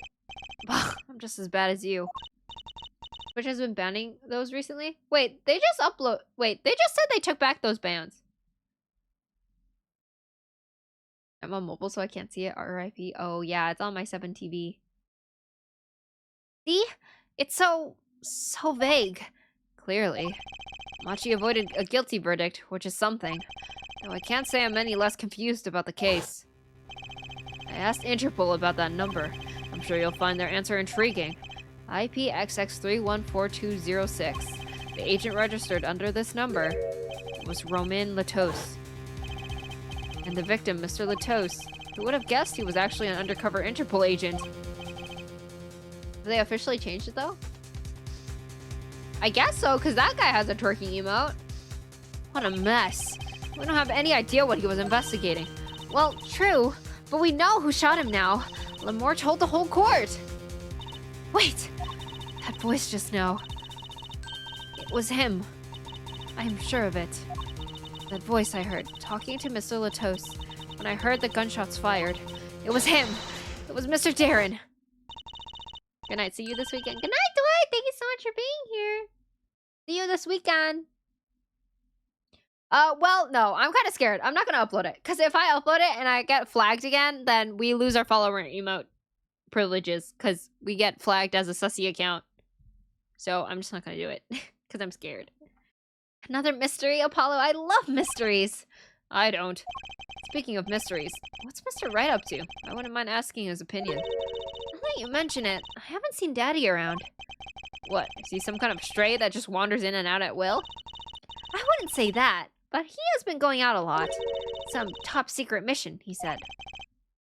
I'm just as bad as you. Which has been banning those recently? Wait, they just said they took back those bans. I'm on mobile, so I can't see it. RIP. Oh, yeah, it's on my 7 TV. See? It's so vague. Clearly. Machi avoided a guilty verdict, which is something. Though I can't say I'm any less confused about the case. I asked Interpol about that number. I'm sure you'll find their answer intriguing. IPXX314206. The agent registered under this number was Romain Latos. And the victim, Mr. Latos, who would have guessed he was actually an undercover Interpol agent? Have they officially changed it, though? I guess so, because that guy has a twerking emote. What a mess. We don't have any idea what he was investigating. Well, true, but we know who shot him now. Lemore told the whole court. Wait, that voice just now. It was him. I am sure of it. That voice I heard, talking to Mr. Latos, when I heard the gunshots fired. It was him. It was Mr. Darren. Good night. See you this weekend. Good night, Dwight. Thank you so much for being here. See you this weekend. Well, no. I'm kind of scared. I'm not going to upload it. Because if I upload it and I get flagged again, then we lose our follower emote privileges. Because we get flagged as a sussy account. So I'm just not going to do it. Because I'm scared. Another mystery, Apollo. I love mysteries. I don't. Speaking of mysteries, what's Mr. Wright up to? I wouldn't mind asking his opinion. Now that you mention it, I haven't seen Daddy around. What, is he some kind of stray that just wanders in and out at will? I wouldn't say that, but he has been going out a lot. Some top secret mission, he said.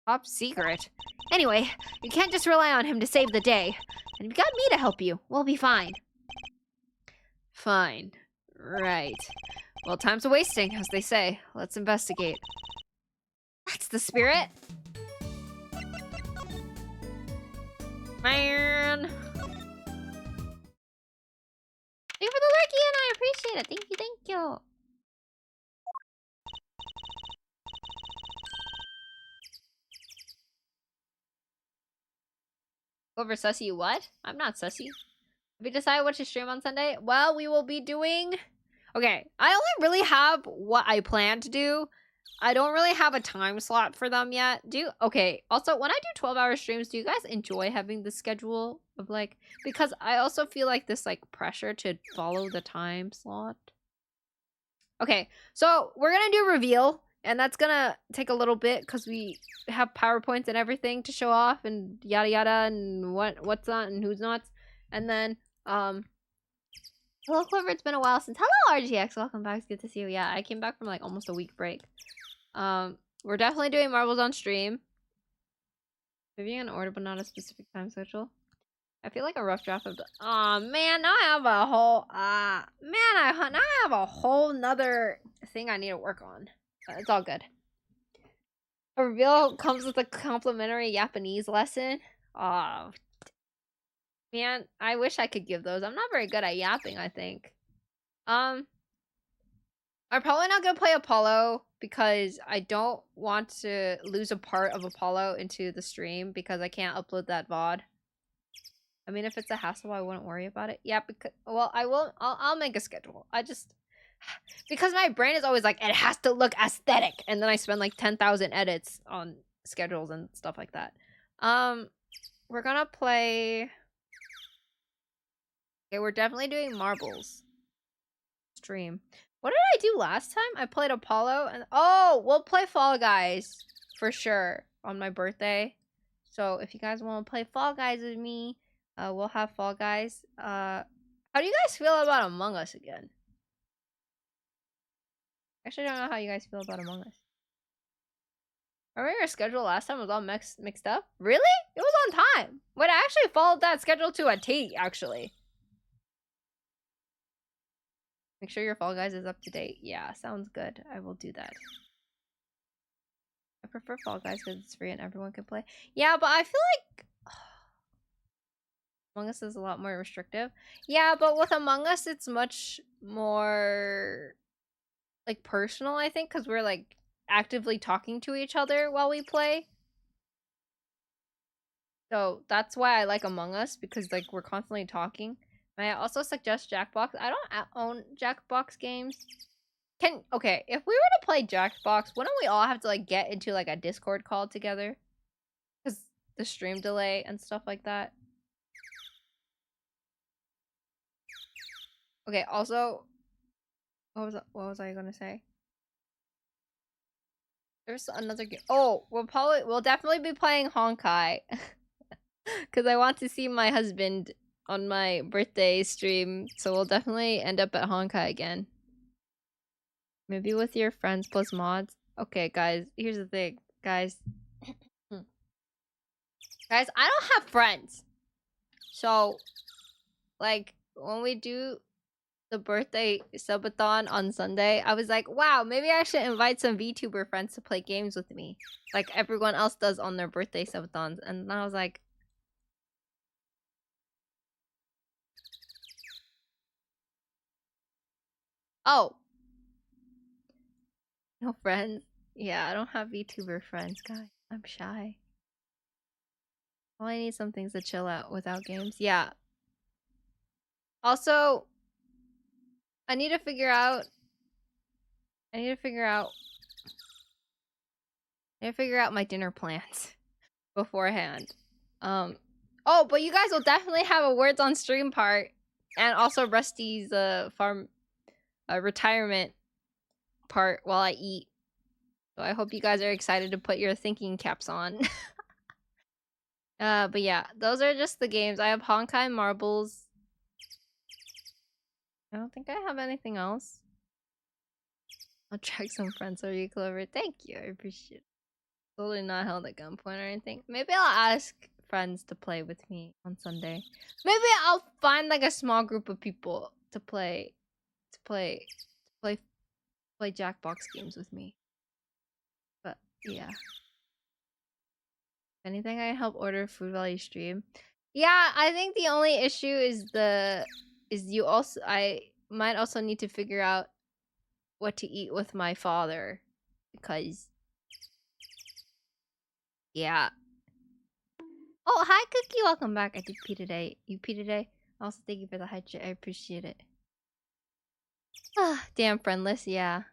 Top secret? Anyway, you can't just rely on him to save the day. And you've got me to help you. We'll be fine. Fine. Right. Well, time's a-wasting, as they say. Let's investigate. That's the spirit. Man. Thank you for the lurky, and I appreciate it. Thank you, thank you. Over sussy what? I'm not sussy. Have you decided what to stream on Sunday? Well, we will be doing... Okay, I only really have what I plan to do. I don't really have a time slot for them yet. Okay, also, when I do 12-hour streams, do you guys enjoy having the schedule of, like... Because I also feel like this, like, pressure to follow the time slot. Okay, so we're gonna do reveal, and that's gonna take a little bit because we have PowerPoints and everything to show off, and yada yada, and what's not and who's not. And then, hello, Clover. It's been a while since. Hello, RGX. Welcome back. It's good to see you. Yeah, I came back from like almost a week break. We're definitely doing marbles on stream. Maybe an order, but not a specific time schedule. I feel like a rough draft of the. Aw, man, now I have a whole. Now I have a whole nother thing I need to work on. It's all good. A reveal comes with a complimentary Japanese lesson. Aw. Man, I wish I could give those. I'm not very good at yapping, I think. I'm probably not gonna play Apollo because I don't want to lose a part of Apollo into the stream because I can't upload that VOD. I mean, if it's a hassle, I wouldn't worry about it. Yeah, because, well, I'll make a schedule. Because my brain is always like, it has to look aesthetic. And then I spend like 10,000 edits on schedules and stuff like that. We're gonna play... Okay, we're definitely doing marbles. Stream. What did I do last time? I played Apollo and... Oh, we'll play Fall Guys. For sure. On my birthday. So if you guys want to play Fall Guys with me... we'll have Fall Guys. How do you guys feel about Among Us again? Actually, I don't know how you guys feel about Among Us. Remember your schedule last time was all mixed up? Really? It was on time. But I actually followed that schedule to a T, actually. Make sure your Fall Guys is up to date. Yeah, sounds good. I will do that. I prefer Fall Guys because it's free and everyone can play. Yeah, but I feel like... Among Us is a lot more restrictive. Yeah, but with Among Us, it's much more like personal, I think, because we're like actively talking to each other while we play. So that's why I like Among Us, because like we're constantly talking. May I also suggest Jackbox? I don't own Jackbox games. Okay, if we were to play Jackbox, wouldn't we all have to like get into like a Discord call together? Because the stream delay and stuff like that. Okay, also, what was I gonna say? There's another game. Oh, we'll definitely be playing Honkai. Because I want to see my husband on my birthday stream. So we'll definitely end up at Honkai again. Maybe with your friends plus mods. Okay, guys, here's the thing. Guys, I don't have friends. So, like, when we do the birthday subathon on Sunday, I was like, wow, maybe I should invite some VTuber friends to play games with me. Like everyone else does on their birthday subathons. And then I was like... Oh! No friends? Yeah, I don't have VTuber friends, guys. I'm shy. Well, I need some things to chill out without games. Yeah. Also, I need to figure out my dinner plans beforehand. Oh, but you guys will definitely have a words on stream part, and also Rusty's farm retirement part while I eat. So I hope you guys are excited to put your thinking caps on. But yeah, those are just the games. I have Honkai Marbles. I don't think I have anything else. I'll track some friends for you, Clover. Thank you, I appreciate it. Totally not held at gunpoint or anything. Maybe I'll ask friends to play with me on Sunday. Maybe I'll find like a small group of people to play Jackbox games with me. But yeah. If anything, I help order food while you stream. Yeah, I think the only issue is you also I might also need to figure out what to eat with my father because yeah. Oh, hi Cookie, welcome back. I did pee today. You pee today? Also, thank you for the hydrate. I appreciate it. Ah, damn friendless, yeah.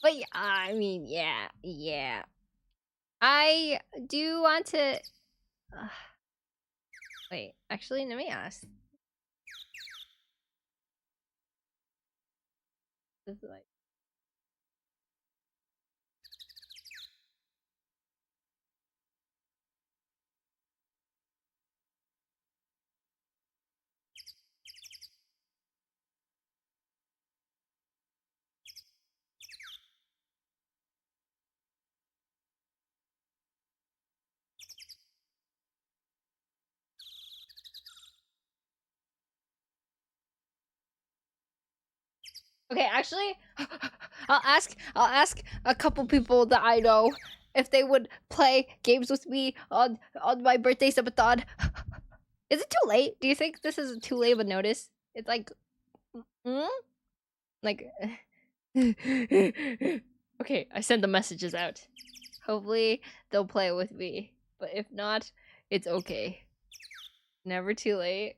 But yeah, I mean, yeah. I do want to. Wait, actually, let me ask. This is like. Okay, actually, I'll ask a couple people that I know if they would play games with me on my birthday subathon. Is it too late? Do you think this is too late of a notice? It's like, like. Okay, I send the messages out. Hopefully they'll play with me, but if not, it's okay. Never too late.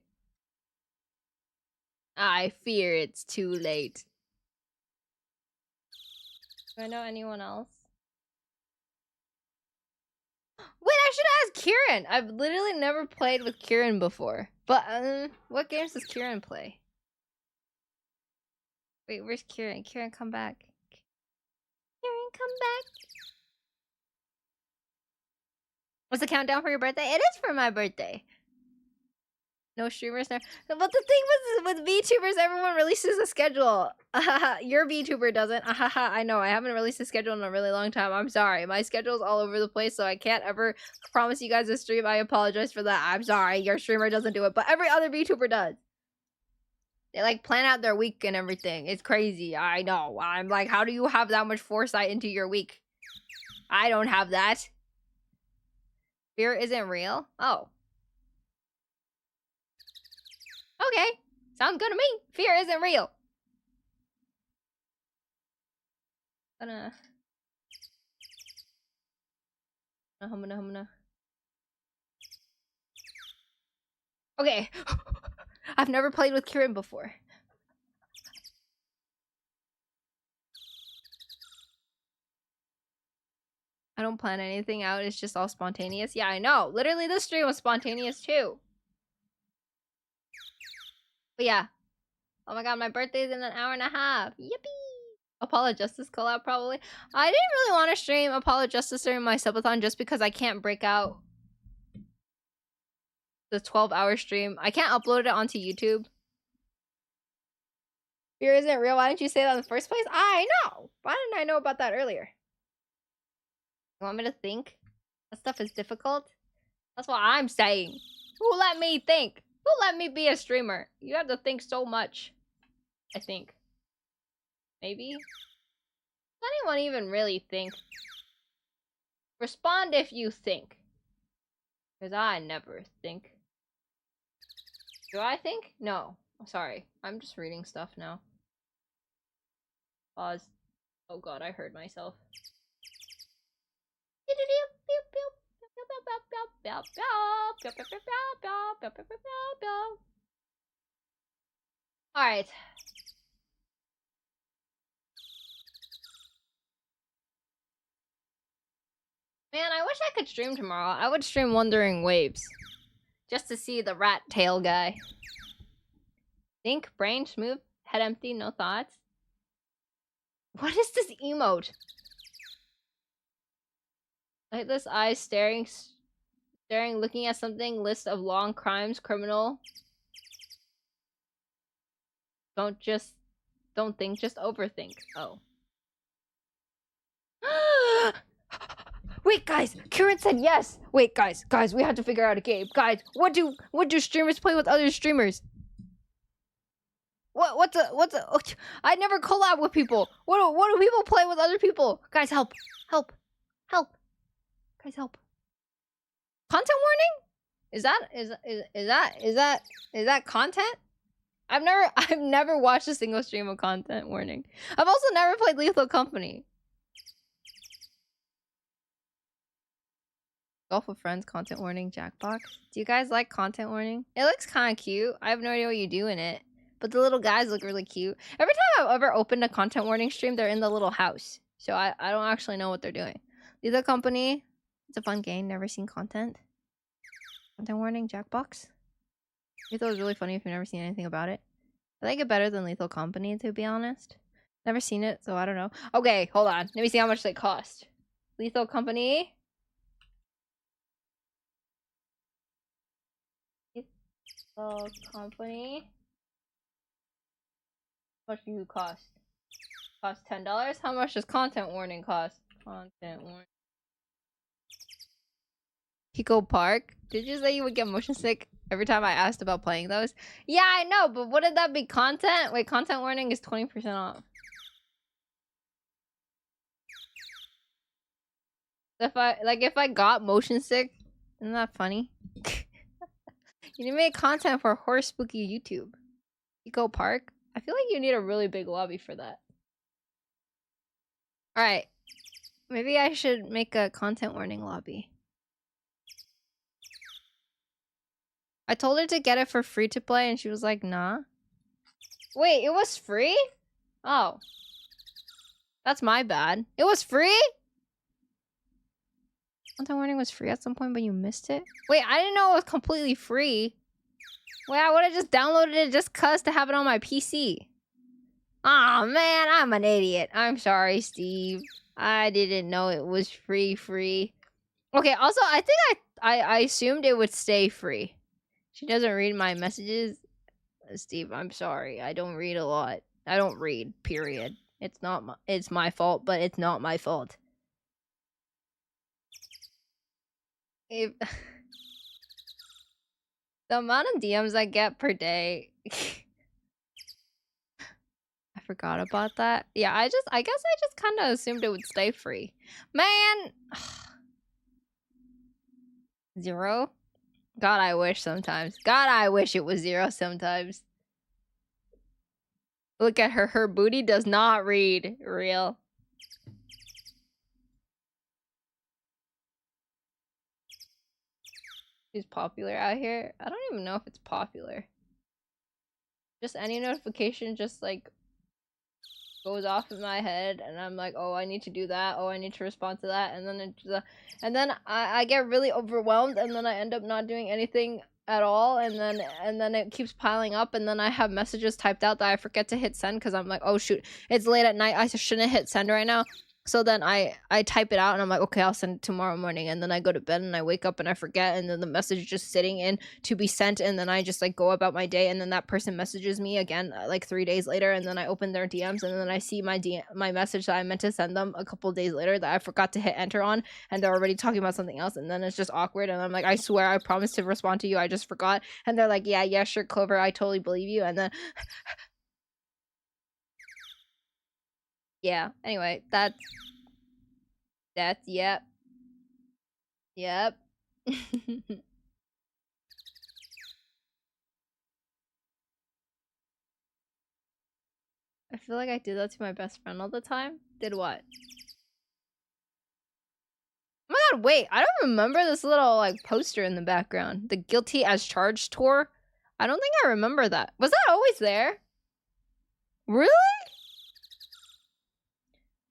I fear it's too late. Do I know anyone else? Wait, I should ask Kieran. I've literally never played with Kieran before. But what games does Kieran play? Wait, where's Kieran? Kieran, come back. Kieran, come back. What's the countdown for your birthday? It is for my birthday. No streamers now. But the thing with VTubers, everyone releases a schedule. Your VTuber doesn't. I know. I haven't released a schedule in a really long time. I'm sorry. My schedule's all over the place, so I can't ever promise you guys a stream. I apologize for that. I'm sorry. Your streamer doesn't do it, but every other VTuber does. They like plan out their week and everything. It's crazy. I know. I'm like, how do you have that much foresight into your week? I don't have that. Fear isn't real? Oh. Okay. Sounds good to me. Fear isn't real. I'm gonna. Okay. I've never played with Kieran before. I don't plan anything out. It's just all spontaneous. Yeah, I know. Literally, this stream was spontaneous too. But yeah. Oh my god, my birthday's in an hour and a half. Yippee! Apollo Justice collab, probably. I didn't really want to stream Apollo Justice during my subathon just because I can't break out the 12-hour stream. I can't upload it onto YouTube. Fear isn't real. Why didn't you say that in the first place? I know! Why didn't I know about that earlier? You want me to think? That stuff is difficult? That's what I'm saying. Who let me think? Who let me be a streamer? You have to think so much. I think. Maybe? Does anyone even really think? Respond if you think. Because I never think. Do I think? No. Sorry. I'm just reading stuff now. Pause. Oh god, I heard myself. Alright. Man, I wish I could stream tomorrow. I would stream Wandering Waves. Just to see the rat tail guy. Think, brain, smooth, head empty, no thoughts. What is this emote? Lightless eyes staring, looking at something, list of long crimes, criminal. Don't think, just overthink. Oh. Wait, guys, Kieran said yes. Wait, guys, we have to figure out a game. Guys, what do streamers play with other streamers? What's a I never collab with people. What do people play with other people? Guys, help. Guys, help. Content warning? Is that content? I've never watched a single stream of content warning. I've also never played Lethal Company. Golf with Friends content warning Jackbox. Do you guys like content warning? It looks kind of cute. I have no idea what you do in it, but the little guys look really cute. Every time I've ever opened a content warning stream, they're in the little house, so I don't actually know what they're doing. Lethal Company. It's a fun game. Never seen content. Content warning Jackbox. Lethal is really funny if you've never seen anything about it. I like it better than Lethal Company, to be honest. Never seen it, so I don't know. Okay, hold on. Let me see how much they cost. Lethal Company. Lethal Company. How much do you cost? Cost $10? How much does content warning cost? Content warning. Pico Park? Did you say you would get motion sick every time I asked about playing those? Yeah, I know, but wouldn't that be content? Wait, content warning is 20% off. If I got motion sick, isn't that funny? You need to make content for horror spooky YouTube. Pico Park? I feel like you need a really big lobby for that. Alright. Maybe I should make a content warning lobby. I told her to get it for free to play and she was like, nah. Wait, it was free? Oh. That's my bad. It was free? Content warning was free at some point, but you missed it? Wait, I didn't know it was completely free. Wait, I would have just downloaded it just cuz to have it on my PC. Aw, man, I'm an idiot. I'm sorry, Steve. I didn't know it was free. Okay, also, I think I assumed it would stay free. She doesn't read my messages. Steve, I'm sorry. I don't read a lot. I don't read, period. It's my fault, but it's not my fault. If the amount of DMs I get per day. I forgot about that. Yeah, I guess I just kind of assumed it would stay free. Man. 0? God, I wish sometimes. God, I wish it was 0 sometimes. Look at her. Her booty does not read. Real. She's popular out here. I don't even know if it's popular. Just any notification just like goes off in my head and I'm like, oh, I need to do that. Oh, I need to respond to that. And then I get really overwhelmed and then I end up not doing anything at all. And then it keeps piling up and then I have messages typed out that I forget to hit send because I'm like, oh shoot, it's late at night. I shouldn't hit send right now. So then I type it out and I'm like, okay, I'll send it tomorrow morning. And then I go to bed and I wake up and I forget. And then the message is just sitting in to be sent. And then I just like go about my day. And then that person messages me again, like 3 days later. And then I open their DMs and then I see my message that I meant to send them a couple days later that I forgot to hit enter on. And they're already talking about something else. And then it's just awkward. And I'm like, I swear I promised to respond to you. I just forgot. And they're like, yeah, sure, Clover. I totally believe you. And then... yeah, anyway, that's yep. I feel like I did that to my best friend all the time. Did what? Oh my god, wait, I don't remember this little like poster in the background. The Guilty as Charged tour. I don't think I remember that. Was that always there? Really?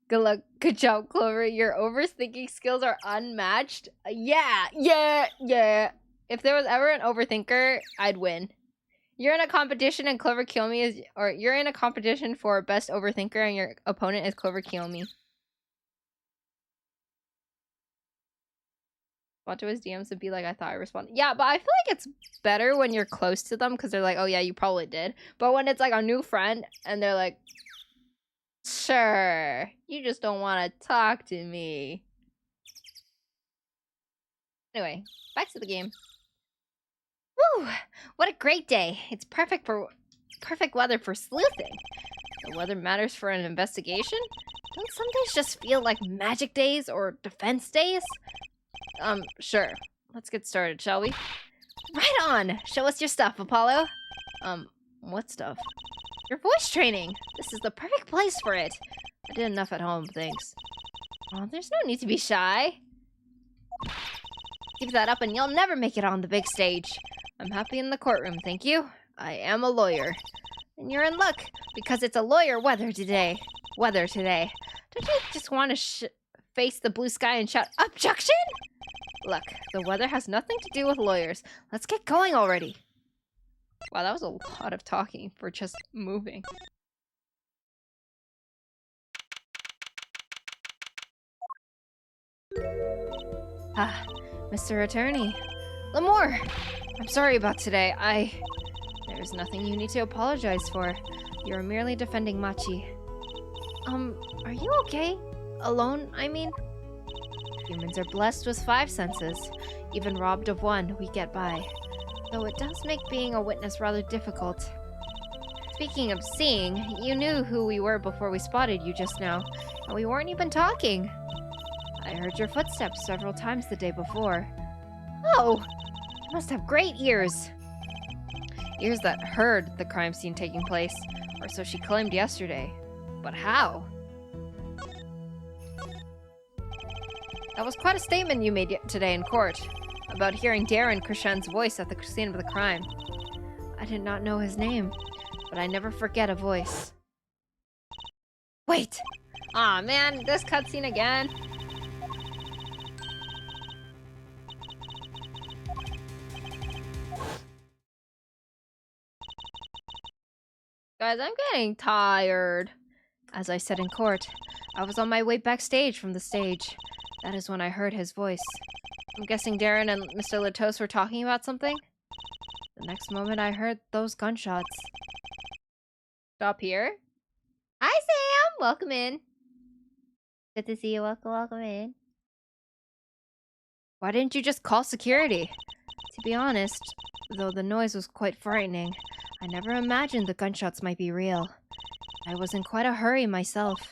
Good luck. Good job, Clover. Your overthinking skills are unmatched. Yeah. If there was ever an overthinker, I'd win. You're in a competition and Clover Kiyomi is... Or you're in a competition for best overthinker and your opponent is Clover Kiyomi. Watch his DMs would be like, I thought I responded. Yeah, but I feel like it's better when you're close to them because they're like, oh yeah, you probably did. But when it's like a new friend and they're like... Sure, you just don't want to talk to me. Anyway, back to the game. Woo! What a great day. It's perfect weather for sleuthing. The weather matters for an investigation? Don't some days just feel like magic days or defense days? Sure. Let's get started, shall we? Right on! Show us your stuff, Apollo. What stuff? Your voice training! This is the perfect place for it. I did enough at home, thanks. Oh, there's no need to be shy. Keep that up and you'll never make it on the big stage. I'm happy in the courtroom, thank you. I am a lawyer. And you're in luck, because it's a lawyer weather today. Don't you just want to face the blue sky and shout, objection? Look, the weather has nothing to do with lawyers. Let's get going already. Wow, that was a lot of talking for just moving. Ah, Mr. Attorney. Lamore! I'm sorry about today. There's nothing you need to apologize for. You're merely defending Machi. Are you okay? Alone, I mean? Humans are blessed with 5 senses. Even robbed of one, we get by. Though it does make being a witness rather difficult. Speaking of seeing, you knew who we were before we spotted you just now, and we weren't even talking. I heard your footsteps several times the day before. Oh! You must have great ears! Ears that heard the crime scene taking place, or so she claimed yesterday. But how? That was quite a statement you made today in court, about hearing Darren Krishan's voice at the scene of the crime. I did not know his name, but I never forget a voice. Wait! Aw man, this cutscene again. Guys, I'm getting tired. As I said in court, I was on my way backstage from the stage. That is when I heard his voice. I'm guessing Darren and Mr. Latos were talking about something? The next moment I heard those gunshots. Stop here. Hi, Sam! Welcome in. Good to see you. Welcome in. Why didn't you just call security? To be honest, though the noise was quite frightening, I never imagined the gunshots might be real. I was in quite a hurry myself.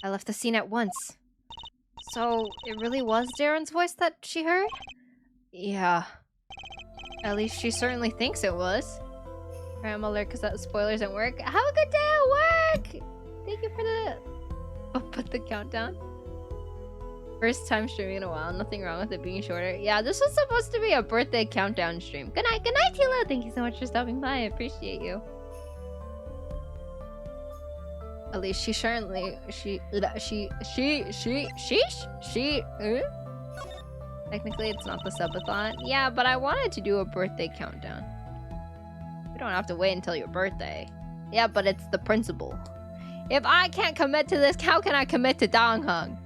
I left the scene at once. So, it really was Darren's voice that she heard? Yeah. At least she certainly thinks it was. I'm alert because that spoilers at work. Have a good day at work! Thank you for the... Oh, put the countdown. First time streaming in a while. Nothing wrong with it being shorter. Yeah, this was supposed to be a birthday countdown stream. Good night, Tila! Thank you so much for stopping by. I appreciate you. At least she certainly... Technically, it's not the subathon. Yeah, but I wanted to do a birthday countdown. You don't have to wait until your birthday. Yeah, but it's the principle. If I can't commit to this, how can I commit to Donghung?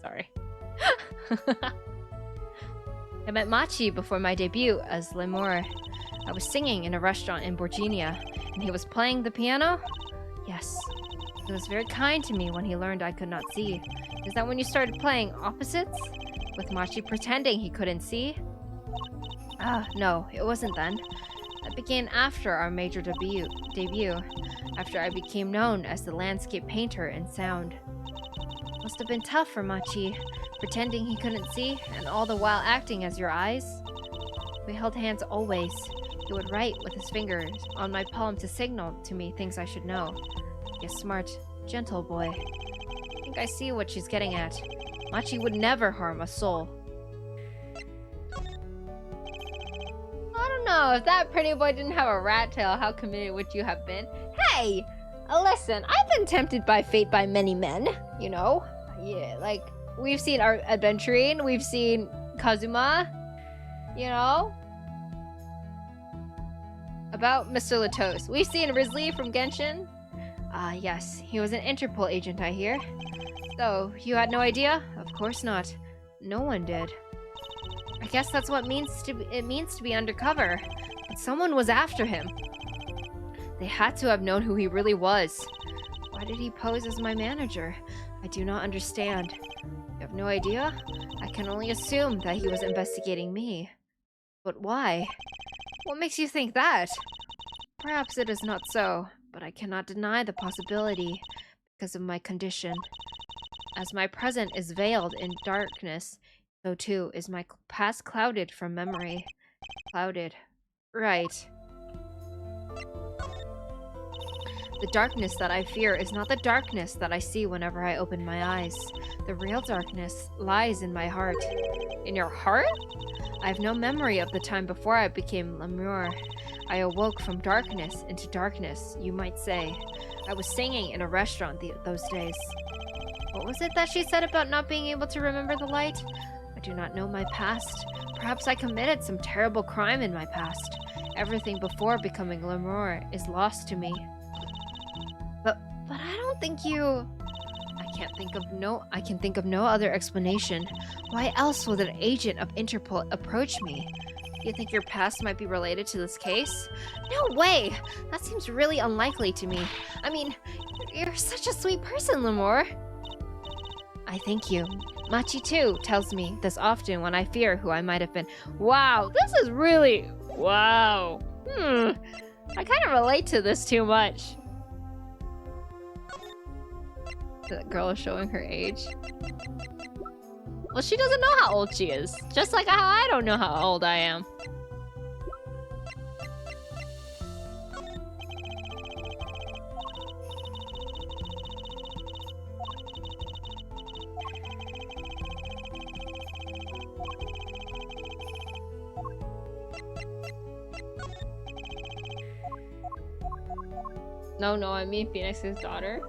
Sorry. I met Machi before my debut as Lemur. I was singing in a restaurant in Borginia, and he was playing the piano? Yes. He was very kind to me when he learned I could not see. Is that when you started playing opposites? With Machi pretending he couldn't see? Ah, no, it wasn't then. That began after our major debut, after I became known as the landscape painter in sound. Must have been tough for Machi, pretending he couldn't see, and all the while acting as your eyes. We held hands always. He would write with his fingers on my palm to signal to me things I should know. He is smart, gentle boy. I think I see what she's getting at. Machi would never harm a soul. I don't know, if that pretty boy didn't have a rat tail, how committed would you have been? Hey! Listen, I've been tempted by fate by many men, you know? Yeah, like, we've seen our Adventurine, we've seen Kazuma, you know? About Mr. Latos. We've seen Risley from Genshin. Ah, yes, he was an Interpol agent, I hear. So, you had no idea? Of course not. No one did. I guess that's what it means to be undercover. But someone was after him. They had to have known who he really was. Why did he pose as my manager? I do not understand. You have no idea? I can only assume that he was investigating me. But why? What makes you think that? Perhaps it is not so, but I cannot deny the possibility because of my condition. As my present is veiled in darkness, So too is my past clouded from memory. Clouded. Right. The darkness that I fear is not the darkness that I see whenever I open my eyes. The real darkness lies in my heart. In your heart? I have no memory of the time before I became Lemur. I awoke from darkness into darkness, you might say. I was singing in a restaurant those days. What was it that she said about not being able to remember the light? I do not know my past. Perhaps I committed some terrible crime in my past. Everything before becoming Lemur is lost to me. But I don't think you... I can think of no other explanation. Why else would an agent of Interpol approach me? You think your past might be related to this case? No way! That seems really unlikely to me. I mean, you're such a sweet person, Lemur. I thank you. Machi too tells me this often when I fear who I might have been. Wow, this is really... Wow. I kind of relate to this too much. That girl is showing her age. Well, she doesn't know how old she is. Just like how I don't know how old I am. No, I mean Phoenix's daughter.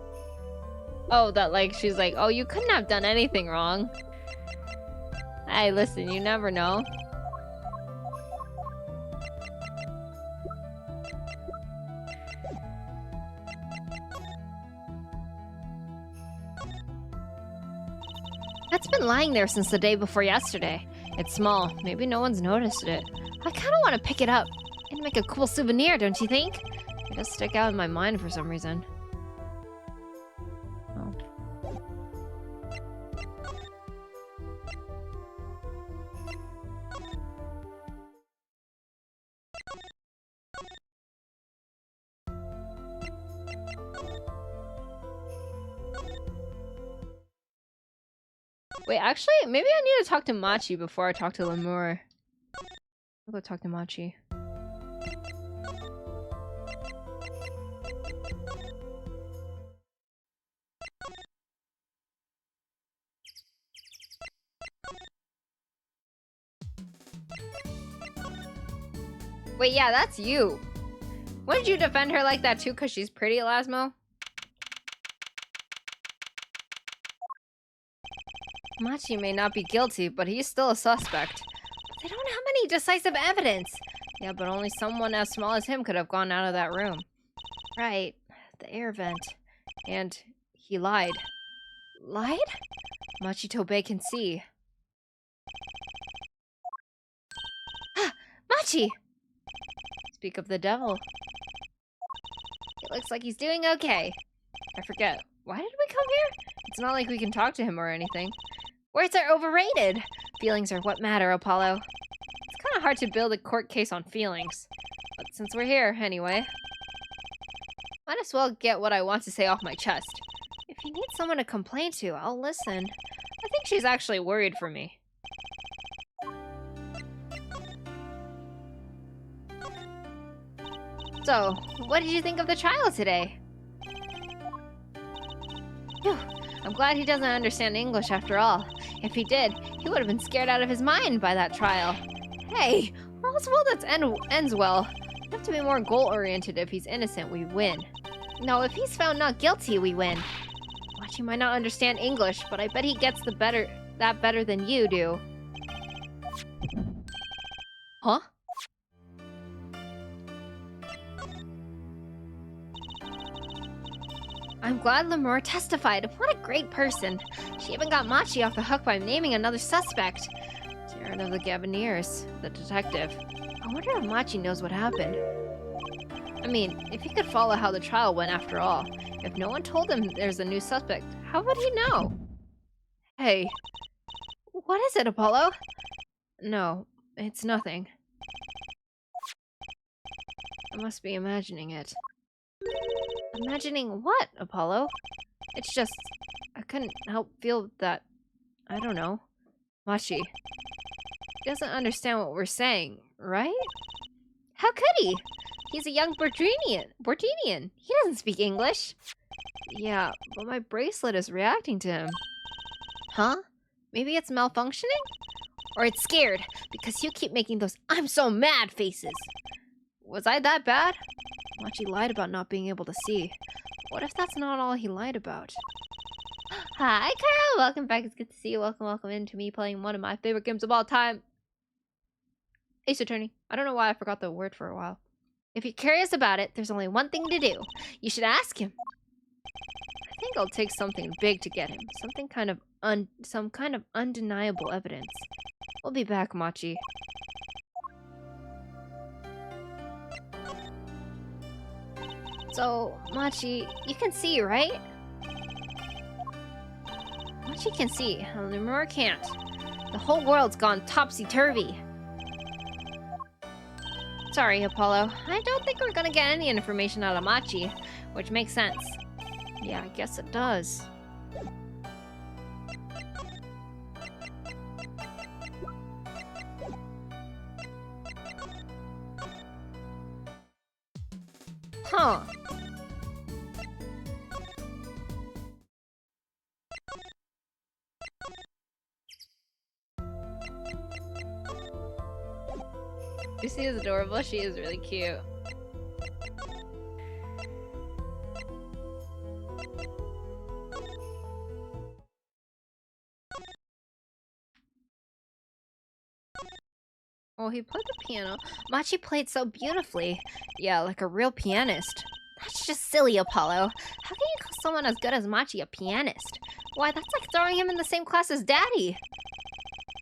Oh, that like, she's like, oh, you couldn't have done anything wrong. Hey, listen, you never know. That's been lying there since the day before yesterday. It's small. Maybe no one's noticed it. I kind of want to pick it up. It'd make a cool souvenir, don't you think? It does stick out in my mind for some reason. Oh. Wait, actually, maybe I need to talk to Machi before I talk to Lemur. I'll go talk to Machi. Wait, yeah, that's you. Wouldn't you defend her like that too because she's pretty, Lasmo? Machi may not be guilty, but he's still a suspect. But they don't have any decisive evidence. Yeah, but only someone as small as him could have gone out of that room. Right, the air vent. And he lied. Lied? Machi Tobei can see. Machi! Speak of the devil. It looks like he's doing okay. I forget. Why did we come here? It's not like we can talk to him or anything. Words are overrated. Feelings are what matter, Apollo. It's kind of hard to build a court case on feelings. But since we're here, anyway. Might as well get what I want to say off my chest. If you need someone to complain to, I'll listen. I think she's actually worried for me. So, what did you think of the trial today? Phew, I'm glad he doesn't understand English after all. If he did, he would have been scared out of his mind by that trial. Hey, all's well that ends well. We have to be more goal-oriented. If he's innocent, we win. No, if he's found not guilty, we win. Machi might not understand English, but I bet he gets that better than you do. Huh? I'm glad Lemur testified. What a great person. She even got Machi off the hook by naming another suspect. Jared of the Gabineers, the detective. I wonder if Machi knows what happened. I mean, if he could follow how the trial went after all. If no one told him there's a new suspect, how would he know? Hey. What is it, Apollo? No, it's nothing. I must be imagining it. Imagining what, Apollo? It's just, I couldn't help feel that, I don't know. Machi, he doesn't understand what we're saying, right? How could he? He's a young Bordinian. He doesn't speak English. Yeah, but my bracelet is reacting to him. Huh? Maybe it's malfunctioning? Or it's scared, because you keep making those I'm so mad faces. Was I that bad? Machi lied about not being able to see. What if that's not all he lied about? Hi, Carol. Welcome back. It's good to see you. Welcome into me playing one of my favorite games of all time. Ace Attorney. I don't know why I forgot the word for a while. If you're curious about it, there's only one thing to do. You should ask him. I think I'll take something big to get him. Some kind of undeniable evidence. We'll be back, Machi. So, Machi, you can see, right? Machi can see, and Lemur can't. The whole world's gone topsy-turvy. Sorry, Apollo. I don't think we're gonna get any information out of Machi, which makes sense. Yeah, I guess it does. Huh. Lucy is adorable. She is really cute. Oh, he played the piano. Machi played so beautifully. Yeah, like a real pianist. That's just silly, Apollo. How can you call someone as good as Machi a pianist? Why, that's like throwing him in the same class as Daddy.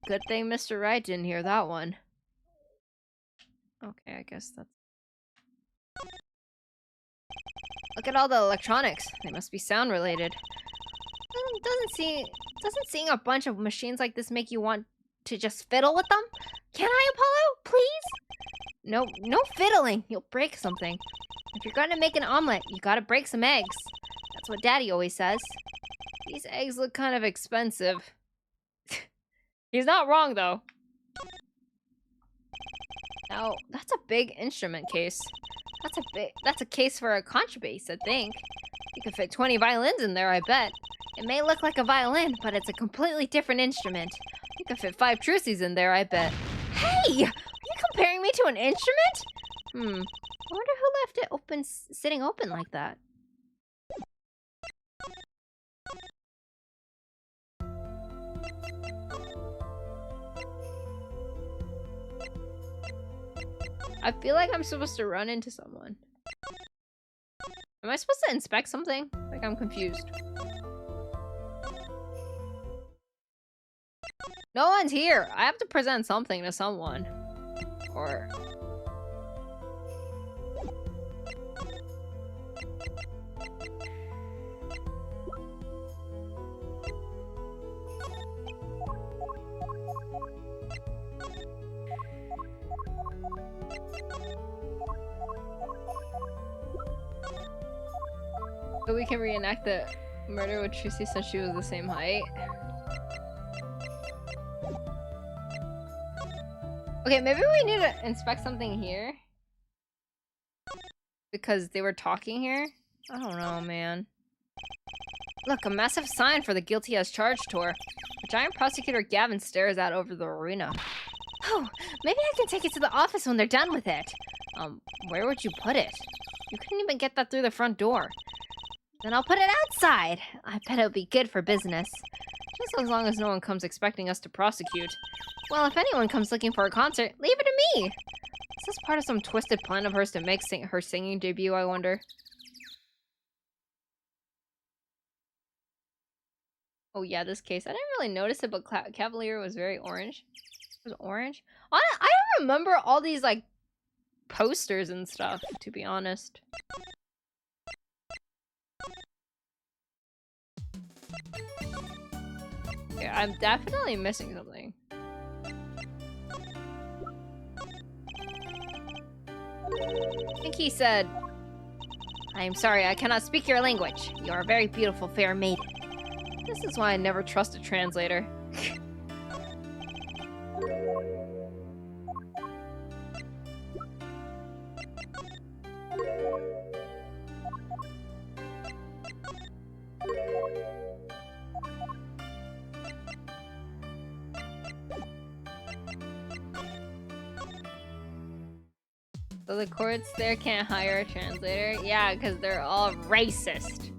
Good thing Mr. Wright didn't hear that one. Okay, I guess that's... Look at all the electronics. They must be sound related. Doesn't seeing a bunch of machines like this make you want to just fiddle with them? Can I, Apollo? Please? No fiddling. You'll break something. If you're gonna make an omelet, you gotta break some eggs. That's what Daddy always says. These eggs look kind of expensive. He's not wrong, though. Now, that's a big instrument case. That's a case for a contrabass, I think. You could fit 20 violins in there, I bet. It may look like a violin, but it's a completely different instrument. You could fit 5 truces in there, I bet. Hey! Are you comparing me to an instrument? I wonder who left it open, sitting open like that. I feel like I'm supposed to run into someone. Am I supposed to inspect something? Like, I'm confused. No one's here! I have to present something to someone. Or... So we can reenact the murder with Trucy since she was the same height. Okay, maybe we need to inspect something here. Because they were talking here? I don't know, man. Look, a massive sign for the Guilty as Charged tour. A giant prosecutor Gavin stares out over the arena. Oh, maybe I can take it to the office when they're done with it. Where would you put it? You couldn't even get that through the front door. Then I'll put it outside. I bet it'll be good for business. Just as long as no one comes expecting us to prosecute. Well, if anyone comes looking for a concert, leave it to me. Is this part of some twisted plan of hers to make her singing debut, I wonder? Oh yeah, this case. I didn't really notice it, but Cavalier was very orange. It was orange? I don't remember all these, like, posters and stuff, to be honest. Yeah, I'm definitely missing something. I think he said, I am sorry, I cannot speak your language. You are a very beautiful, fair maiden. This is why I never trust a translator. So the courts there can't hire a translator? Yeah, because they're all racist.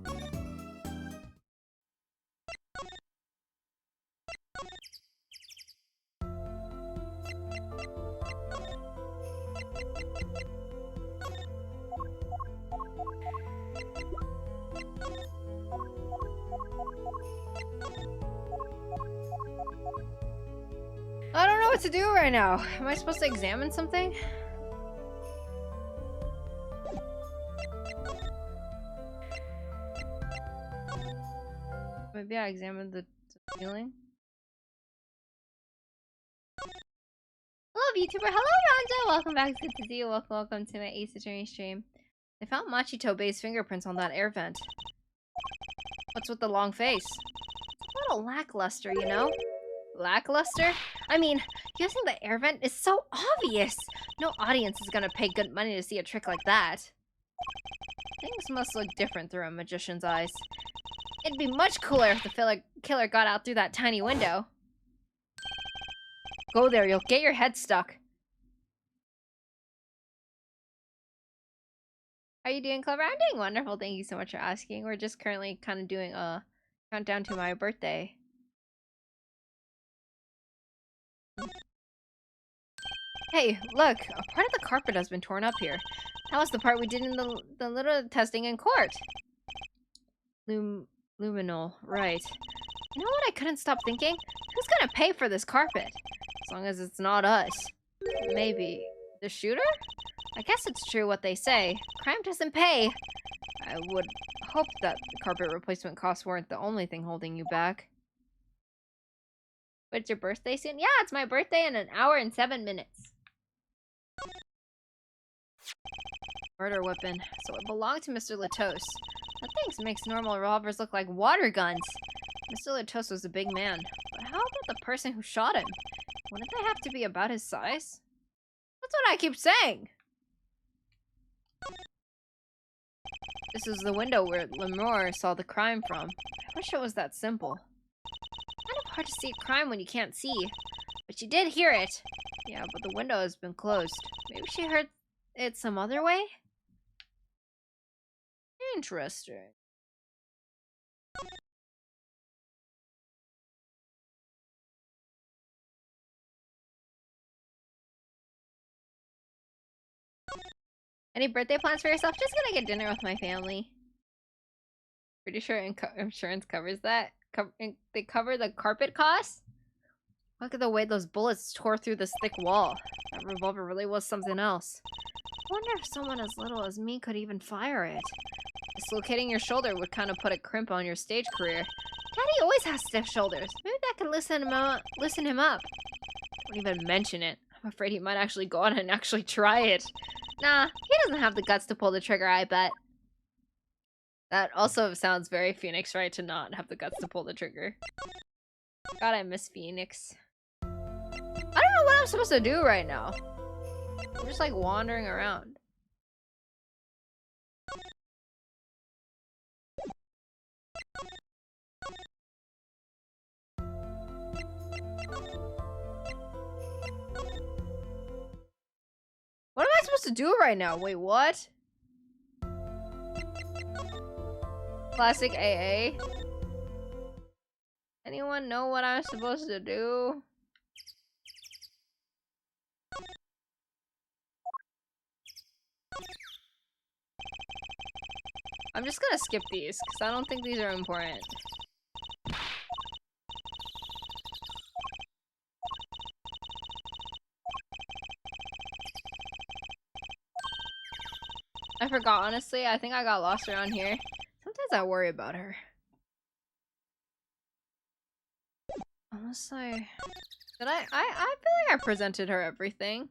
I don't know what to do right now. Am I supposed to examine something? Maybe I examined the ceiling. Hello, VTuber. Hello, Ranja. Welcome back. It's good to see you. Welcome to my Ace Attorney stream. They found Machito-Bei's fingerprints on that air vent. What's with the long face? It's a little lackluster, you know? Lackluster? I mean, using the air vent is so obvious! No audience is gonna pay good money to see a trick like that. Things must look different through a magician's eyes. It'd be much cooler if the killer got out through that tiny window. Go there, you'll get your head stuck. How are you doing, Clever? I'm doing wonderful, thank you so much for asking. We're just currently kind of doing a countdown to my birthday. Hey, look! A part of the carpet has been torn up here. That was the part we did in the little testing in court. Luminol, right. You know what I couldn't stop thinking? Who's gonna pay for this carpet? As long as it's not us. Maybe the shooter? I guess it's true what they say. Crime doesn't pay. I would hope that the carpet replacement costs weren't the only thing holding you back. But it's your birthday soon? Yeah, it's my birthday in 1 hour and 7 minutes. Murder weapon. So it belonged to Mr. Latos. That thing makes normal revolvers look like water guns. Mr. Latos was a big man. But how about the person who shot him? Wouldn't they have to be about his size? That's what I keep saying! This is the window where Lemore saw the crime from. I wish it was that simple. Kind of hard to see a crime when you can't see. But you did hear it. Yeah, but the window has been closed. Maybe she heard it some other way? Interesting. Any birthday plans for yourself? Just gonna get dinner with my family. Pretty sure insurance covers that. They cover the carpet costs? Look at the way those bullets tore through this thick wall. That revolver really was something else. I wonder if someone as little as me could even fire it. Dislocating your shoulder would kind of put a crimp on your stage career. Daddy always has stiff shoulders. Maybe that could loosen him up. Don't even mention it. I'm afraid he might actually go on and actually try it. Nah, he doesn't have the guts to pull the trigger, I bet. That also sounds very Phoenix, right? To not have the guts to pull the trigger. God, I miss Phoenix. I don't know what I'm supposed to do right now. I'm just like wandering around. What am I supposed to do right now? Wait, what? Classic AA? Anyone know what I'm supposed to do? I'm just gonna skip these, because I don't think these are important. I forgot, honestly. I think I got lost around here. Sometimes I worry about her. Unless I feel like I presented her everything.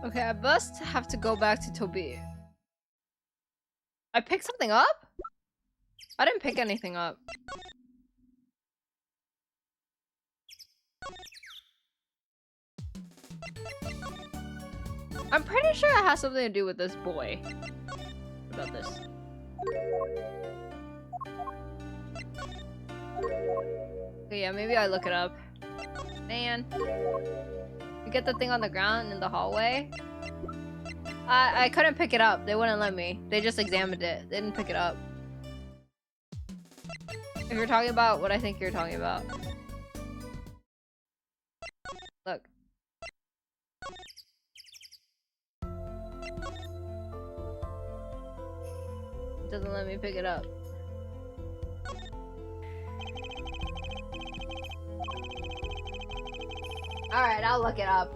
Okay, I must have to go back to Toby. I picked something up? I didn't pick anything up. I'm pretty sure it has something to do with this boy. What about this? Okay, yeah, maybe I look it up. Man. You get the thing on the ground in the hallway? I couldn't pick it up. They wouldn't let me. They just examined it. They didn't pick it up. If you're talking about what I think you're talking about. Look. It doesn't let me pick it up. Alright, I'll look it up.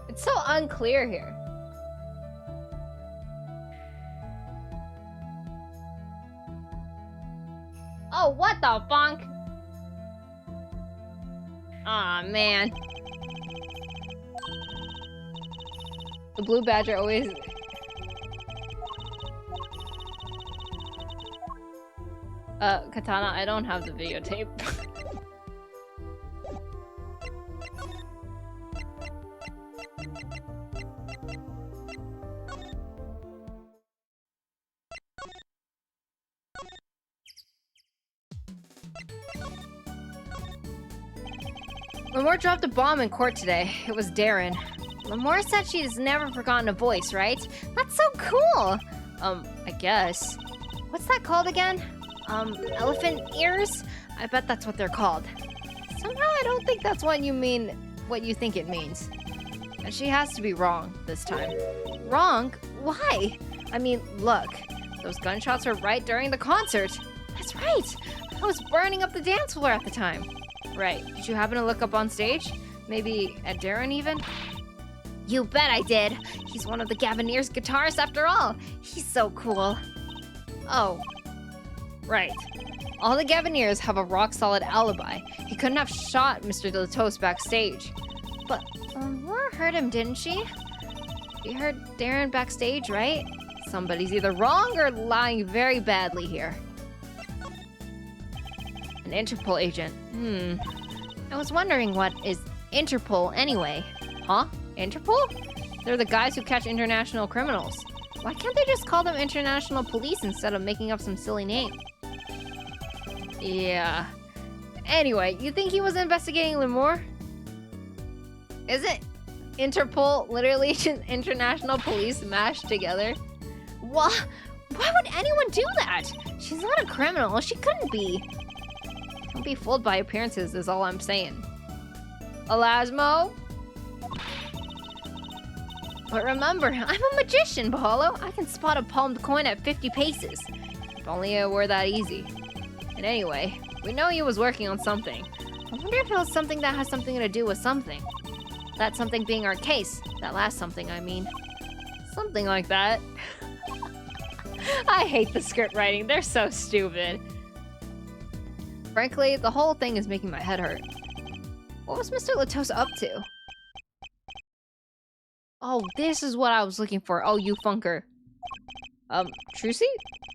It's so unclear here. Oh, what the funk? Aw, man. The blue badger always... Katana, I don't have the videotape. Lamore dropped a bomb in court today. It was Darren. Lamore said she's never forgotten a voice, right? That's so cool! I guess. What's that called again? Elephant ears? I bet that's what they're called. Somehow I don't think that's what you mean, what you think it means. And she has to be wrong this time. Wrong? Why? I mean, look. Those gunshots were right during the concert. That's right! I was burning up the dance floor at the time. Right. Did you happen to look up on stage? Maybe at Darren even? You bet I did. He's one of the Gavineers' guitarists after all. He's so cool. Oh. Right. All the Gavineers have a rock-solid alibi. He couldn't have shot Mr. Latos backstage. But Lamore heard him, didn't she? You heard Darren backstage, right? Somebody's either wrong or lying very badly here. An Interpol agent. I was wondering what is Interpol anyway. Huh? Interpol? They're the guys who catch international criminals. Why can't they just call them international police instead of making up some silly name? Yeah. Anyway, you think he was investigating Lamore? Isn't Interpol literally just international police mashed together? Why would anyone do that? She's not a criminal. She couldn't be. Don't be fooled by appearances is all I'm saying. Elasmo? But remember, I'm a magician, Baholo. I can spot a palmed coin at 50 paces. If only it were that easy. And anyway, we know he was working on something. I wonder if it was something that has something to do with something. That something being our case. That last something, I mean. Something like that. I hate the script writing. They're so stupid. Frankly, the whole thing is making my head hurt. What was Mr. Latos up to? Oh, this is what I was looking for. Oh, you funker. Trucy?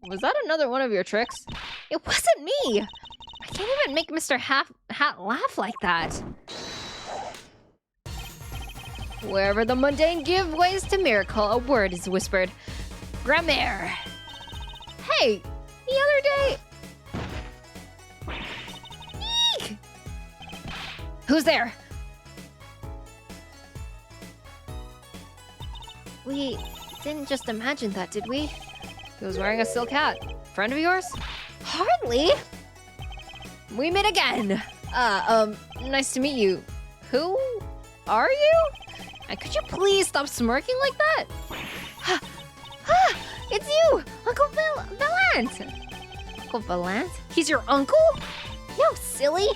Was that another one of your tricks? It wasn't me! I can't even make Mr. Hat laugh like that. Wherever the mundane give ways to miracle, a word is whispered. Grammaire. Hey, the other day... Eek! Who's there? We didn't just imagine that, did we? He was wearing a silk hat. Friend of yours? Hardly! We meet again! Nice to meet you. Who are you? And could you please stop smirking like that? It's you! Uncle Valant! Uncle Valant? He's your uncle? No, silly!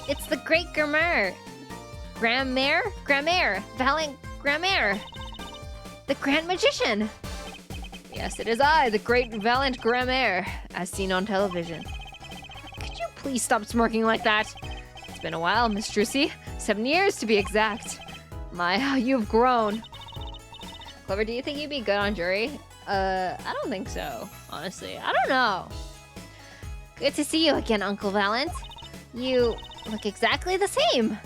It's the great Grammaire. Grammaire? Valant Grammaire. the Grand Magician! Yes, it is I, the great valiant Grammaire, as seen on television. Could you please stop smirking like that? It's been a while, Miss Drucy. 7 years to be exact. My, how you've grown. Clover, do you think you'd be good on jury? I don't think so, honestly. I don't know. Good to see you again, Uncle Valent. You look exactly the same.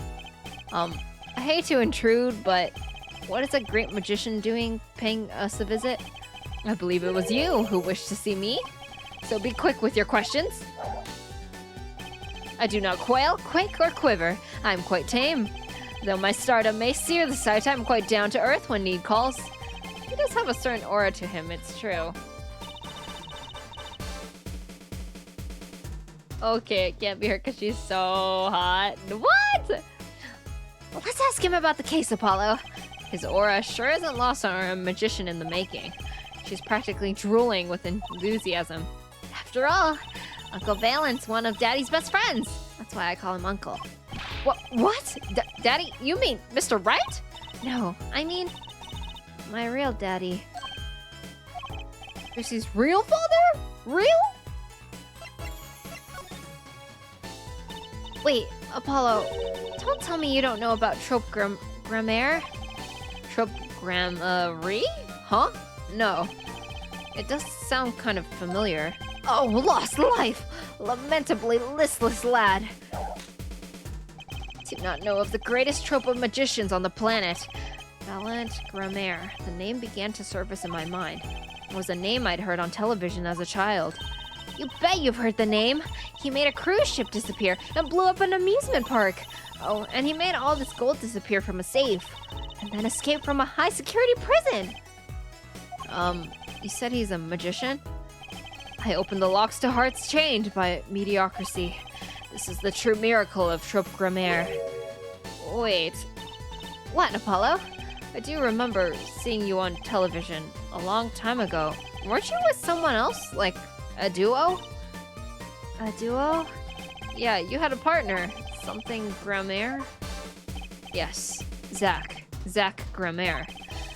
I hate to intrude, but what is a great magician doing paying us a visit? I believe it was you who wished to see me. So be quick with your questions. I do not quail, quake, or quiver. I'm quite tame. Though my stardom may sear the sight, I'm quite down to earth when need calls. He does have a certain aura to him, it's true. Okay, it can't be her because she's so hot. What? Well, let's ask him about the case, Apollo. His aura sure isn't lost on our magician in the making. She's practically drooling with enthusiasm. After all, Uncle Valent's one of Daddy's best friends. That's why I call him Uncle. What? Daddy? You mean Mr. Wright? No, I mean my real daddy. Lucy's real father? Real? Wait, Apollo, don't tell me you don't know about Trope Grammaire? Trope Grammaire? Huh? No. It does sound kind of familiar. Oh, lost life! Lamentably listless lad. Do not know of the greatest trope of magicians on the planet. Valiant Grammaire. The name began to surface in my mind. It was a name I'd heard on television as a child. You bet you've heard the name. He made a cruise ship disappear and blew up an amusement park. Oh, and he made all this gold disappear from a safe. And then escaped from a high-security prison. You said he's a magician? I opened the locks to hearts chained by mediocrity. This is the true miracle of Trope Grammaire. Wait. What, Apollo? I do remember seeing you on television a long time ago. Weren't you with someone else? Like, a duo? A duo? Yeah, you had a partner. Something Grammaire? Yes, Zach. Zach Grammaire.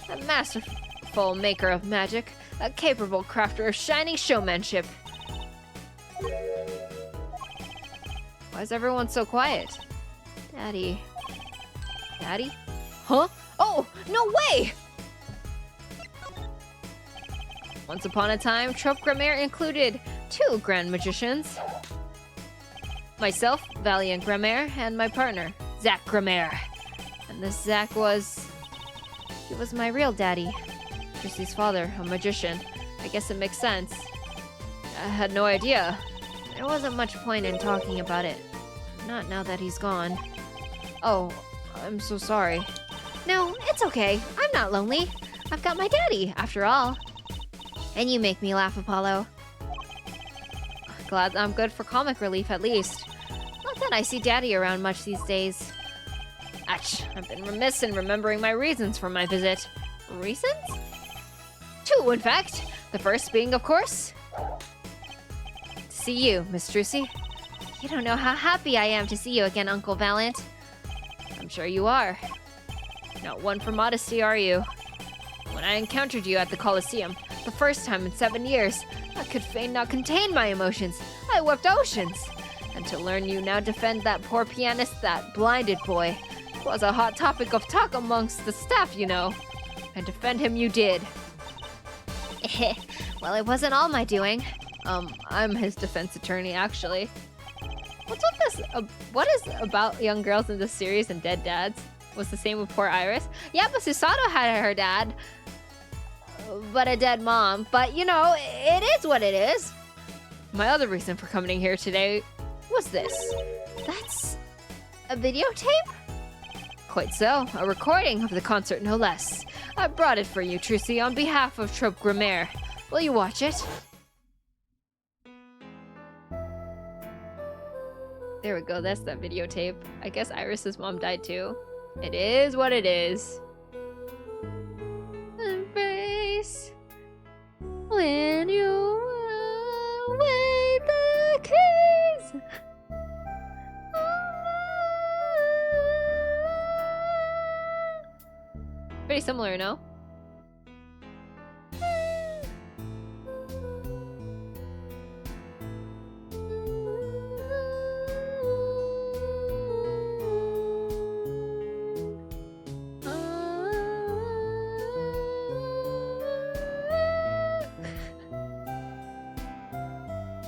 A masterful maker of magic. A capable crafter of shining showmanship. Why is everyone so quiet? Daddy. Daddy? Huh? Oh, no way! Once upon a time, Trope Grammaire included 2 grand magicians. Myself, Valiant Grammaire, and my partner, Zach Grammaire. And this Zach he was my real daddy. Chrissy's father, a magician. I guess it makes sense. I had no idea. There wasn't much point in talking about it. Not now that he's gone. Oh, I'm so sorry. No, it's okay. I'm not lonely. I've got my daddy, after all. And you make me laugh, Apollo. Glad I'm good for comic relief, at least. Not that I see Daddy around much these days. Ach, I've been remiss in remembering my reasons for my visit. Reasons? 2, in fact. The first being, of course, to see you, Miss Drucy. You don't know how happy I am to see you again, Uncle Valent. I'm sure you are. Not one for modesty, are you? When I encountered you at the Colosseum, the first time in 7 years, I could fain not contain my emotions. I wept oceans. And to learn you now defend that poor pianist, that blinded boy, was a hot topic of talk amongst the staff, you know. And defend him you did. Well, it wasn't all my doing. I'm his defense attorney, actually. What's with this? What is about young girls in this series and dead dads? Was the same with poor Iris? Yeah, but Susato had her dad. But a dead mom. But, you know, it is what it is. My other reason for coming here today was this. That's a videotape? Quite so. A recording of the concert, no less. I brought it for you, Trucy, on behalf of Trope Grammaire. Will you watch it? There we go, that's that videotape. I guess Iris's mom died too. It is what it is. Embrace when you away the keys. Pretty similar, no?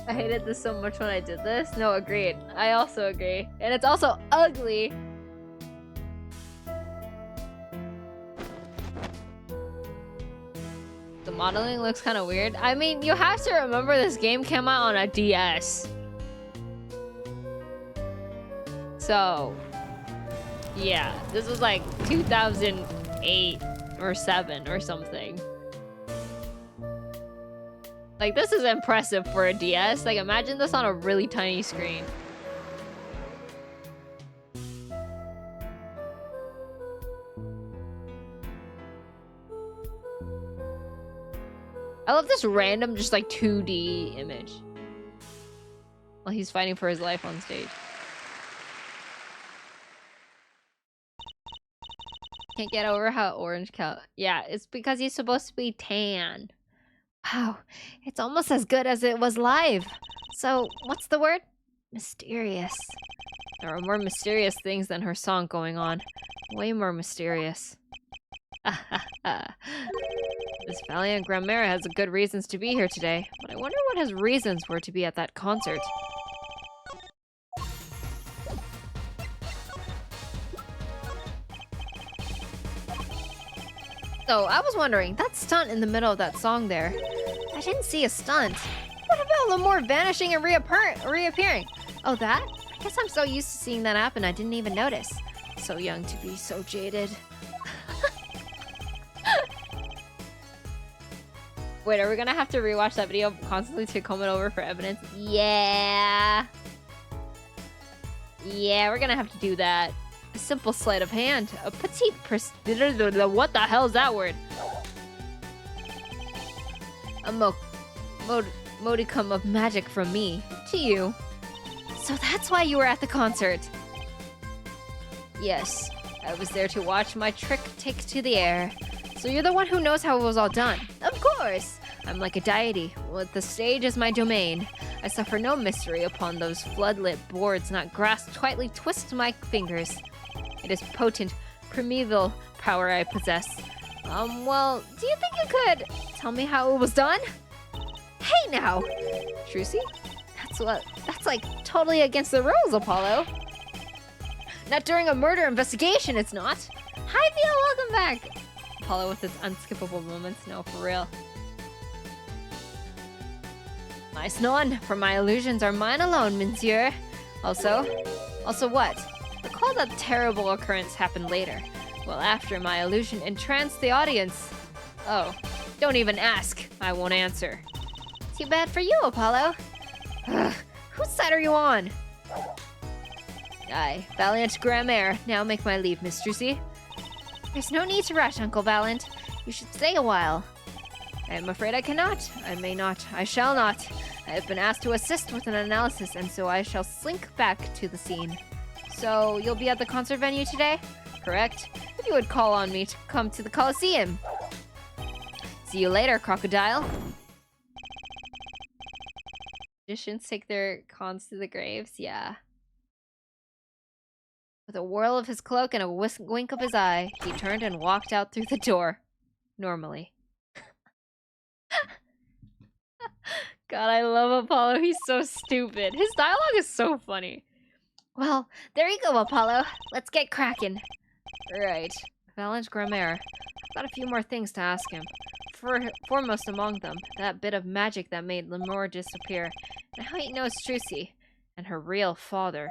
I hated this so much when I did this. No, agreed. I also agree. And it's also ugly. The modeling looks kind of weird. I mean, you have to remember this game came out on a DS. So, yeah, this was like 2008 or 7 or something. Like, this is impressive for a DS. Like, imagine this on a really tiny screen. I love this random, just like 2D image. While he's fighting for his life on stage. Can't get over how orange cow. Yeah, it's because he's supposed to be tan. Wow, it's almost as good as it was live. So, what's the word? Mysterious. There are more mysterious things than her song going on. Way more mysterious. This valiant Grammaire has good reasons to be here today, but I wonder what his reasons were to be at that concert. So, I was wondering, that stunt in the middle of that song there, I didn't see a stunt. What about Lamore vanishing and reappearing? Oh, that? I guess I'm so used to seeing that happen I didn't even notice. So young to be so jaded. Wait, are we gonna have to rewatch that video constantly to comb it over for evidence? Yeah. Yeah, we're gonna have to do that. A simple sleight of hand. A petite what the hell is that word? A modicum of magic from me to you. So that's why you were at the concert. Yes, I was there to watch my trick take to the air. So you're the one who knows how it was all done. Of course! I'm like a deity, with the stage as my domain. I suffer no mystery upon those floodlit boards not grasped tightly twist my fingers. It is potent, primeval power I possess. Well, do you think you could tell me how it was done? Hey now! Trucy? That's like totally against the rules, Apollo. Not during a murder investigation, it's not. Hi, Theo, welcome back! Apollo with his unskippable moments, no, for real. Nice none, for my illusions are mine alone, monsieur. Also what? Recall that terrible occurrence happened later. Well, after my illusion entranced the audience. Oh, don't even ask. I won't answer. Too bad for you, Apollo. Ugh, whose side are you on? Aye, Valiant Grammaire. Now make my leave, Miss Trucy. There's no need to rush, Uncle Valiant. You should stay a while. I am afraid I cannot. I may not. I shall not. I have been asked to assist with an analysis, and so I shall slink back to the scene. So, you'll be at the concert venue today? Correct. If you would call on me to come to the Coliseum. See you later, crocodile. Magicians take their cons to the graves, yeah. With a whirl of his cloak and a wink of his eye, he turned and walked out through the door. Normally. God, I love Apollo. He's so stupid. His dialogue is so funny. Well, there you go, Apollo. Let's get cracking. Right. Valiant Grammaire. I've got a few more things to ask him. Foremost among them, that bit of magic that made Lamore disappear, and how he knows Trucy, and her real father.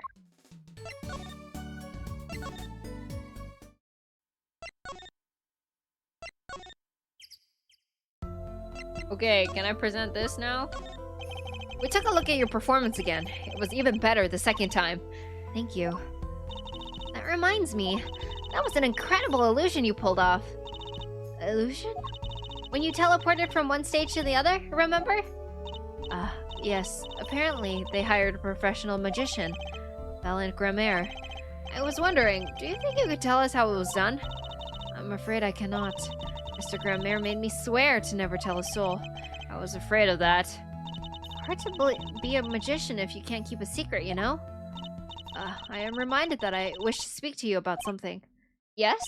Okay, can I present this now? We took a look at your performance again. It was even better the second time. Thank you. That reminds me, that was an incredible illusion you pulled off. Illusion? When you teleported from one stage to the other, remember? Yes. Apparently, they hired a professional magician, Valiant Grammaire. I was wondering, do you think you could tell us how it was done? I'm afraid I cannot. Mr. Grammaire made me swear to never tell a soul. I was afraid of that. Hard to be a magician if you can't keep a secret, you know? I am reminded that I wish to speak to you about something. Yes?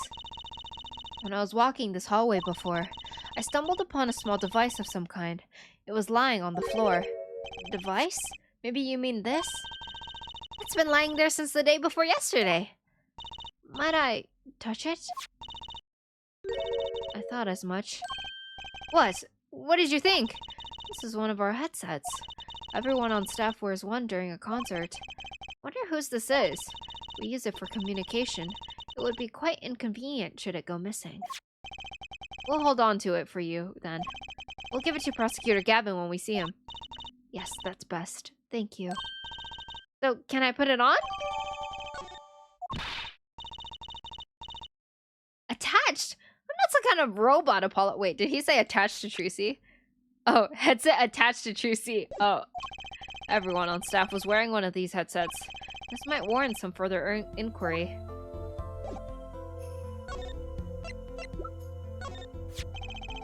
When I was walking this hallway before, I stumbled upon a small device of some kind. It was lying on the floor. Device? Maybe you mean this? It's been lying there since the day before yesterday. Might I touch it? I thought as much. What? What did you think? This is one of our headsets. Everyone on staff wears one during a concert. Wonder whose this is. We use it for communication. It would be quite inconvenient should it go missing. We'll hold on to it for you, then. We'll give it to Prosecutor Gavin when we see him. Yes, that's best. Thank you. So, can I put it on? Attached? I'm not some kind of robot, Apollo. Wait, did he say attached to Trucy? Oh, headset attached to Trucy. Oh. Everyone on staff was wearing one of these headsets. This might warrant some further inquiry.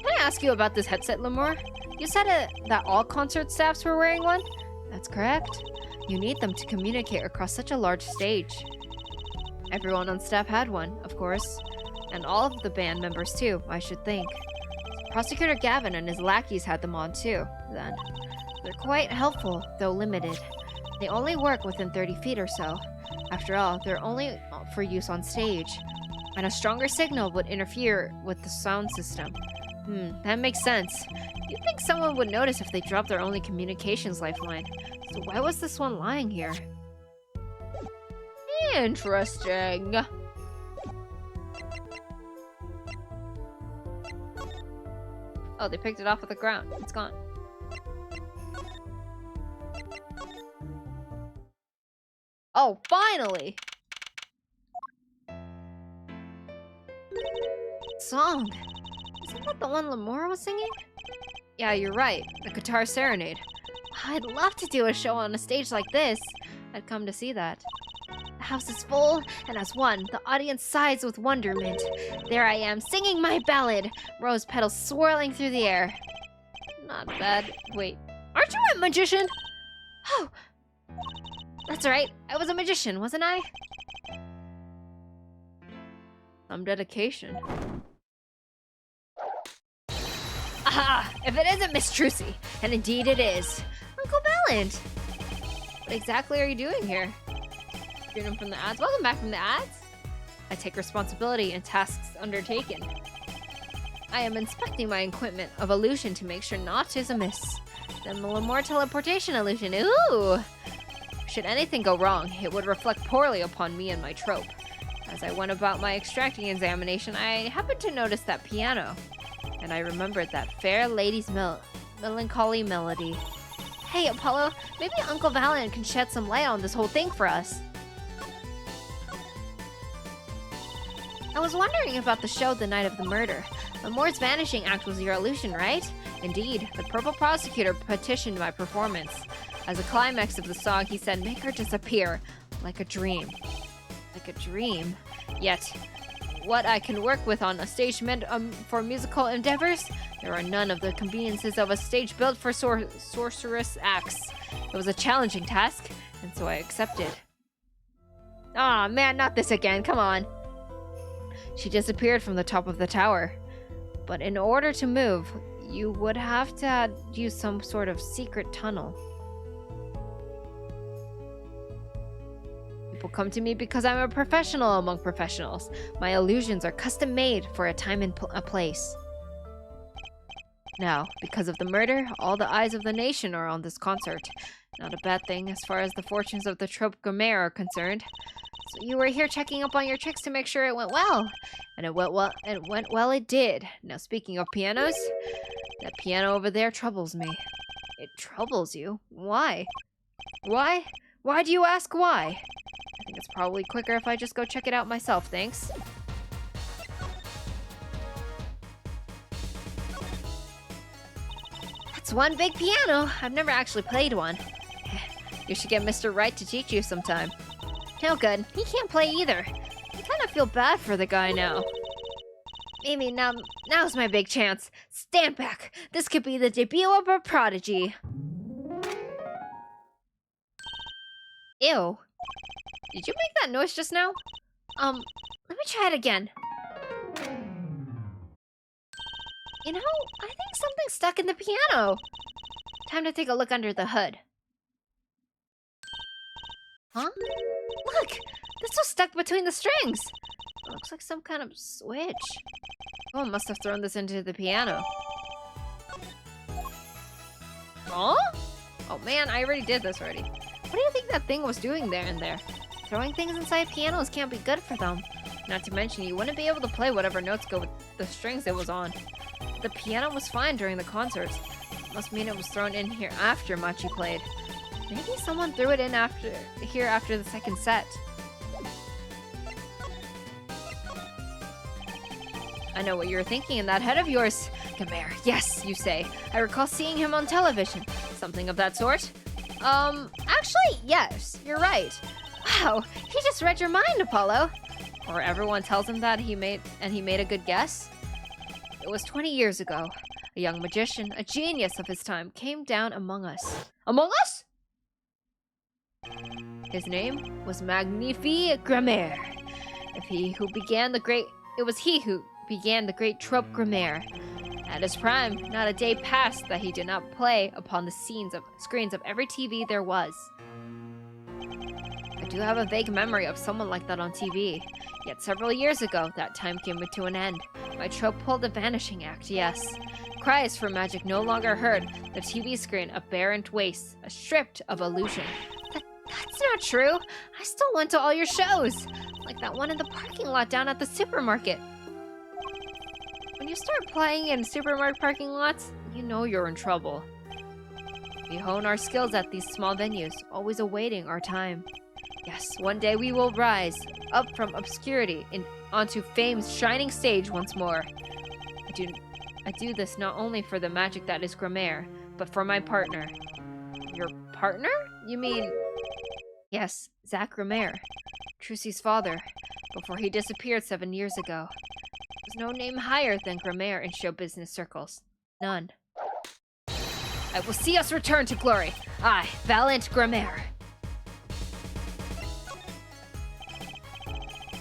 Can I ask you about this headset, Lemur? You said that all concert staffs were wearing one? That's correct. You need them to communicate across such a large stage. Everyone on staff had one, of course. And all of the band members too, I should think. Prosecutor Gavin and his lackeys had them on too, then. They're quite helpful, though limited. They only work within 30 feet or so. After all, they're only for use on stage. And a stronger signal would interfere with the sound system. That makes sense. You'd think someone would notice if they dropped their only communications lifeline. So why was this one lying here? Interesting. Oh, they picked it off of the ground. It's gone. Oh, finally! Song. Isn't that the one Lemur was singing? Yeah, you're right. The Guitar Serenade. I'd love to do a show on a stage like this. I'd come to see that. The house is full, and as one, the audience sighs with wonderment. There I am, singing my ballad, rose petals swirling through the air. Not bad. Wait, aren't you a magician? Oh, that's right. I was a magician, wasn't I? Some dedication. Aha! If it isn't Miss Trucy, and indeed it is, Uncle Ballant. What exactly are you doing here? Freedom from the ads. Welcome back from the ads. I take responsibility in tasks undertaken. I am inspecting my equipment of illusion to make sure naught is amiss. The Lemur teleportation illusion. Ooh! Should anything go wrong, it would reflect poorly upon me and my trope. As I went about my extracting examination, I happened to notice that piano, and I remembered that fair lady's melancholy melody. Hey, Apollo, maybe Uncle Valiant can shed some light on this whole thing for us. I was wondering about the show the night of the murder. Lemur's vanishing act was your illusion, right? Indeed, the purple prosecutor petitioned my performance. As a climax of the song, he said, make her disappear, like a dream. Like a dream? Yet, what I can work with on a stage meant for musical endeavors, there are none of the conveniences of a stage built for sorceress acts. It was a challenging task, and so I accepted. Aw, man, not this again, come on. She disappeared from the top of the tower. But in order to move, you would have to use some sort of secret tunnel. People come to me because I'm a professional among professionals. My illusions are custom made for a time and a place. Now, because of the murder, all the eyes of the nation are on this concert. Not a bad thing as far as the fortunes of the Trope Gourmet are concerned. So you were here checking up on your tricks to make sure it went well. And it went well, it did. Now speaking of pianos, that piano over there troubles me. It troubles you? Why? Why? Why do you ask why? I think it's probably quicker if I just go check it out myself, thanks. That's one big piano. I've never actually played one. You should get Mr. Wright to teach you sometime. No good. He can't play either. I kind of feel bad for the guy now. Maybe now's my big chance. Stand back. This could be the debut of a prodigy. Ew. Did you make that noise just now? Let me try it again. You know, I think something's stuck in the piano. Time to take a look under the hood. Huh? Look! This was stuck between the strings! It looks like some kind of switch. Someone must have thrown this into the piano. Huh? Oh man, I already did this already. What do you think that thing was doing there? Throwing things inside pianos can't be good for them. Not to mention, you wouldn't be able to play whatever notes go with the strings it was on. The piano was fine during the concerts. Must mean it was thrown in here after Machi played. Maybe someone threw it in after the second set. I know what you're thinking in that head of yours. Gamer, yes, you say. I recall seeing him on television. Something of that sort? Actually, yes, you're right. Wow, he just read your mind, Apollo. Or everyone tells him that he made a good guess. It was 20 years ago. A young magician, a genius of his time, came down among us. Among us? His name was Magnifique Grammaire. It was he who began the great trope Grammaire. At his prime, not a day passed that he did not play upon the screens of every TV there was. I do have a vague memory of someone like that on TV. Yet several years ago, that time came to an end. My trope pulled a vanishing act, yes. Cries for magic no longer heard. The TV screen, a barren waste, a stripped of illusion. That's not true. I still went to all your shows. Like that one in the parking lot down at the supermarket. When you start playing in supermarket parking lots, you know you're in trouble. We hone our skills at these small venues, always awaiting our time. Yes, one day we will rise, up from obscurity onto fame's shining stage once more. I do this not only for the magic that is Grammaire, but for my partner. Your partner? You mean... Yes, Zach Grammaire, Trucy's father, before he disappeared 7 years ago. There's no name higher than Grammaire in show business circles. None. I will see us return to glory. I, Valiant Grammaire.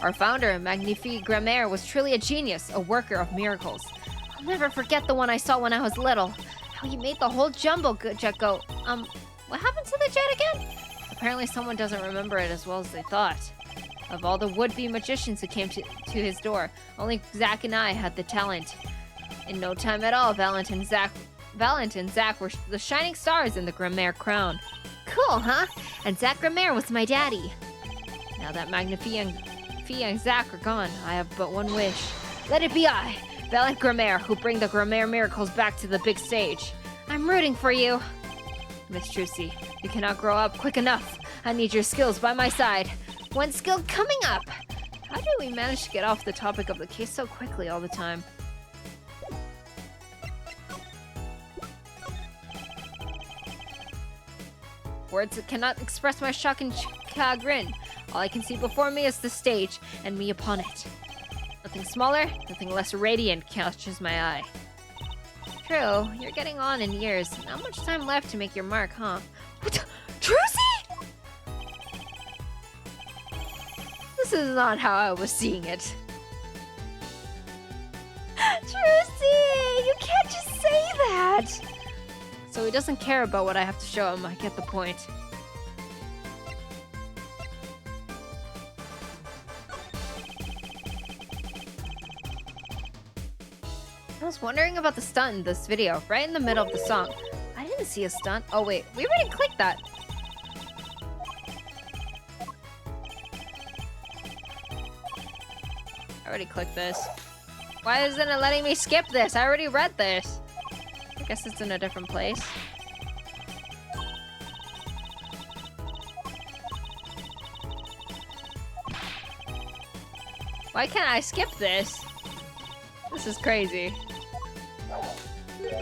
Our founder, Magnifique Grammaire, was truly a genius, a worker of miracles. I'll never forget the one I saw when I was little. How he made the whole jumbo jet go. What happened to the jet again? Apparently someone doesn't remember it as well as they thought. Of all the would-be magicians who came to his door, only Zach and I had the talent. In no time at all, Valiant and Zach were the shining stars in the Grammaire crown. Cool, huh? And Zach Grammaire was my daddy. Now that Magnifique and Zach are gone, I have but one wish. Let it be I, Valiant Grammaire, who bring the Grammaire miracles back to the big stage. I'm rooting for you. Miss Trucy, you cannot grow up quick enough. I need your skills by my side. One skill coming up! How do we manage to get off the topic of the case so quickly all the time? Words cannot express my shock and chagrin. All I can see before me is the stage, and me upon it. Nothing smaller, nothing less radiant catches my eye. True, you're getting on in years. Not much time left to make your mark, huh? What? Trucy? This is not how I was seeing it. Trucy! You can't just say that! So he doesn't care about what I have to show him, I get the point. I was wondering about the stunt in this video, right in the middle of the song. I didn't see a stunt. Oh wait, we already clicked that. I already clicked this. Why isn't it letting me skip this? I already read this. I guess it's in a different place. Why can't I skip this? This is crazy.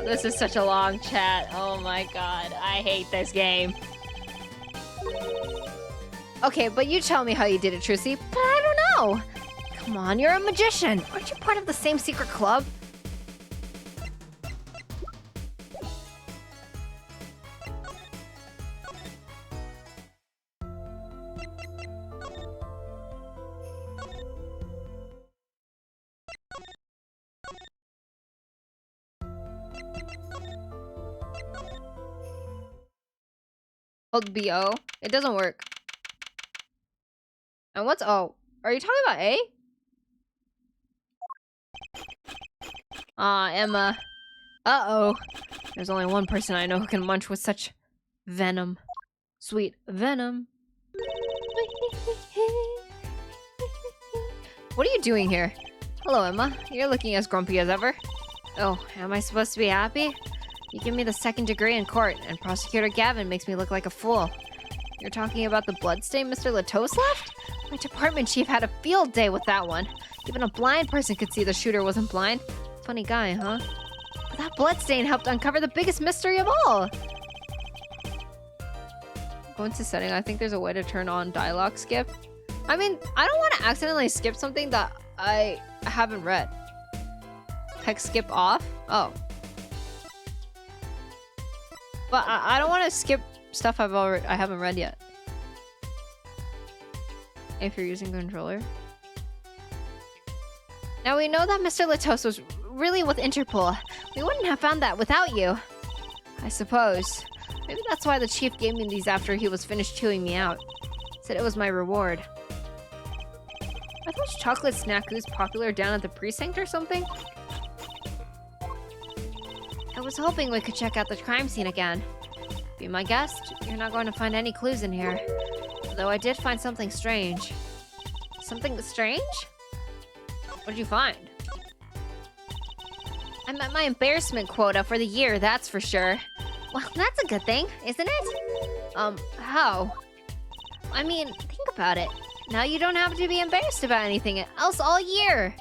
This is such a long chat. Oh my god. I hate this game. Okay, but you tell me how you did it, Trucy. But I don't know. Come on, you're a magician. Aren't you part of the same secret club? Hold BO. It doesn't work. And what's O? Are you talking about A? Emma. Uh-oh. There's only one person I know who can munch with such venom. Sweet venom. What are you doing here? Hello, Emma. You're looking as grumpy as ever. Oh, am I supposed to be happy? You give me the 2nd degree in court, and Prosecutor Gavin makes me look like a fool. You're talking about the bloodstain Mr. Latos left? My department chief had a field day with that one. Even a blind person could see the shooter wasn't blind. Funny guy, huh? But that bloodstain helped uncover the biggest mystery of all. Go into setting. I think there's a way to turn on dialogue skip. I mean, I don't want to accidentally skip something that I haven't read. Text skip off? Oh. But I don't want to skip stuff I haven't read yet. If you're using controller. Now we know that Mr. Latos was really with Interpol. We wouldn't have found that without you. I suppose. Maybe that's why the chief gave me these after he was finished chewing me out. Said it was my reward. Are those chocolate snackoos popular down at the precinct or something? I was hoping we could check out the crime scene again. Be my guest, you're not going to find any clues in here. Though I did find something strange. Something strange? What did you find? I met my embarrassment quota for the year, that's for sure. Well, that's a good thing, isn't it? How? I mean, think about it. Now you don't have to be embarrassed about anything else all year.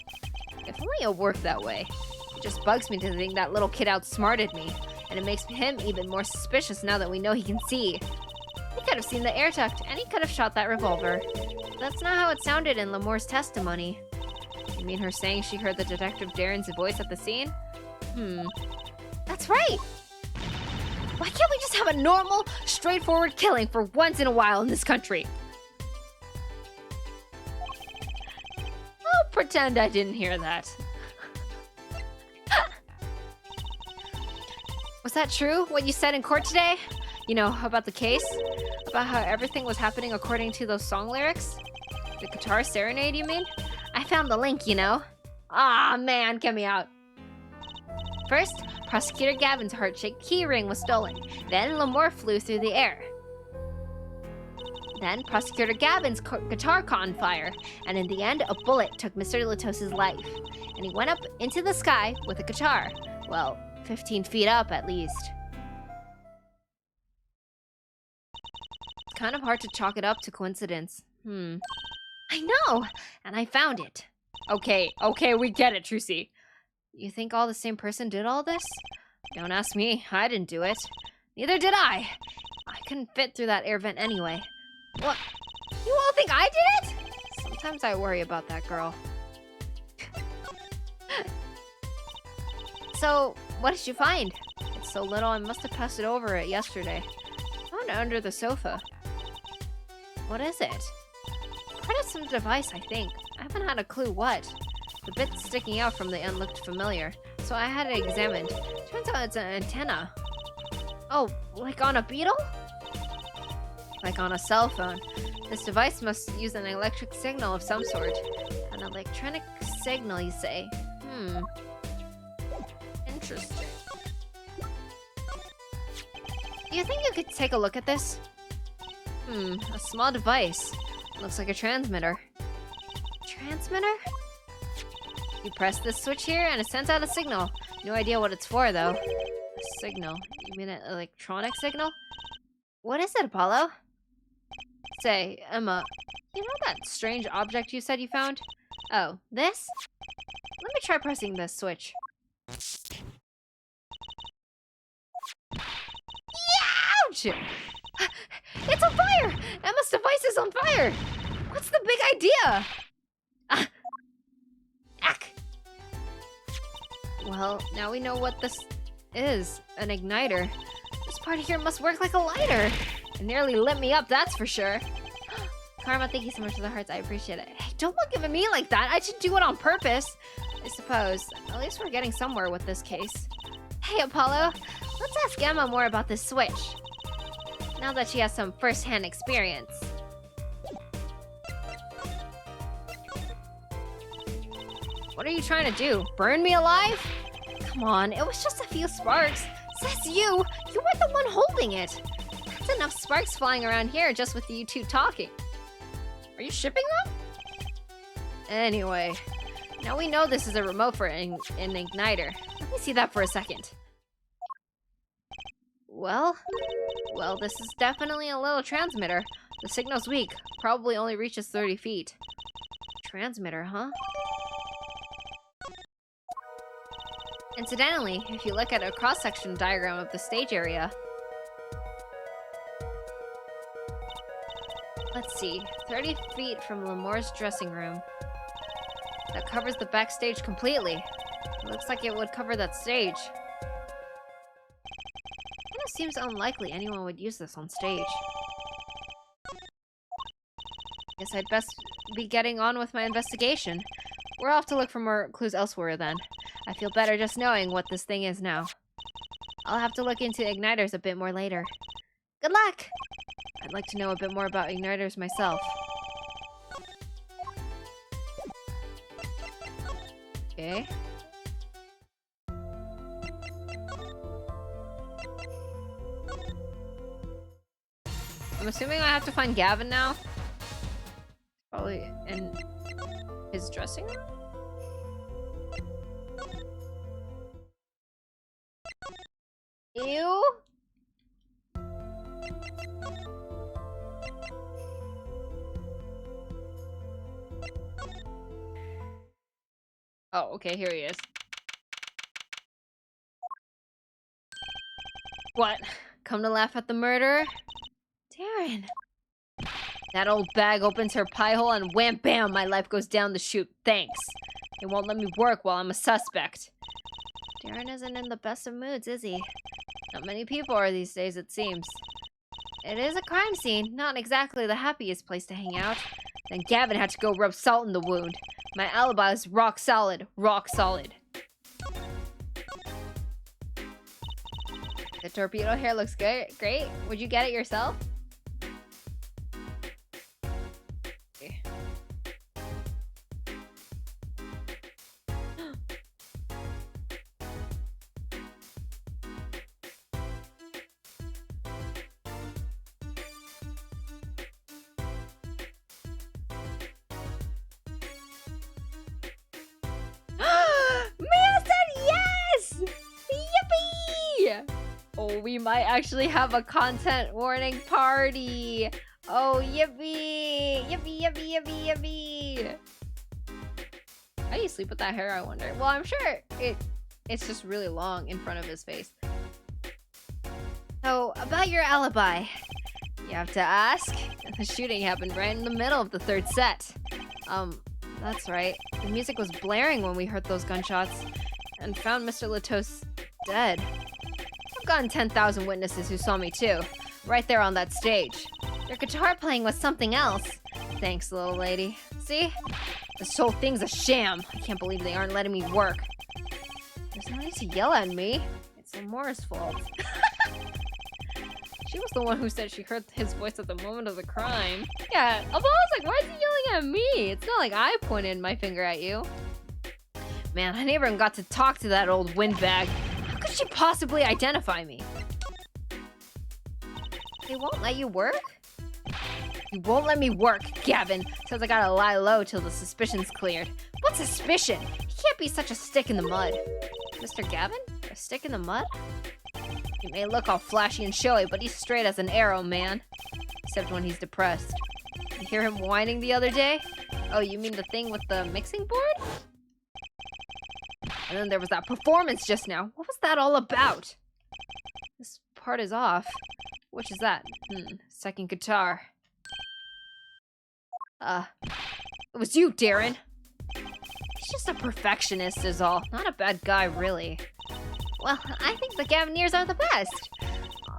If only it worked that way. It just bugs me to think that little kid outsmarted me. And it makes him even more suspicious now that we know he can see. He could have seen the air duct, and he could have shot that revolver. That's not how it sounded in Lamore's testimony. You mean her saying she heard the Detective Darren's voice at the scene? That's right! Why can't we just have a normal, straightforward killing for once in a while in this country? I'll pretend I didn't hear that. Was that true, what you said in court today? You know, about the case? About how everything was happening according to those song lyrics? The guitar serenade, you mean? I found the link, you know. Ah, man, get me out. First, Prosecutor Gavin's heart-shaped key ring was stolen. Then Lamore flew through the air. Then Prosecutor Gavin's guitar caught on fire. And in the end, a bullet took Mr. Latos' life. And he went up into the sky with a guitar. Well, 15 feet up, at least. It's kind of hard to chalk it up to coincidence. I know! And I found it. Okay, we get it, Trucy. You think all the same person did all this? Don't ask me. I didn't do it. Neither did I. I couldn't fit through that air vent anyway. What? You all think I did it? Sometimes I worry about that girl. So, what did you find? It's so little, I must have passed it over it yesterday. I found it under the sofa. What is it? Part of some device, I think. I haven't had a clue what. The bit's sticking out from the end looked familiar, so I had it examined. Turns out it's an antenna. Oh, like on a beetle? Like on a cell phone. This device must use an electric signal of some sort. An electronic signal, you say? Interesting. Do you think you could take a look at this? A small device. Looks like a transmitter. Transmitter? You press this switch here and it sends out a signal. No idea what it's for, though. A signal? You mean an electronic signal? What is it, Apollo? Say, Emma, you know that strange object you said you found? Oh, this? Let me try pressing this switch. Ouch! It's on fire! Emma's device is on fire! What's the big idea? Ack! Well, now we know what this is. An igniter. This part here must work like a lighter. It nearly lit me up, that's for sure. Karma, thank you so much for the hearts. I appreciate it. Hey, don't look at me like that. I should do it on purpose. I suppose. At least we're getting somewhere with this case. Hey, Apollo. Let's ask Emma more about this switch. now that she has some first-hand experience. What are you trying to do? Burn me alive? Come on, it was just a few sparks. Says you! You were the one holding it! That's enough sparks flying around here just with you two talking. Are you shipping them? Anyway, now we know this is a remote for an igniter. Let me see that for a second. Well, this is definitely a little transmitter. The signal's weak. Probably only reaches 30 feet. Transmitter, huh? Incidentally, if you look at a cross-section diagram of the stage area... Let's see, 30 feet from Lemore's dressing room. That covers the backstage completely. It looks like it would cover that stage. It seems unlikely anyone would use this on stage. Guess I'd best be getting on with my investigation. We'll have to look for more clues elsewhere then. I feel better just knowing what this thing is now. I'll have to look into igniters a bit more later. Good luck! I'd like to know a bit more about igniters myself. Okay. I'm assuming I have to find Gavin now. Probably in his dressing room? Ew. Oh, okay, here he is. What? Come to laugh at the murderer? Darren. That old bag opens her pie hole and wham bam, my life goes down the chute. Thanks. They won't let me work while I'm a suspect. Darren isn't in the best of moods, is he? Not many people are these days, it seems. It is a crime scene, not exactly the happiest place to hang out. Then Gavin had to go rub salt in the wound. My alibi is rock solid, rock solid. The torpedo hair looks good. Great. Would you get it yourself? Okay. Mia said yes! Yippee! Oh, we might actually have a content warning party. Oh, yippee! Yippee, yippee, yippee, yippee! How do you sleep with that hair, I wonder? Well, I'm sure it's just really long in front of his face. So, about your alibi. You have to ask. The shooting happened right in the middle of the third set. That's right. The music was blaring when we heard those gunshots and found Mr. Latos dead. I've gotten 10,000 witnesses who saw me too, right there on that stage. Your guitar playing was something else. Thanks, little lady. See? This whole thing's a sham. I can't believe they aren't letting me work. There's no need to yell at me. It's Lamore's fault. She was the one who said she heard his voice at the moment of the crime. Yeah, I was like, why is he yelling at me? It's not like I pointed my finger at you. Man, I never even got to talk to that old windbag. How could she possibly identify me? They won't let you work? You won't let me work, Gavin. Says I gotta lie low till the suspicion's cleared. What suspicion? He can't be such a stick in the mud. Mr. Gavin? A stick in the mud? He may look all flashy and showy, but he's straight as an arrow, man. Except when he's depressed. You hear him whining the other day? Oh, you mean the thing with the mixing board? And then there was that performance just now. What was that all about? This part is off. Which is that? Second guitar. It was you, Darren. He's just a perfectionist is all. Not a bad guy, really. Well, I think the Gaviniers are the best.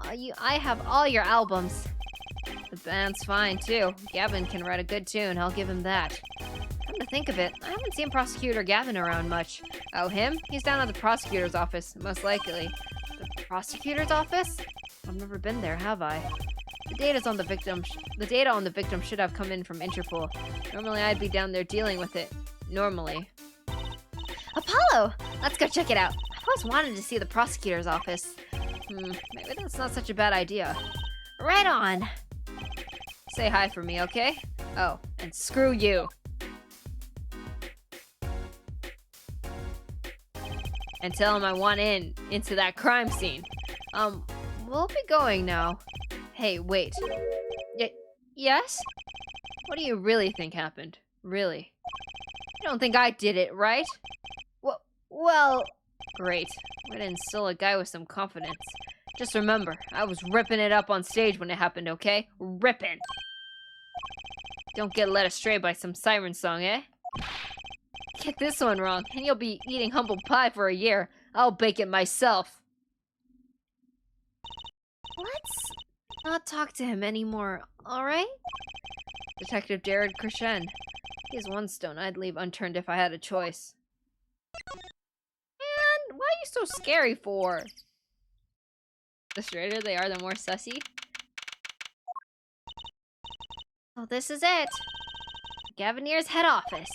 I have all your albums. The band's fine, too. Gavin can write a good tune, I'll give him that. Come to think of it, I haven't seen Prosecutor Gavin around much. Oh, him? He's down at the prosecutor's office, most likely. The prosecutor's office? I've never been there, have I? The data on the victim should have come in from Interpol. Normally, I'd be down there dealing with it. Normally. Apollo! Let's go check it out. I've always wanted to see the prosecutor's office. Maybe that's not such a bad idea. Right on! Say hi for me, okay? Oh, and screw you. And tell him I want into that crime scene. We'll be going now. Hey, wait. Yes? What do you really think happened? Really? You don't think I did it, right? Well... Great. Way to instill a guy with some confidence. Just remember, I was ripping it up on stage when it happened, okay? Ripping! Don't get led astray by some siren song, eh? Get this one wrong, and you'll be eating humble pie for a year. I'll bake it myself. Let's not talk to him anymore, alright? Detective Jared Krishen. He's one stone I'd leave unturned if I had a choice. Man, why are you so scary for? The straighter they are, the more sussy. Oh, this is it. Gavanier's head office.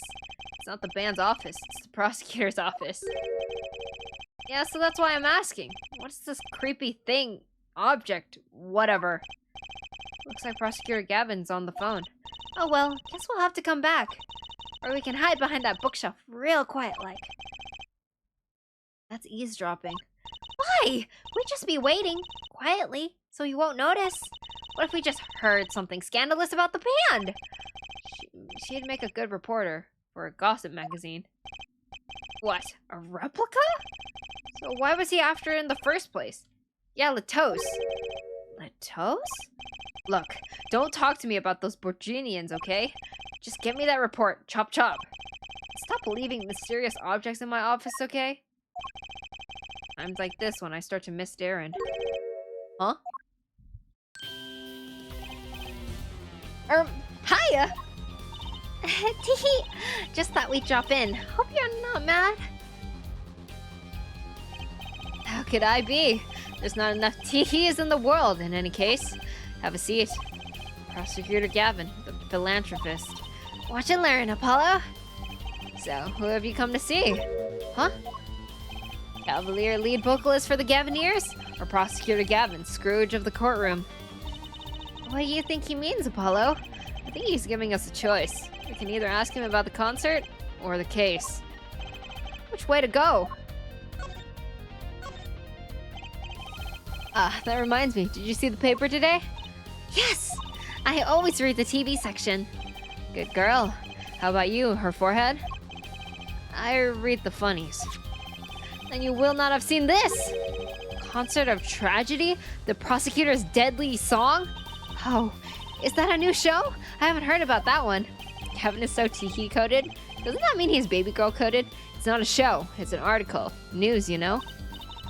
It's not the band's office, it's the prosecutor's office. Yeah, so that's why I'm asking. What's this creepy thing? Object? Whatever. Looks like Prosecutor Gavin's on the phone. Oh well, guess we'll have to come back. Or we can hide behind that bookshelf real quiet like. That's eavesdropping. Why? We'd just be waiting, quietly, so you won't notice. What if we just heard something scandalous about the band? She'd make a good reporter for a gossip magazine. What, a replica? So why was he after her in the first place? Yeah, Latos. Latos? Look, don't talk to me about those Borginians, okay? Just get me that report, chop chop. Stop leaving mysterious objects in my office, okay? Times like this when I start to miss Darren. Huh? Hiya! Teehee! Just thought we'd drop in. Hope you're not mad. How could I be? There's not enough teehees in the world, in any case. Have a seat. Prosecutor Gavin, the philanthropist. Watch and learn, Apollo. So, who have you come to see? Huh? Cavalier lead vocalist for the Gaviniers? Or Prosecutor Gavin, Scrooge of the courtroom? What do you think he means, Apollo? I think he's giving us a choice. We can either ask him about the concert, or the case. Which way to go? Ah, that reminds me. Did you see the paper today? Yes! I always read the TV section. Good girl. How about you, her forehead? I read the funnies. Then you will not have seen this! Concert of Tragedy? The Prosecutor's Deadly Song? Oh, is that a new show? I haven't heard about that one. Kevin is so teehee-coded. Doesn't that mean he's baby girl-coded? It's not a show, it's an article. News, you know?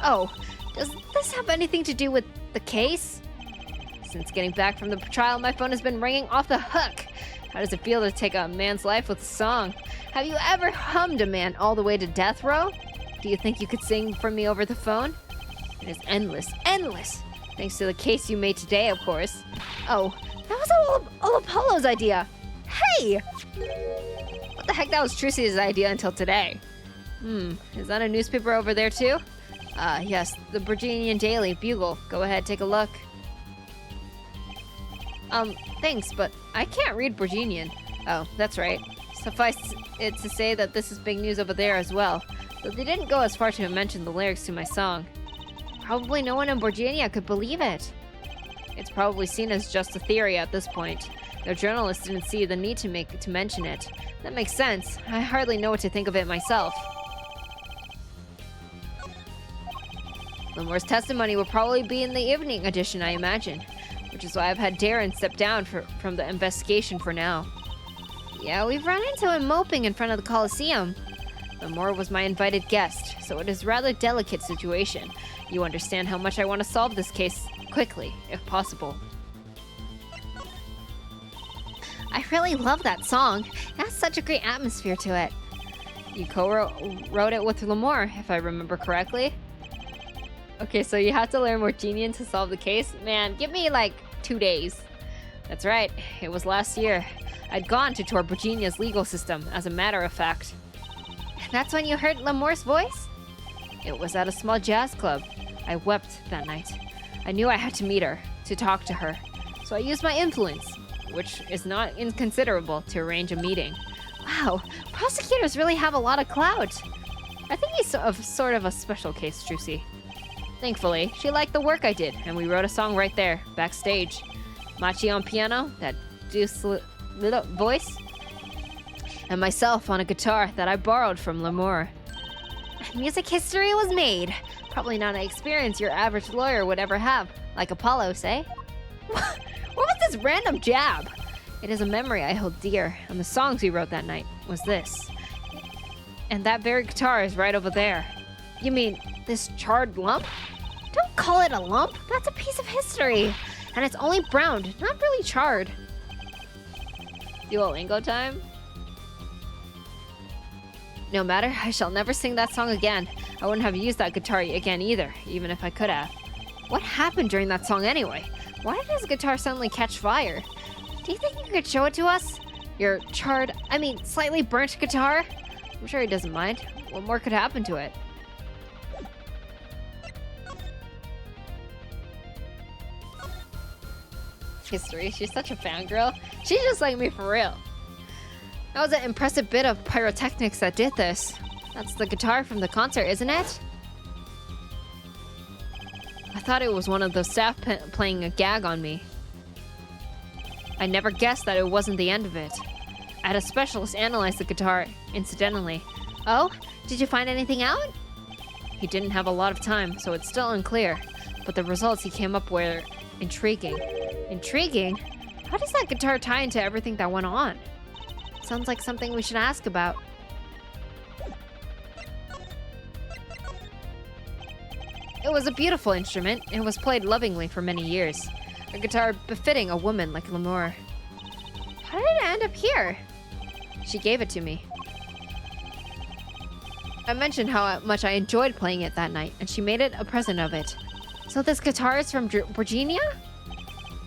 Oh, does this have anything to do with the case? Since getting back from the trial, my phone has been ringing off the hook. How does it feel to take a man's life with a song? Have you ever hummed a man all the way to death row? Do you think you could sing for me over the phone? It is endless, endless. Thanks to the case you made today, of course. Oh, that was all Apollo's idea. Hey! What the heck, that was Trucy's idea until today. Is that a newspaper over there too? Yes, the Virginian Daily Bugle. Go ahead, take a look. Thanks, but I can't read Virginian. Oh, that's right. Suffice it to say that this is big news over there as well. Though they didn't go as far to mention the lyrics to my song. Probably no one in Virginia could believe it. It's probably seen as just a theory at this point. The journalists didn't see the need to mention it. That makes sense. I hardly know what to think of it myself. Lamore's testimony will probably be in the evening edition, I imagine. Which is why I've had Darren step down from the investigation for now. Yeah, we've run into him moping in front of the Coliseum. Lamore was my invited guest, so it is a rather delicate situation. You understand how much I want to solve this case quickly, if possible. I really love that song. It has such a great atmosphere to it. You co-wrote it with Lamore, if I remember correctly. Okay, so you have to learn Virginian to solve the case? Man, give me like 2 days. That's right, it was last year. I'd gone to tour Virginia's legal system, as a matter of fact. That's when you heard Lamour's voice? It was at a small jazz club. I wept that night. I knew I had to meet her, to talk to her. So I used my influence, which is not inconsiderable, to arrange a meeting. Wow, prosecutors really have a lot of clout. I think he's sort of a special case, Trucy. Thankfully, she liked the work I did, and we wrote a song right there, backstage. Machi on piano, that deuce little voice, and myself on a guitar that I borrowed from Lamour. Music history was made. Probably not an experience your average lawyer would ever have, like Apollo, say. What was this random jab? It is a memory I hold dear, and the songs we wrote that night was this. And that very guitar is right over there. You mean this charred lump? Don't call it a lump. That's a piece of history. And it's only browned, not really charred. Duolingo time? No matter, I shall never sing that song again. I wouldn't have used that guitar again either, even if I could have. What happened during that song anyway? Why did his guitar suddenly catch fire? Do you think you could show it to us? Your slightly burnt guitar? I'm sure he doesn't mind. What more could happen to it? History, she's such a fangirl. She's just like me for real. That was an impressive bit of pyrotechnics that did this. That's the guitar from the concert, isn't it? I thought it was one of the staff playing a gag on me. I never guessed that it wasn't the end of it. I had a specialist analyze the guitar, incidentally. Oh? Did you find anything out? He didn't have a lot of time, so it's still unclear. But the results he came up with are intriguing. Intriguing? How does that guitar tie into everything that went on? Sounds like something we should ask about. It was a beautiful instrument, and was played lovingly for many years. A guitar befitting a woman like Lamour. How did it end up here? She gave it to me. I mentioned how much I enjoyed playing it that night, and she made it a present of it. So this guitar is from Virginia?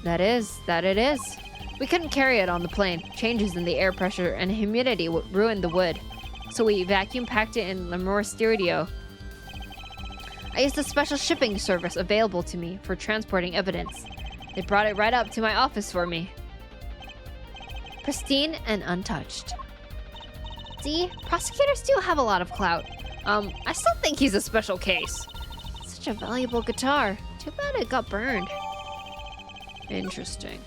That it is. We couldn't carry it on the plane. Changes in the air pressure and humidity would ruin the wood. So we vacuum packed it in Lamour's studio. I used a special shipping service available to me for transporting evidence. They brought it right up to my office for me. Pristine and untouched. See, prosecutors do have a lot of clout. I still think he's a special case. Such a valuable guitar. Too bad it got burned. Interesting.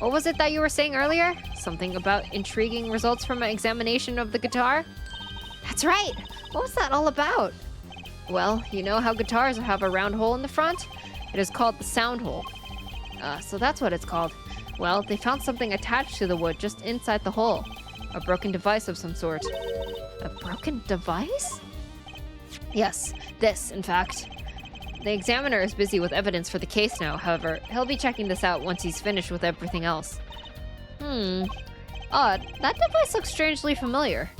What was it that you were saying earlier? Something about intriguing results from an examination of the guitar? That's right! What was that all about? Well, you know how guitars have a round hole in the front? It is called the sound hole. So that's what it's called. Well, they found something attached to the wood just inside the hole. A broken device of some sort. A broken device? Yes, this, in fact. The examiner is busy with evidence for the case now, however. He'll be checking this out once he's finished with everything else. Odd. That device looks strangely familiar.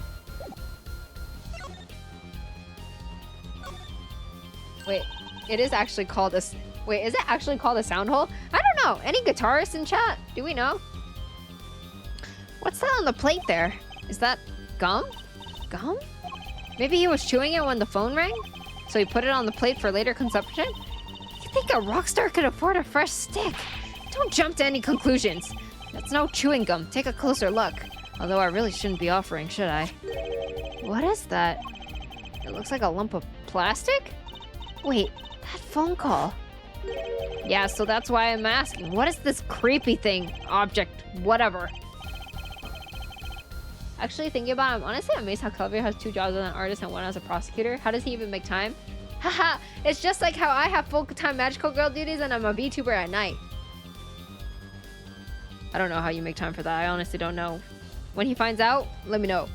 Wait, it is actually called a... Wait, is it actually called a sound hole? I don't know. Any guitarists in chat? Do we know? What's that on the plate there? Is that gum? Gum? Maybe he was chewing it when the phone rang? So he put it on the plate for later consumption? You think a rock star could afford a fresh stick? Don't jump to any conclusions. That's no chewing gum. Take a closer look. Although I really shouldn't be offering, should I? What is that? It looks like a lump of plastic? Wait, that phone call. Yeah, so that's why I'm asking. What is this creepy thing? Object, whatever. Actually, thinking about it, I'm honestly amazed how Clever has 2 jobs as an artist and 1 as a prosecutor. How does he even make time? Haha, it's just like how I have full-time magical girl duties and I'm a VTuber at night. I don't know how you make time for that. I honestly don't know. When he finds out, let me know.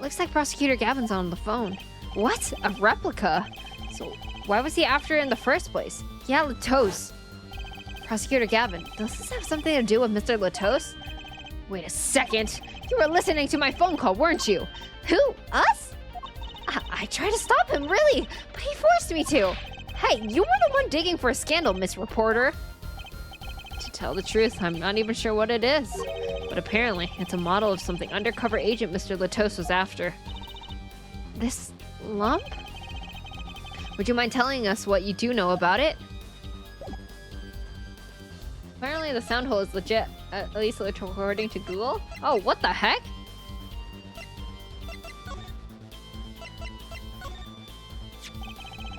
Looks like Prosecutor Gavin's on the phone. What? A replica? So why was he after it in the first place? Yeah, Latos. Prosecutor Gavin, does this have something to do with Mr. Latos? Wait a second. You were listening to my phone call, weren't you? Who? Us? I tried to stop him, really, but he forced me to. Hey, you were the one digging for a scandal, Miss Reporter. To tell the truth, I'm not even sure what it is. But apparently, it's a model of something undercover agent Mr. Latos was after. This lump? Would you mind telling us what you do know about it? Apparently the sound hole is legit, at least according to Google. Oh, what the heck?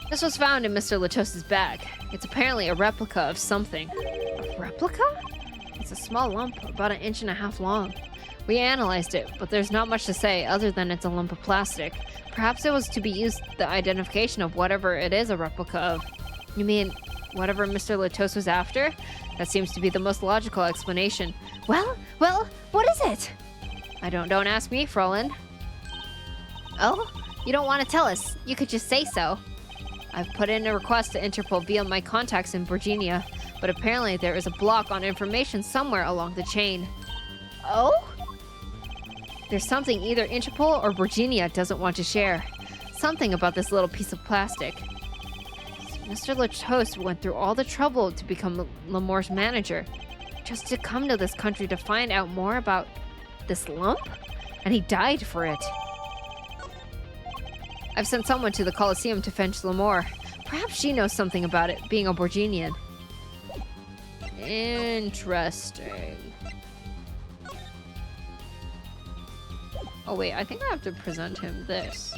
This was found in Mr. Latos's bag. It's apparently a replica of something. A replica? It's a small lump, about 1.5 inches long. We analyzed it, but there's not much to say other than it's a lump of plastic. Perhaps it was to be used the identification of whatever it is a replica of. You mean, whatever Mr. Latos was after? That seems to be the most logical explanation. Well, what is it? Don't ask me, Frolin. Oh? You don't want to tell us. You could just say so. I've put in a request to Interpol via my contacts in Virginia, but apparently there is a block on information somewhere along the chain. Oh? There's something either Interpol or Virginia doesn't want to share. Something about this little piece of plastic. Mr. Latos went through all the trouble to become Lemoore's manager, just to come to this country to find out more about this lump? And he died for it. I've sent someone to the Coliseum to fetch Lemoore. Perhaps she knows something about it, being a Borginian. Interesting. Oh wait, I think I have to present him this.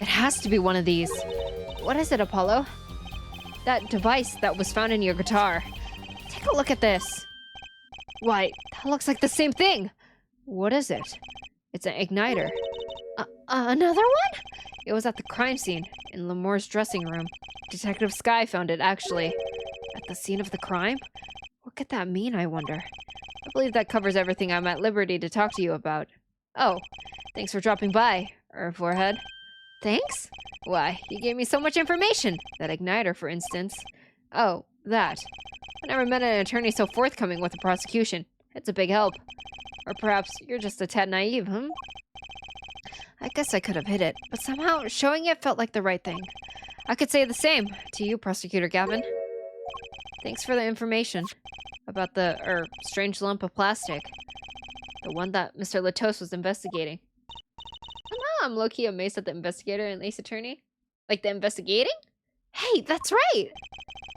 It has to be one of these. What is it, Apollo? That device that was found in your guitar. Take a look at this. Why, that looks like the same thing. What is it? It's an igniter. Another one? It was at the crime scene, in Lemoore's dressing room. Detective Skye found it, actually. At the scene of the crime? What could that mean, I wonder? I believe that covers everything I'm at liberty to talk to you about. Oh, thanks for dropping by, Forehead. Thanks? Why, you gave me so much information. That igniter, for instance. Oh, that. I never met an attorney so forthcoming with the prosecution. It's a big help. Or perhaps you're just a tad naive, I guess I could have hid it, but somehow showing it felt like the right thing. I could say the same to you, Prosecutor Gavin. Thanks for the information about the, strange lump of plastic. The one that Mr. Latos was investigating. Somehow I'm low-key amazed at the investigator and Ace Attorney. Like the investigating? Hey, that's right!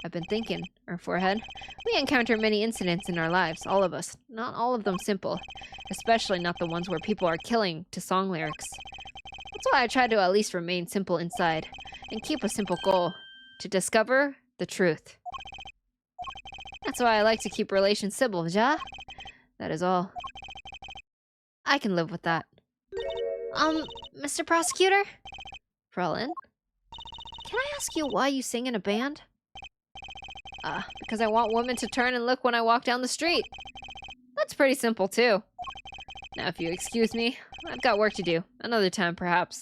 I've been thinking, Forehead. We encounter many incidents in our lives, all of us. Not all of them simple. Especially not the ones where people are killing to song lyrics. That's why I try to at least remain simple inside. And keep a simple goal. To discover the truth. That's why I like to keep relations civil, ja? That is all. I can live with that. Mr. Prosecutor? Frolin? Can I ask you why you sing in a band? Because I want women to turn and look when I walk down the street. That's pretty simple, too. Now, if you excuse me, I've got work to do. Another time, perhaps.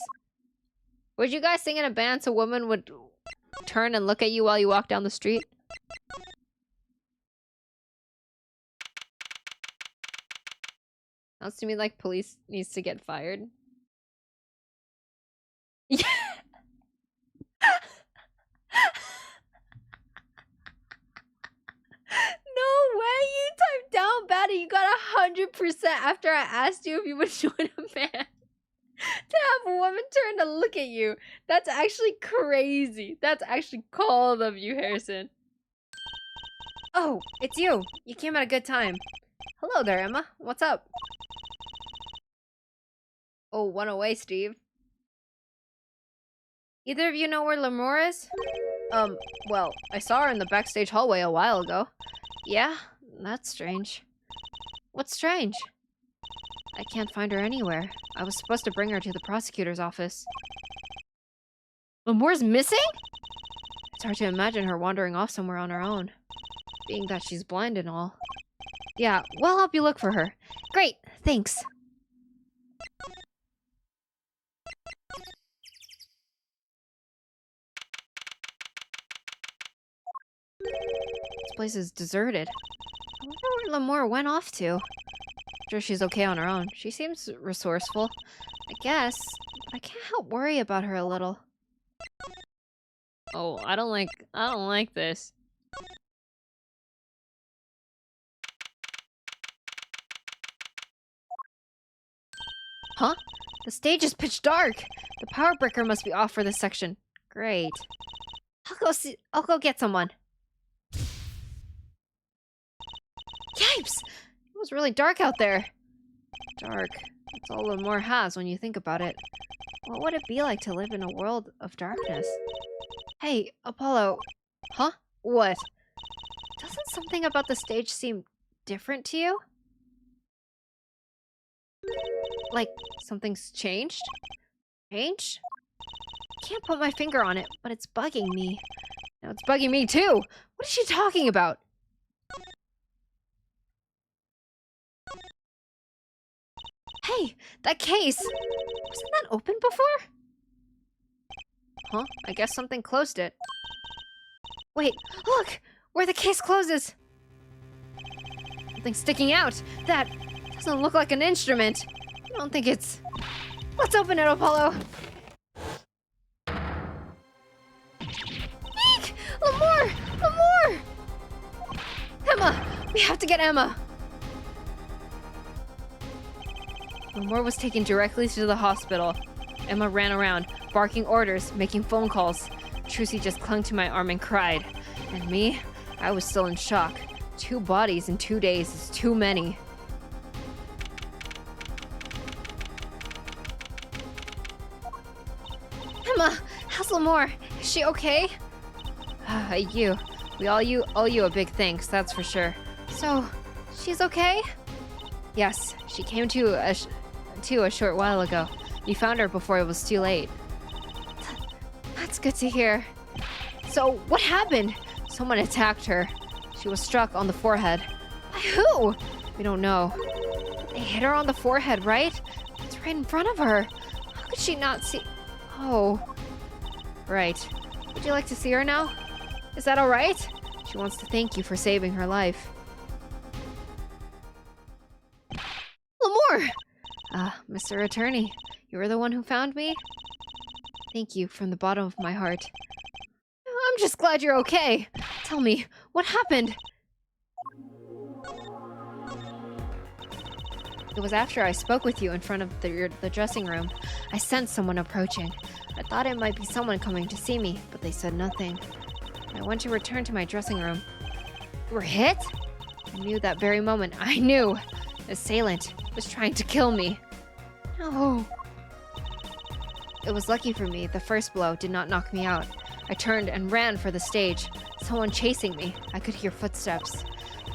Would you guys sing in a band so women would turn and look at you while you walk down the street? Sounds to me like police needs to get fired. Yeah. No way, you typed down bad and you got 100% after I asked you if you would join a band. To have a woman turn to look at you. That's actually crazy. That's actually cold of you, Harrison. Oh, it's you. You came at a good time. Hello there, Emma. What's up? Oh, one away, Steve. Either of you know where Lemoore is? Well, I saw her in the backstage hallway a while ago. Yeah? That's strange. What's strange? I can't find her anywhere. I was supposed to bring her to the prosecutor's office. Lemoore's missing? It's hard to imagine her wandering off somewhere on her own. Being that she's blind and all. Yeah, we'll help you look for her. Great, thanks. This place is deserted. I wonder where Lemoore went off to. Sure she's okay on her own. She seems resourceful, I guess, but I can't help worry about her a little. Oh, I don't like this. Huh? The stage is pitch dark. The power breaker must be off for this section. Great. I'll go get someone. Yipes! It was really dark out there. Dark. That's all Lemore has when you think about it. What would it be like to live in a world of darkness? Hey, Apollo. Huh? What? Doesn't something about the stage seem different to you? Like, something's changed? Changed? Can't put my finger on it, but it's bugging me. Now it's bugging me too! What is she talking about? Hey, that case! Wasn't that open before? Huh? I guess something closed it. Wait, look! Where the case closes! Something sticking out! That doesn't look like an instrument! I don't think it's... Let's open it, Apollo! Eek! Lemore! Lemore! Emma! We have to get Emma! Lemore was taken directly to the hospital. Emma ran around, barking orders, making phone calls. Trucy just clung to my arm and cried. And me? I was still in shock. 2 bodies in 2 days is too many. Emma! How's Lemore? Is she okay? We all owe you a big thanks, that's for sure. So, she's okay? Yes, she came to a short while ago. You found her before it was too late. That's good to hear. So, what happened? Someone attacked her. She was struck on the forehead. By who? We don't know. They hit her on the forehead, right? It's right in front of her. How could she not see? Oh. Right. Would you like to see her now? Is that alright? She wants to thank you for saving her life. Lemore! Mr. Attorney, you were the one who found me? Thank you from the bottom of my heart. I'm just glad you're okay. Tell me, what happened? It was after I spoke with you in front of the dressing room. I sensed someone approaching. I thought it might be someone coming to see me, but they said nothing. I went to return to my dressing room. You were hit? I knew that very moment. I knew! The assailant was trying to kill me. No. It was lucky for me the first blow did not knock me out. I turned and ran for the stage. Someone chasing me. I could hear footsteps.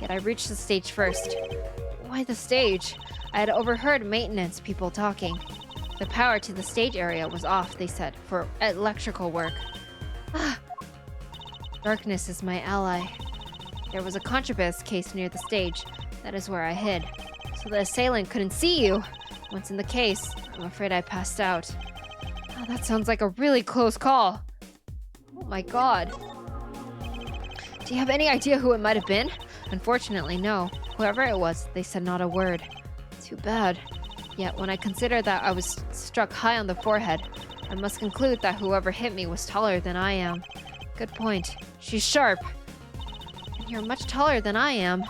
Yet I reached the stage first. Why the stage? I had overheard maintenance people talking. The power to the stage area was off, they said, for electrical work. Darkness is my ally. There was a contraband case near the stage. That is where I hid. So the assailant couldn't see you. Once in the case, I'm afraid I passed out. Oh, that sounds like a really close call. Oh my god. Do you have any idea who it might have been? Unfortunately, no. Whoever it was, they said not a word. Too bad. Yet when I consider that I was struck high on the forehead, I must conclude that whoever hit me was taller than I am. Good point. She's sharp. And you're much taller than I am.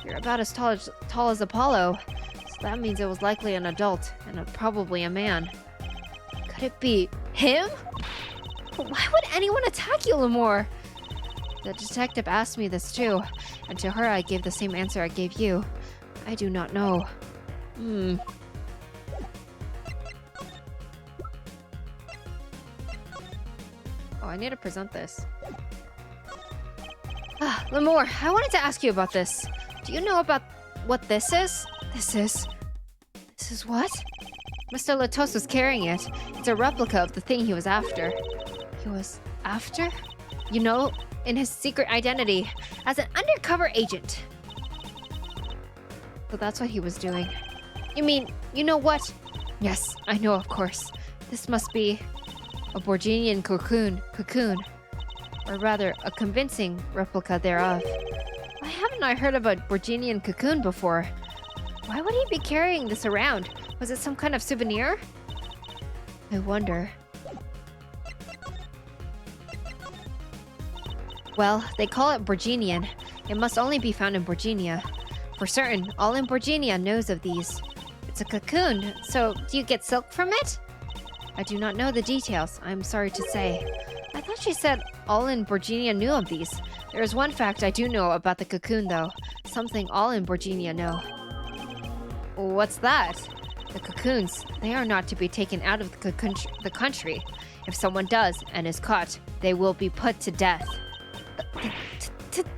You're about as tall as Apollo. So that means it was likely an adult, and probably a man. Could it be him? Why would anyone attack you, Lemore? The detective asked me this too, and to her I gave the same answer I gave you. I do not know. Oh, I need to present this. Lemore, I wanted to ask you about this. Do you know about what this is? This is what? Mr. Latos was carrying it. It's a replica of the thing he was after. He was after? You know, in his secret identity as an undercover agent. So that's what he was doing. You mean, you know what? Yes, I know, of course. This must be a Borginian cocoon. Or rather, a convincing replica thereof. Why haven't I heard of a Borginian cocoon before? Why would he be carrying this around? Was it some kind of souvenir? I wonder. Well, they call it Borginian. It must only be found in Borginia. For certain, all in Borginia knows of these. It's a cocoon, so do you get silk from it? I do not know the details, I'm sorry to say. I thought you said all in Borginia knew of these. There is one fact I do know about the cocoon, though. Something all in Borginia know. What's that? The cocoons, they are not to be taken out of the country. If someone does and is caught, they will be put to death.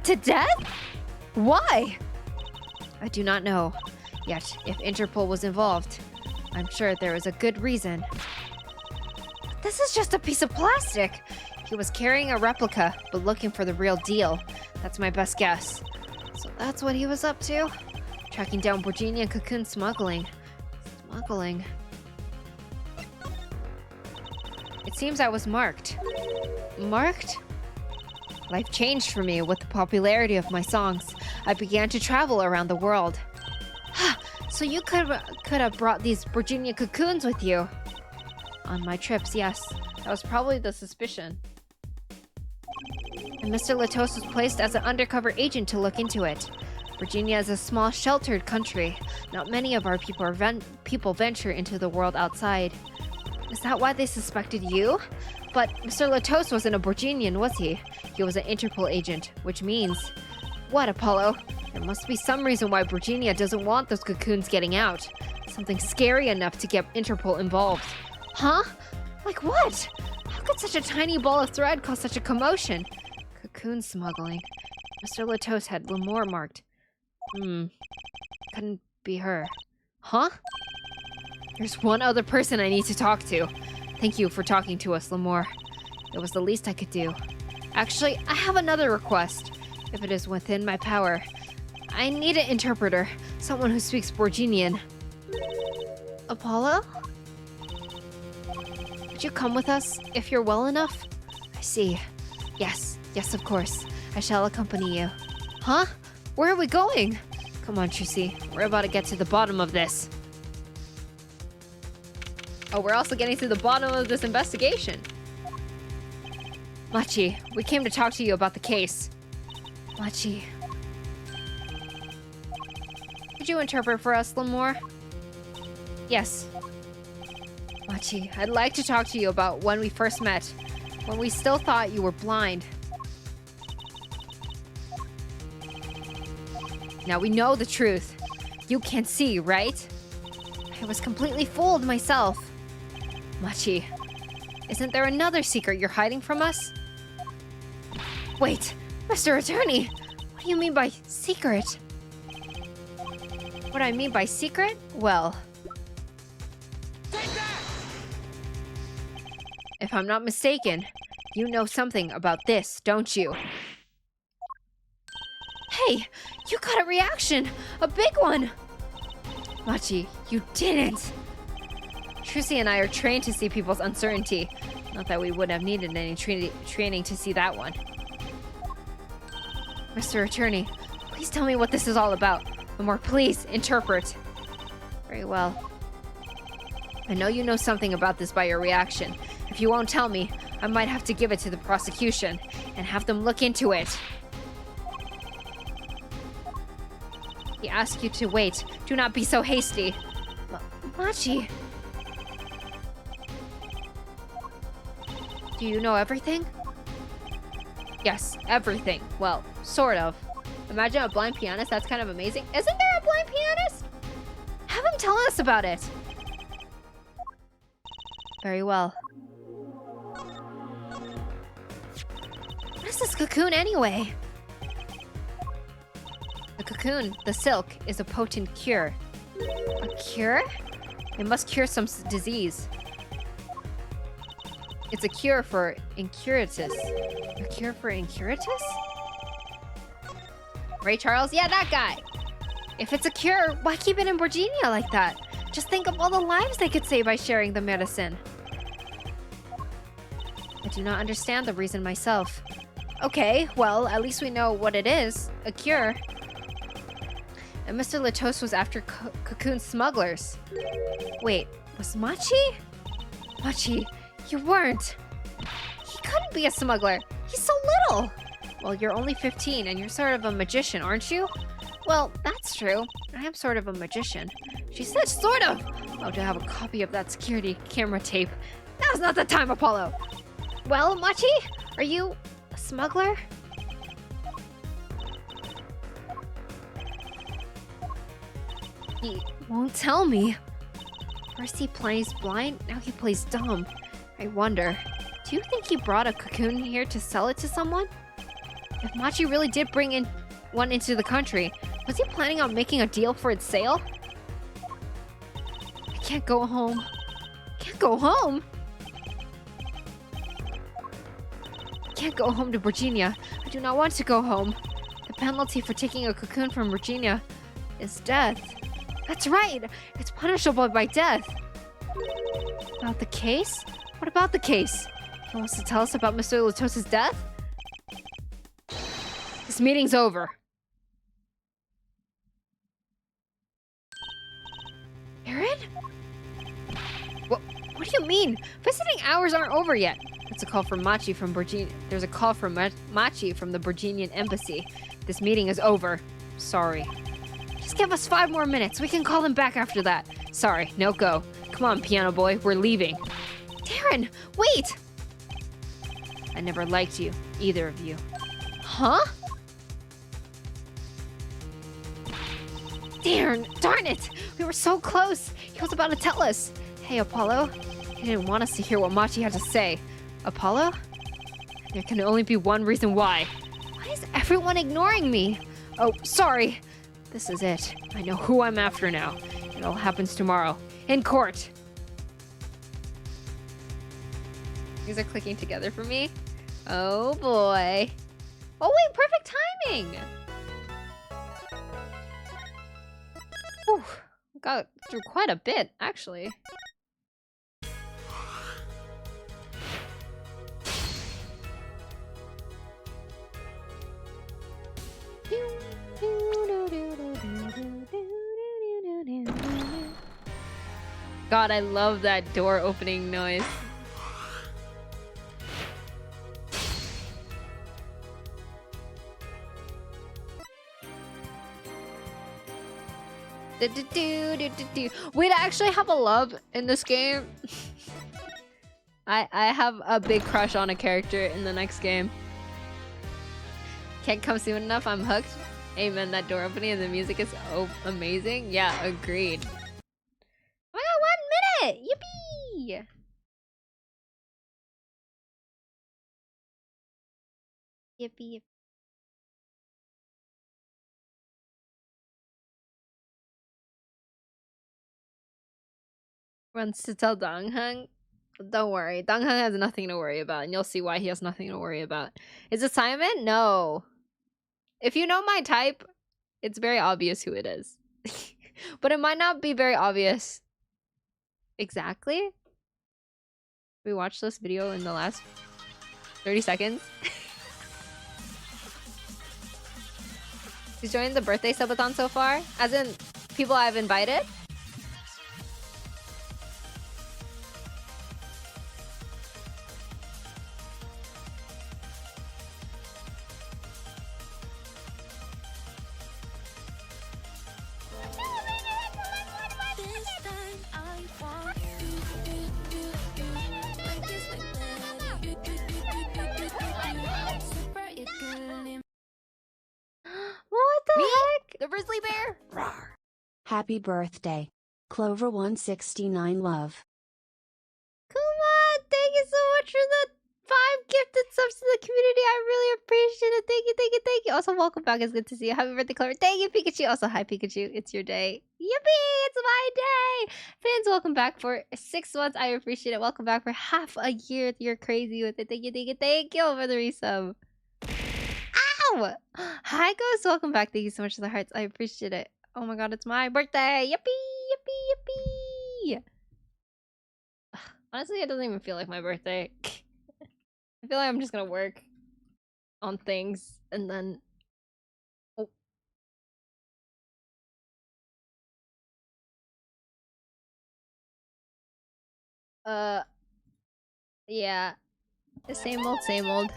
To death? Why? I do not know. Yet, if Interpol was involved, I'm sure there is a good reason. This is just a piece of plastic. He was carrying a replica, but looking for the real deal. That's my best guess. So that's what he was up to? Tracking down Borginian cocoon smuggling. It seems I was marked. Marked? Life changed for me with the popularity of my songs. I began to travel around the world. So you could have brought these Borginia cocoons with you? On my trips, yes. That was probably the suspicion. And Mr. Latos was placed as an undercover agent to look into it. Virginia is a small, sheltered country. Not many of our people venture into the world outside. Is that why they suspected you? But Mr. Latos wasn't a Borginian, was he? He was an Interpol agent, which means... What, Apollo? There must be some reason why Virginia doesn't want those cocoons getting out. Something scary enough to get Interpol involved. Huh? Like what? How could such a tiny ball of thread cause such a commotion? Cocoon smuggling. Mr. Latos had Lemore marked. Couldn't be her. Huh? There's one other person I need to talk to. Thank you for talking to us, Lemore. It was the least I could do. Actually, I have another request, if it is within my power. I need an interpreter, someone who speaks Borginian. Apollo? Would you come with us, if you're well enough? I see. Yes, of course. I shall accompany you. Huh? Where are we going? Come on, Trucy. We're about to get to the bottom of this. Oh, we're also getting to the bottom of this investigation. Machi, we came to talk to you about the case. Machi. Could you interpret for us, Lemore? Yes. Machi, I'd like to talk to you about when we first met. When we still thought you were blind. Now we know the truth. You can see, right? I was completely fooled myself. Machi, isn't there another secret you're hiding from us? Wait, Mr. Attorney, what do you mean by secret? What I mean by secret? Well, if I'm not mistaken, you know something about this, don't you? Hey, you got a reaction! A big one! Machi, you didn't! Trucy and I are trained to see people's uncertainty. Not that we would have needed any training to see that one. Mr. Attorney, please tell me what this is all about. Lemore, please, interpret. Very well. I know you know something about this by your reaction. If you won't tell me, I might have to give it to the prosecution and have them look into it. He asked you to wait. Do not be so hasty. Machi. Do you know everything? Yes, everything. Well, sort of. Imagine a blind pianist. That's kind of amazing. Isn't there a blind pianist? Have him tell us about it. Very well. What is this cocoon anyway? The cocoon, the silk, is a potent cure. A cure? It must cure some disease. It's a cure for incuratus. A cure for incuratus? Ray Charles? Yeah, that guy! If it's a cure, why keep it in Borginia like that? Just think of all the lives they could save by sharing the medicine. I do not understand the reason myself. Okay, well, at least we know what it is. A cure. And Mr. Latos was after cocoon smugglers. Wait, was Machi? Machi, you weren't. He couldn't be a smuggler. He's so little. Well, you're only 15 and you're sort of a magician, aren't you? Well, that's true. I am sort of a magician. She said sort of! Oh, to have a copy of that security camera tape. Now's not the time, Apollo! Well, Machi? Are you a smuggler? He won't tell me. First he plays blind, now he plays dumb. I wonder, do you think he brought a cocoon here to sell it to someone? If Machi really did bring in one into the country, was he planning on making a deal for its sale? I can't go home. Can't go home? Can't go home to Virginia. I do not want to go home. The penalty for taking a cocoon from Virginia is death. That's right! It's punishable by death! About the case? What about the case? He wants to tell us about Mr. Latos's death? This meeting's over. Aaron? What do you mean? Visiting hours aren't over yet. It's a call from Machi from Virginia. There's a call from Machi from the Virginian embassy. This meeting is over. Sorry. Just give us 5 more minutes. We can call him back after that. Sorry, no go. Come on, piano boy. We're leaving. Darren, wait! I never liked you, either of you. Huh? Darren, darn it! We were so close. He was about to tell us. Hey, Apollo. He didn't want us to hear what Machi had to say. Apollo? There can only be one reason why. Why is everyone ignoring me? Oh, sorry. This is it. I know who I'm after now. It all happens tomorrow. In court. These are clicking together for me. Oh boy. Oh wait, perfect timing! Whew. Got through quite a bit, actually. God, I love that door opening noise. Wait, I actually have a love in this game. I have a big crush on a character in the next game. Can't come soon enough, I'm hooked. Amen, that door opening and the music is amazing. Yeah, agreed. Oh my god, 1 minute! Yippee! Yippee. Wants to tell Dongheng. Don't worry, Dongheng has nothing to worry about, and you'll see why he has nothing to worry about. Is it Simon? No. If you know my type, it's very obvious who it is. But it might not be very obvious. Exactly? We watched this video in the last 30 seconds. Who's joined the birthday subathon so far? As in, people I've invited? What the heck? The grizzly bear? Rawr. Happy birthday. Clover 169 love. Come on, thank you so much for the 5 gifted subs to the community. I really appreciate it. Thank you, thank you, thank you. Also, welcome back. It's good to see you. Happy birthday, Clover. Thank you, Pikachu. Also, hi, Pikachu. It's your day. Yippee! It's my day! Fans, welcome back for 6 months. I appreciate it. Welcome back for half a year. You're crazy with it. Thank you, thank you, thank you for the resub. Ow! Hi, Ghost. Welcome back. Thank you so much for the hearts. I appreciate it. Oh my god, it's my birthday. Yippee! Yippee! Yippee! Honestly, it doesn't even feel like my birthday. I feel like I'm just gonna work on things and then... Oh. Yeah. The same old, same old.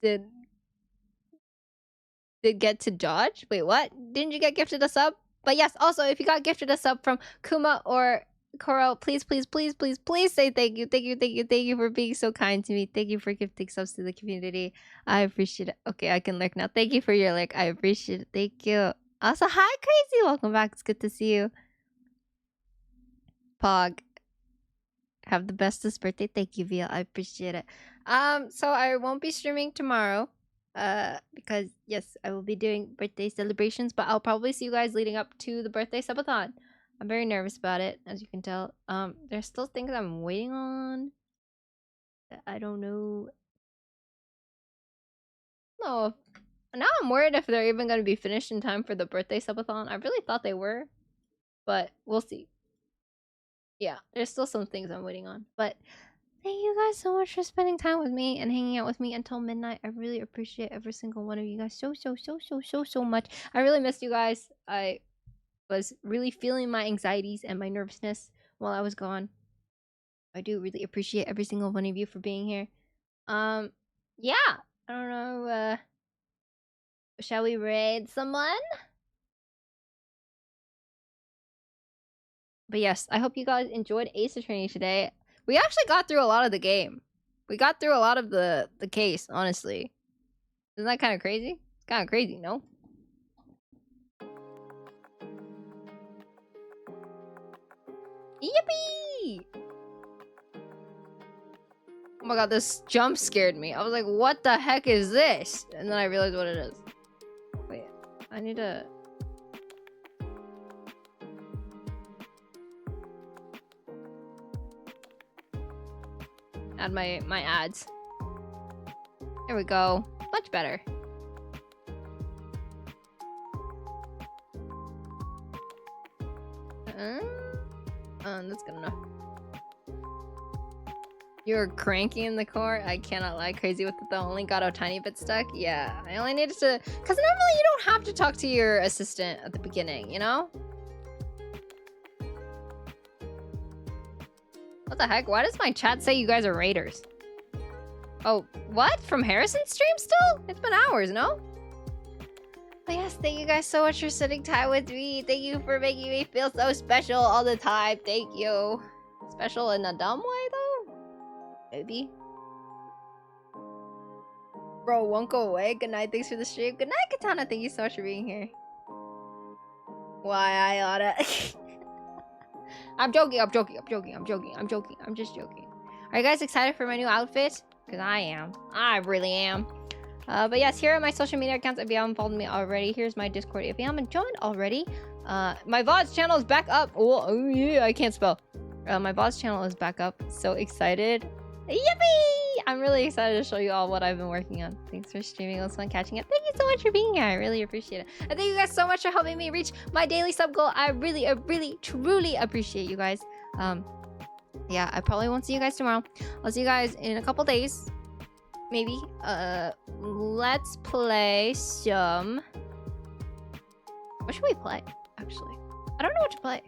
did get to dodge? Wait, what? Didn't you get gifted a sub? But yes, also, if you got gifted a sub from Kuma or Koro, please, please, please, please, please say thank you. Thank you, thank you, thank you for being so kind to me. Thank you for gifting subs to the community. I appreciate it. Okay, I can lurk now. Thank you for your lurk. I appreciate it. Thank you. Also, hi, Crazy. Welcome back. It's good to see you. Pog. Have the bestest birthday. Thank you, Via. I appreciate it. So I won't be streaming tomorrow. Because yes, I will be doing birthday celebrations, but I'll probably see you guys leading up to the birthday subathon. I'm very nervous about it, as you can tell. There's still things I'm waiting on. I don't know. No, now I'm worried if they're even going to be finished in time for the birthday subathon. I really thought they were, but we'll see. Yeah, there's still some things I'm waiting on, but thank you guys so much for spending time with me and hanging out with me until midnight. I really appreciate every single one of you guys so much. I really missed you guys. I was really feeling my anxieties and my nervousness while I was gone. I do really appreciate every single one of you for being here. Yeah. I don't know, shall we raid someone? But yes, I hope you guys enjoyed Ace Attorney today. We actually got through a lot of the game. We got through a lot of the case, honestly. Isn't that kind of crazy? It's kind of crazy, no? Yippee! Oh my god, this jump scared me. I was like, what the heck is this? And then I realized what it is. Wait, I need to... add my ads. There we go. Much better. That's good enough. You're cranky in the core? I cannot lie. Crazy with the only got a tiny bit stuck? Yeah, I only needed to... Because normally you don't have to talk to your assistant at the beginning, you know? What the heck? Why does my chat say you guys are raiders? Oh, what? From Harrison's stream still? It's been hours, no? But yes, thank you guys so much for sitting time with me. Thank you for making me feel so special all the time. Thank you. Special in a dumb way, though? Maybe. Bro, won't go away. Good night. Thanks for the stream. Good night, Katana. Thank you so much for being here. Why I oughta... I'm joking. I'm just joking. Are you guys excited for my new outfit? Because I am. I really am. But yes, here are my social media accounts if you haven't followed me already. Here's my Discord if you haven't joined already. My VOD's channel is back up. Oh yeah, I can't spell. My VOD's channel is back up. So excited. Yippee! I'm really excited to show you all what I've been working on. Thanks for streaming. It was fun catching up. Thank you so much for being here. I really appreciate it. And thank you guys so much for helping me reach my daily sub goal. I really, truly appreciate you guys. Yeah, I probably won't see you guys tomorrow. I'll see you guys in a couple days. Maybe. Let's play some... What should we play, actually? I don't know what to play.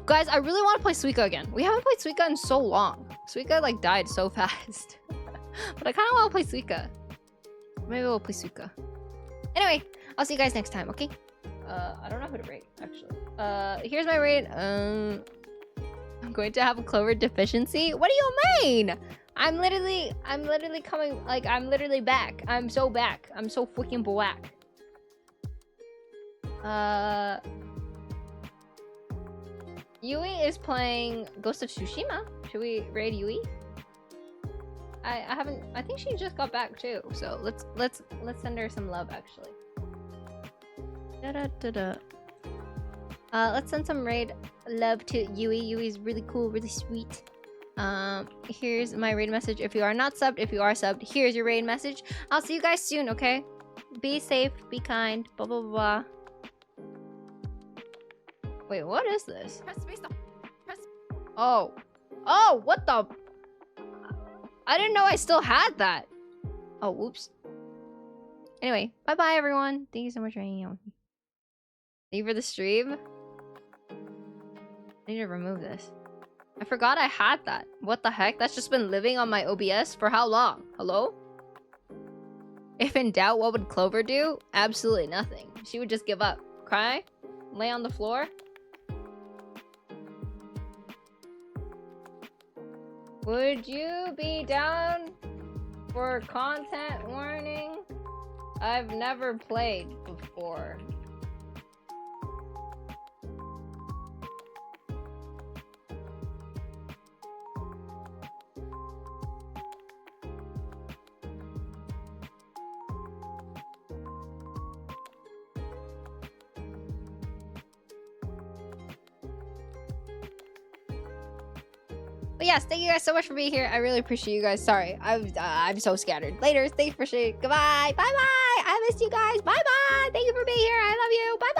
Guys, I really want to play Suika again. We haven't played Suika in so long. Suika, like, died so fast. But I kind of want to play Suika. Maybe we'll play Suika. Anyway, I'll see you guys next time, okay? I don't know who to rate, actually. Here's my rate. I'm going to have a Clover deficiency? What do you mean? I'm literally coming, like, I'm literally back. I'm so back. I'm so freaking black. Yui is playing Ghost of Tsushima. Should we raid Yui? I think she just got back too. So let's send her some love actually. Let's send some raid love to Yui. Yui's really cool, really sweet. Here's my raid message. If you are not subbed, if you are subbed, here's your raid message. I'll see you guys soon, okay? Be safe, be kind, blah blah blah. Wait, what is this? Oh, what the? I didn't know I still had that. Oh, whoops. Anyway, bye-bye, everyone. Thank you so much for hanging out with me. Thank you for the stream. I need to remove this. I forgot I had that. What the heck? That's just been living on my OBS for how long? Hello? If in doubt, what would Clover do? Absolutely nothing. She would just give up. Cry? Lay on the floor? Would you be down for content warning? I've never played before. But yes, thank you guys so much for being here. I really appreciate you guys. Sorry, I'm so scattered. Later, thanks for sharing. Goodbye. Bye bye. I missed you guys. Bye bye. Thank you for being here. I love you. Bye bye.